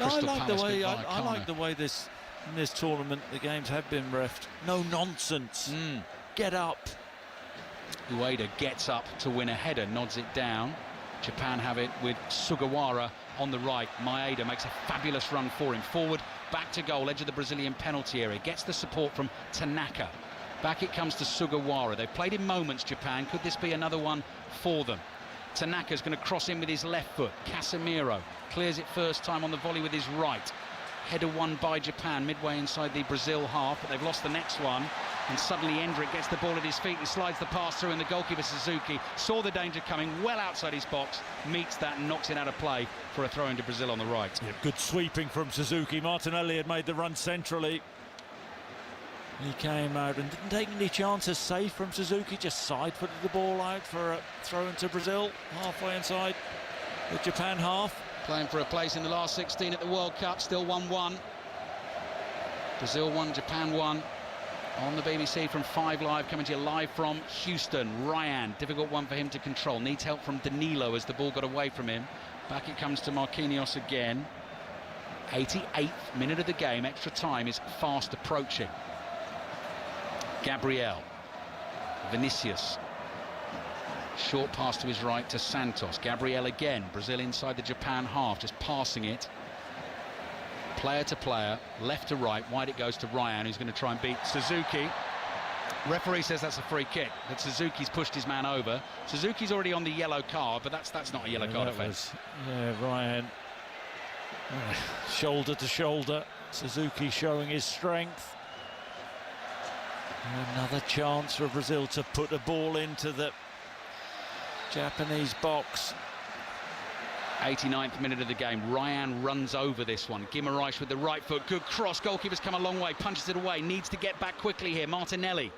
I like the way this in this tournament the games have been reffed. No nonsense. Get up. Ueda gets up to win a header, nods it down. Japan have it with Sugawara on the right. Maeda makes a fabulous run for him. Forward, back to goal, edge of the Brazilian penalty area. Gets the support from Tanaka. Back it comes to Sugawara. They've played in moments, Japan. Could this be another one for them? Tanaka's going to cross in with his left foot. Casemiro clears it first time on the volley with his right. Header won by Japan midway inside the Brazil half, but they've lost the next one. And suddenly Endrick gets the ball at his feet and slides the pass through, and the goalkeeper Suzuki saw the danger coming well outside his box, meets that and knocks it out of play for a throw into Brazil on the right. Yeah, good sweeping from Suzuki. Martinelli had made the run centrally. He came out and didn't take any chances. Safe from Suzuki, just side-footed the ball out for a throw into Brazil, halfway inside the Japan half. Playing for a place in the last 16 at the World Cup, still 1-1. Brazil 1, Japan 1. On the BBC from 5 Live, coming to you live from Houston. Ryan, difficult one for him to control. Needs help from Danilo as the ball got away from him. Back it comes to Marquinhos again. 88th minute of the game, extra time is fast approaching. Gabriel, Vinicius, Short pass to his right to Santos. Gabriel again. Brazil inside the Japan half, just passing it. Player to player, left to right. Wide it goes to Ryan, who's going to try and beat Suzuki. Referee says that's a free kick, that Suzuki's pushed his man over. Suzuki's already on the yellow card, but that's not a yellow card offence. Ryan. Shoulder to shoulder. Suzuki showing his strength. Another chance for Brazil to put a ball into the Japanese box. 89th minute of the game. Ryan runs over this one. Guimaraes with the right foot. Good cross. Goalkeeper's come a long way. Punches it away. Needs to get back quickly here. Martinelli.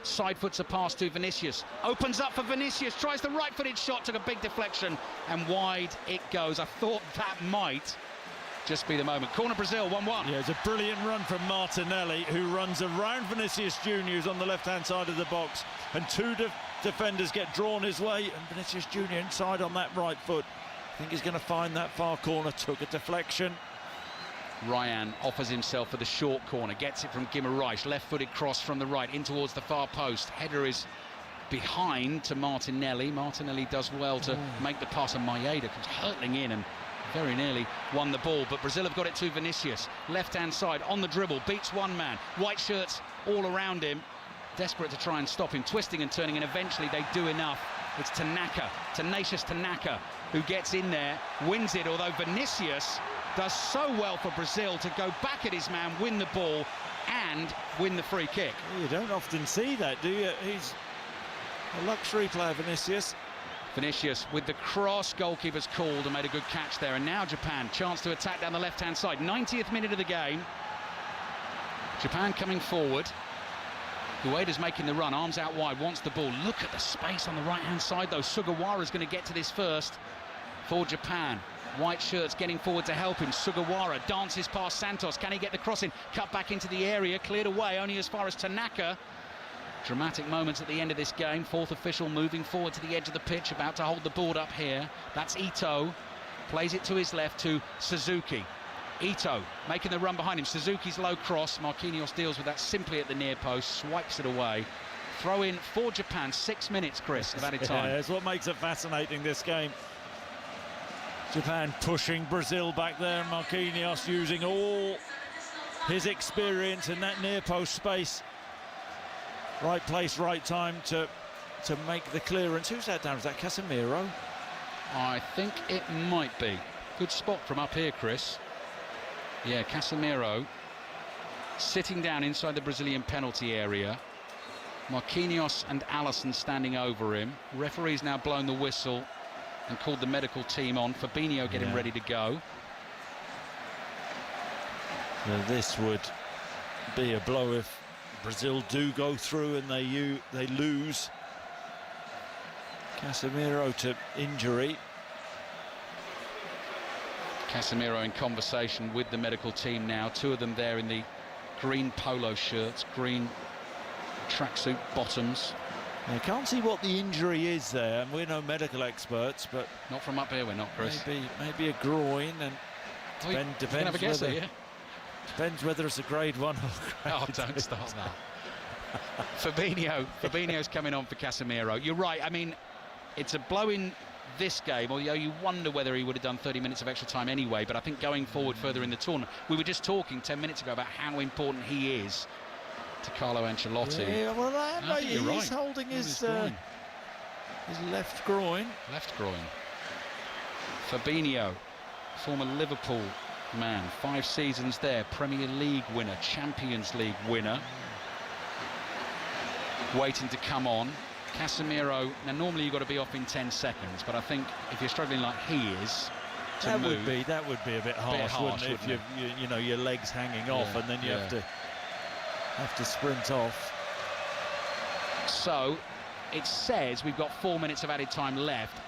Side foots a pass to Vinicius. Opens up for Vinicius. Tries the right-footed shot. Took a big deflection. And wide it goes. I thought that might just be the moment. Corner Brazil, 1-1. Yeah, it's a brilliant run from Martinelli, who runs around Vinicius Jr., who's on the left-hand side of the box. And two defenders get drawn his way. And Vinicius Jr. inside on that right foot. I think he's going to find that far corner. Took a deflection. Ryan offers himself for the short corner, gets it from Guimaraes, left-footed cross from the right in towards the far post. Header is behind to Martinelli. Martinelli does well to make the pass, and Maeda comes hurtling in and very nearly won the ball. But Brazil have got it to Vinicius, left-hand side on the dribble, beats one man. White shirts all around him, desperate to try and stop him, twisting and turning, and eventually they do enough. It's Tanaka, tenacious Tanaka, who gets in there, wins it, although Vinicius does so well for Brazil to go back at his man, win the ball and win the free kick. You don't often see that, do you? He's a luxury player, Vinicius. Vinicius with the cross, goalkeeper's called and made a good catch there. And now Japan, chance to attack down the left-hand side. 90th minute of the game. Japan coming forward. Ueda's making the run, arms out wide, wants the ball. Look at the space on the right-hand side, though. Sugawara's going to get to this first for Japan. White shirts getting forward to help him. Sugawara dances past Santos. Can he get the cross in? Cut back into the area, cleared away only as far as Tanaka. Dramatic moments at the end of this game. Fourth official moving forward to the edge of the pitch, about to hold the board up here. That's Ito. Plays it to his left to Suzuki. Ito making the run behind him. Suzuki's low cross. Marquinhos deals with that simply at the near post, swipes it away. Throw in for Japan. 6 minutes, Chris, of added time. Yeah, it's what makes it fascinating, this game. Japan pushing Brazil back there. Marquinhos using all his experience in that near post space. Right place, right time to make the clearance. Who's that down? Is that Casemiro? I think it might be. Good spot from up here, Chris. Yeah, Casemiro sitting down inside the Brazilian penalty area. Marquinhos and Alisson standing over him. Referee's now blown the whistle and called the medical team on. Fabinho getting ready to go. Now this would be a blow if Brazil do go through and they lose. Casemiro to injury. Casemiro in conversation with the medical team now. Two of them there in the green polo shirts, green tracksuit bottoms. I can't see what the injury is there, and we're no medical experts, but not from up here, we're not, Chris. Maybe a groin, and depends have a guess, whether depends whether it's a grade 1 or grade Oh, don't start that. Fabinho's coming on for Casemiro. You're right. I mean, it's a blow in this game, although you wonder whether he would have done 30 minutes of extra time anyway. But I think going forward further in the tournament, we were just talking 10 minutes ago about how important he is to Carlo Ancelotti. Yeah, well, he's right. holding his left groin. Left groin. Fabinho, former Liverpool man, 5 seasons there, Premier League winner, Champions League winner. Waiting to come on. Casemiro, now normally you've got to be off in 10 seconds, but I think if you're struggling like he is to that move, would be a bit harsh, wouldn't it? If you know your legs hanging off and then you have to sprint off. So it says we've got 4 minutes of added time left.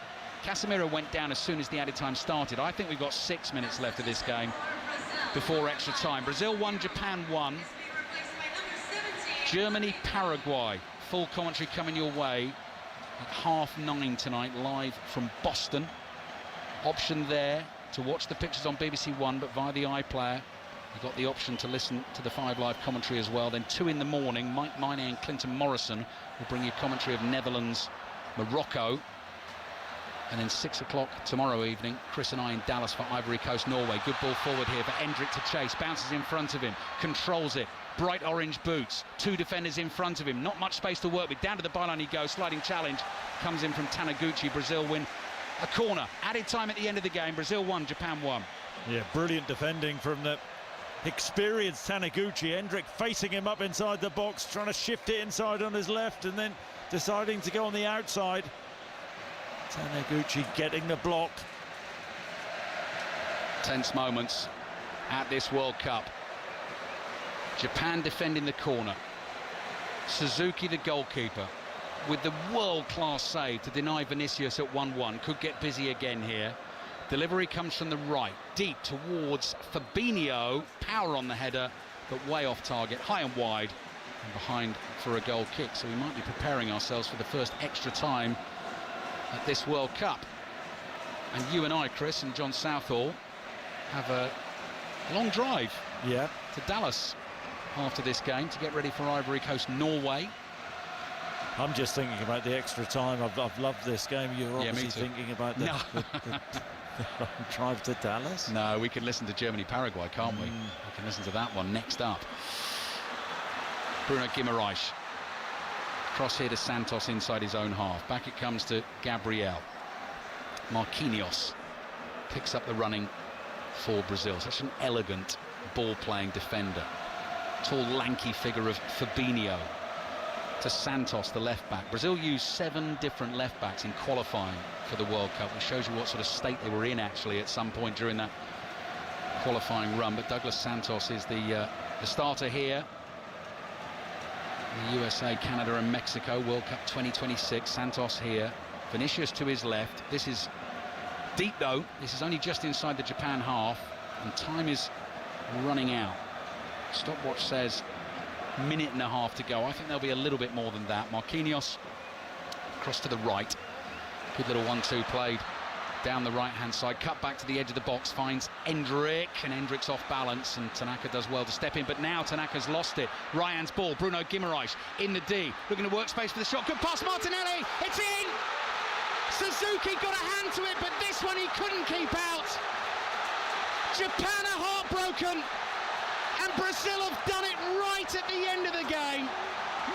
Casemiro went down as soon as the added time started. I think we've got 6 minutes left of this game before extra time. Brazil 1, Japan 1. Germany, Paraguay. Full commentary coming your way at 9:30 tonight, live from Boston. Option there to watch the pictures on BBC One, but via the iPlayer. You've got the option to listen to the 5 Live commentary as well. Then 2 in the morning, Mike Miney and Clinton Morrison will bring you commentary of Netherlands, Morocco. And then 6 o'clock tomorrow evening, Chris and I in Dallas for Ivory Coast, Norway. Good ball forward here for Endrick to chase. Bounces in front of him, controls it. Bright orange boots, 2 defenders in front of him. Not much space to work with. Down to the byline he goes. Sliding challenge comes in from Taniguchi. Brazil win a corner. Added time at the end of the game. Brazil 1, Japan 1. Yeah, brilliant defending from the experienced Taniguchi. Endrick facing him up inside the box, trying to shift it inside on his left and then deciding to go on the outside. Taniguchi getting the block. Tense moments at this World Cup. Japan defending the corner. Suzuki, the goalkeeper, with the world-class save to deny Vinicius at 1-1. Could get busy again here. Delivery comes from the right, deep towards Fabinho. Power on the header, but way off target, high and wide, and behind for a goal kick. So we might be preparing ourselves for the first extra time at this World Cup. And you and I, Chris, and John Southall have a long drive to Dallas after this game to get ready for Ivory Coast, Norway. I'm just thinking about the extra time. I've loved this game. You're obviously thinking about the long drive to Dallas. No, we can listen to Germany-Paraguay, can't we? We can listen to that one next up. Bruno Guimaraes. Cross here to Santos inside his own half. Back it comes to Gabriel. Marquinhos picks up the running for Brazil. Such an elegant ball-playing defender. Tall, lanky figure of Fabinho. To Santos, the left-back. Brazil used 7 different left-backs in qualifying for the World Cup, which shows you what sort of state they were in, actually, at some point during that qualifying run. But Douglas Santos is the starter here. The USA, Canada and Mexico World Cup 2026. Santos here. Vinicius to his left. This is deep, though. This is only just inside the Japan half, and time is running out. Stopwatch says minute and a half to go. I think there'll be a little bit more than that. Marquinhos across to the right. Good little 1-2 played down the right-hand side. Cut back to the edge of the box, finds Endrick, and Endrick's off balance, and Tanaka does well to step in, but now Tanaka's lost it. Ryan's ball, Bruno Guimaraes in the D, looking to work space for the shot. Good pass, Martinelli, it's in! Suzuki got a hand to it, but this one he couldn't keep out. Japan are heartbroken, and Brazil have done it right at the end of the game.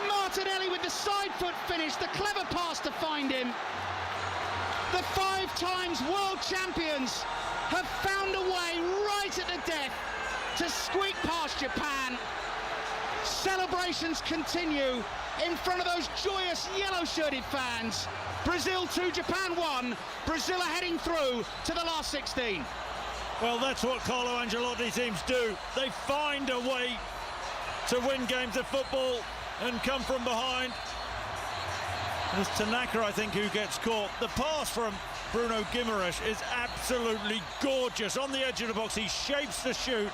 Martinelli with the side foot finish, the clever pass to find him. The 5 times world champions have found a way right at the death to squeak past Japan. Celebrations continue in front of those joyous yellow-shirted fans. Brazil 2, Japan 1. Brazil are heading through to the last 16. Well, that's what Carlo Ancelotti teams do. They find a way to win games of football and come from behind. It's Tanaka, I think, who gets caught. The pass from Bruno Guimaraes is absolutely gorgeous. On the edge of the box, he shapes the shoot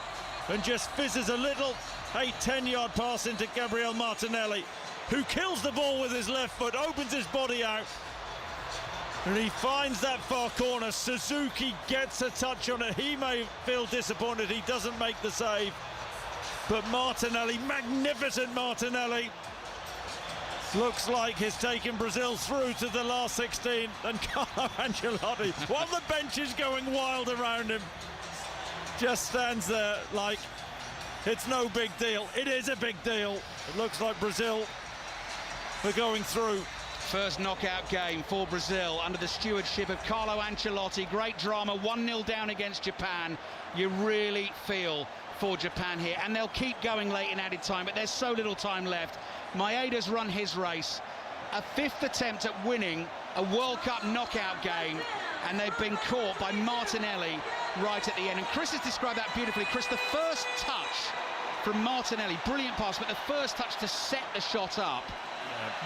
and just fizzes a little 8-10-yard pass into Gabriel Martinelli, who kills the ball with his left foot, opens his body out, and he finds that far corner. Suzuki gets a touch on it. He may feel disappointed he doesn't make the save, but Martinelli, magnificent Martinelli, looks like he's taken Brazil through to the last 16, and Carlo Ancelotti, while the bench is going wild around him, just stands there like it's no big deal. It is a big deal. It looks like Brazil are going through. First knockout game for Brazil under the stewardship of Carlo Ancelotti. Great drama, 1-0 down against Japan. You really feel for Japan here, and they'll keep going late in added time, but there's so little time left. Maeda's run his race, a 5th attempt at winning a World Cup knockout game, and they've been caught by Martinelli right at the end. And Chris has described that beautifully. Chris, the first touch from Martinelli, brilliant pass, but the first touch to set the shot up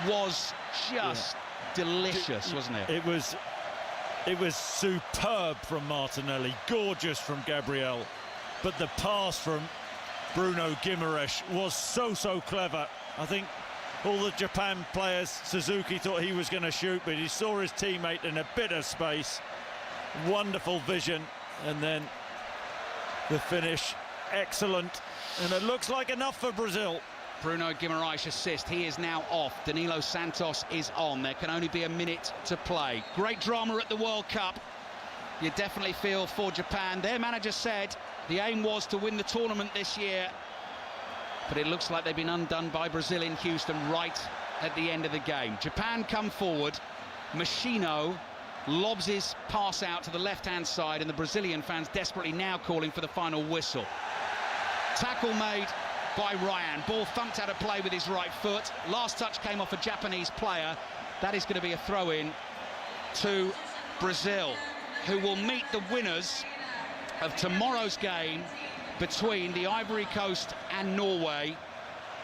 was just delicious, wasn't it? It was superb from Martinelli, gorgeous from Gabriel, but the pass from Bruno Guimaraes was so clever. I think all the Japan players, Suzuki thought he was going to shoot, but he saw his teammate in a bit of space. Wonderful vision, and then the finish, excellent. And it looks like enough for Brazil. Bruno Guimaraes assist. He is now off. Danilo Santos is on. There can only be a minute to play. Great drama at the World Cup. You definitely feel for Japan. Their manager said the aim was to win the tournament this year, but it looks like they've been undone by Brazil in Houston right at the end of the game. Japan come forward. Machino lobs his pass out to the left-hand side, and the Brazilian fans desperately now calling for the final whistle. Tackle made by Ryan. Ball thumped out of play with his right foot. Last touch came off a Japanese player. That is going to be a throw-in to Brazil, who will meet the winners of tomorrow's game between the Ivory Coast and Norway,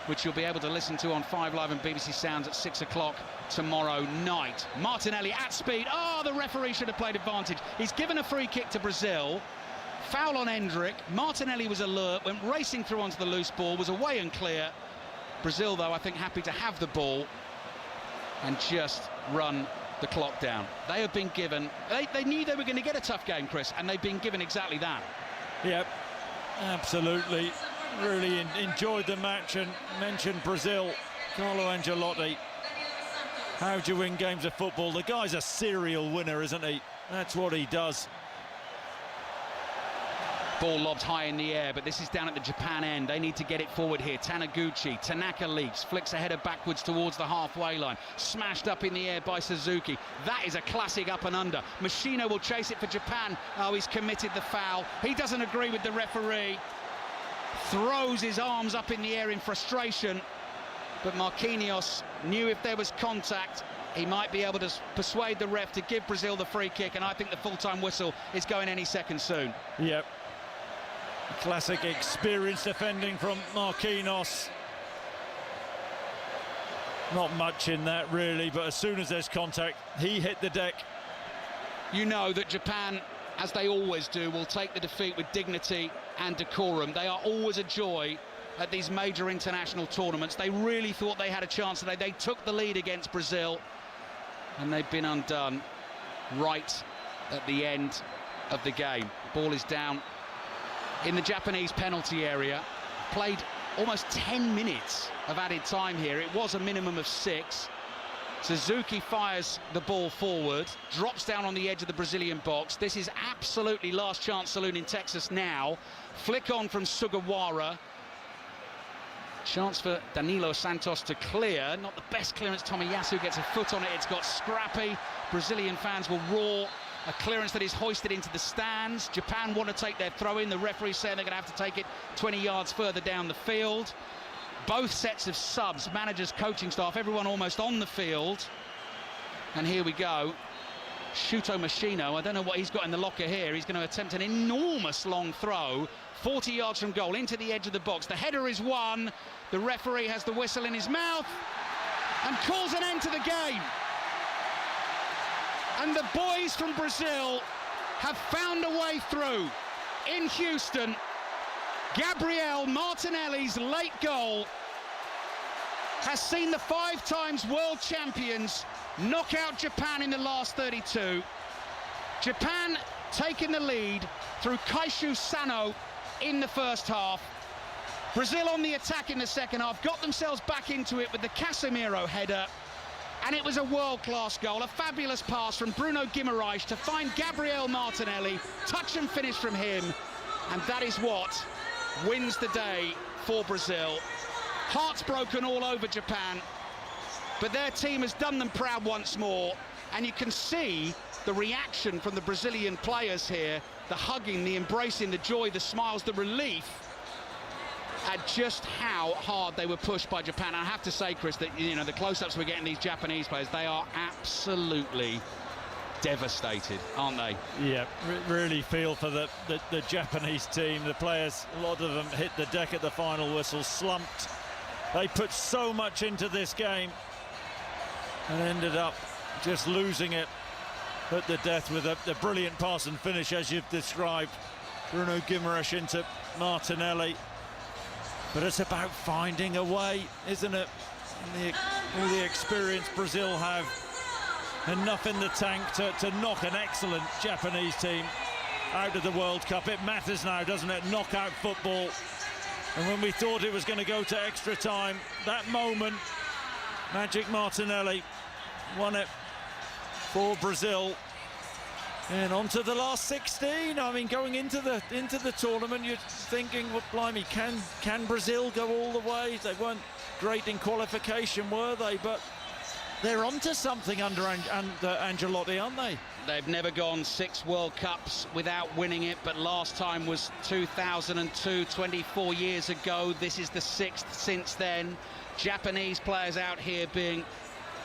which you'll be able to listen to on 5 Live and BBC Sounds at 6 o'clock tomorrow night. Martinelli at speed. Oh, the referee should have played advantage. He's given a free kick to Brazil. Foul on Hendrick. Martinelli was alert, went racing through onto the loose ball, was away and clear. Brazil, though, I think happy to have the ball and just run the clock down. They have been given, they knew they were going to get a tough game, Chris, and they've been given exactly that. Yep, absolutely. Really enjoyed the match, and mentioned Brazil. Carlo Ancelotti. How do you win games of football? The guy's a serial winner, isn't he? That's what he does. Ball lobbed high in the air, but this is down at the Japan end. They need to get it forward here. Taniguchi, Tanaka leaks, flicks a header backwards towards the halfway line. Smashed up in the air by Suzuki. That is a classic up and under. Machino will chase it for Japan. Oh, he's committed the foul. He doesn't agree with the referee. Throws his arms up in the air in frustration. But Marquinhos knew if there was contact, he might be able to persuade the ref to give Brazil the free kick, and I think the full-time whistle is going any second soon. Yep. Classic experience defending from Marquinhos. Not much in that, really, but as soon as there's contact, he hit the deck. You know that Japan, as they always do, will take the defeat with dignity and decorum. They are always a joy at these major international tournaments. They really thought they had a chance today. They took the lead against Brazil, and they've been undone right at the end of the game. Ball is down in the Japanese penalty area. Played almost 10 minutes of added time here. It was a minimum of 6. Suzuki fires the ball forward, drops down on the edge of the Brazilian box. This is absolutely last chance saloon in Texas now. Flick on from Sugawara. Chance for Danilo Santos to clear. Not the best clearance. Tomiyasu gets a foot on it. It's got scrappy. Brazilian fans will roar. A clearance that is hoisted into the stands. Japan want to take their throw-in. The referee's saying they're going to have to take it 20 yards further down the field. Both sets of subs, managers, coaching staff, everyone almost on the field. And here we go. Shuto Machino, I don't know what he's got in the locker here. He's going to attempt an enormous long throw, 40 yards from goal, into the edge of the box. The header is won. The referee has the whistle in his mouth and calls an end to the game. And the boys from Brazil have found a way through. In Houston, Gabriel Martinelli's late goal has seen the 5 times world champions knock out Japan in the last 32. Japan taking the lead through Kaishu Sano in the first half. Brazil on the attack in the second half, got themselves back into it with the Casemiro header. And it was a world-class goal, a fabulous pass from Bruno Guimaraes to find Gabriel Martinelli, touch and finish from him, and that is what wins the day for Brazil. Hearts broken all over Japan, but their team has done them proud once more, and you can see the reaction from the Brazilian players here, the hugging, the embracing, the joy, the smiles, the relief at just how hard they were pushed by Japan. And I have to say, Chris, that the close-ups we're getting these Japanese players, they are absolutely devastated, aren't they? Yeah, really feel for the Japanese team. The players, a lot of them hit the deck at the final whistle, slumped. They put so much into this game and ended up just losing it at the death with a brilliant pass and finish, as you've described. Bruno Guimaraes into Martinelli. But it's about finding a way, isn't it? All the experience Brazil have, enough in the tank to knock an excellent Japanese team out of the World Cup. It matters now, doesn't it? Knockout football. And when we thought it was going to go to extra time, that moment, Magic Martinelli won it for Brazil. And on to the last 16. I mean, going into the tournament, you're thinking, well, blimey, can Brazil go all the way? They weren't great in qualification, were they? But they're onto something under Ancelotti, aren't they? They've never gone 6 World Cups without winning it, but last time was 2002, 24 years ago. This is the 6th since then. Japanese players out here being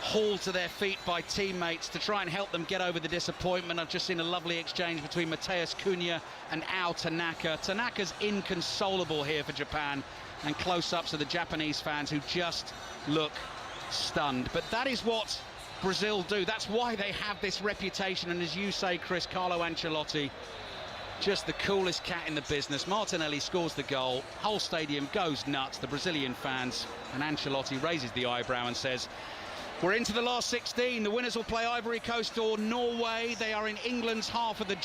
hauled to their feet by teammates to try and help them get over the disappointment. I've just seen a lovely exchange between Matheus Cunha and Ao Tanaka. Tanaka's inconsolable here for Japan, and close-ups of the Japanese fans who just look stunned. But that is what Brazil do. That's why they have this reputation, and as you say, Chris, Carlo Ancelotti, just the coolest cat in the business. Martinelli scores the goal, whole stadium goes nuts, the Brazilian fans, and Ancelotti raises the eyebrow and says, we're into the last 16. The winners will play Ivory Coast or Norway. They are in England's half of the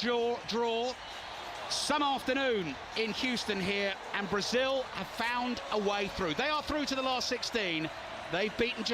draw. Some afternoon in Houston here, and Brazil have found a way through. They are through to the last 16. They've beaten Japan.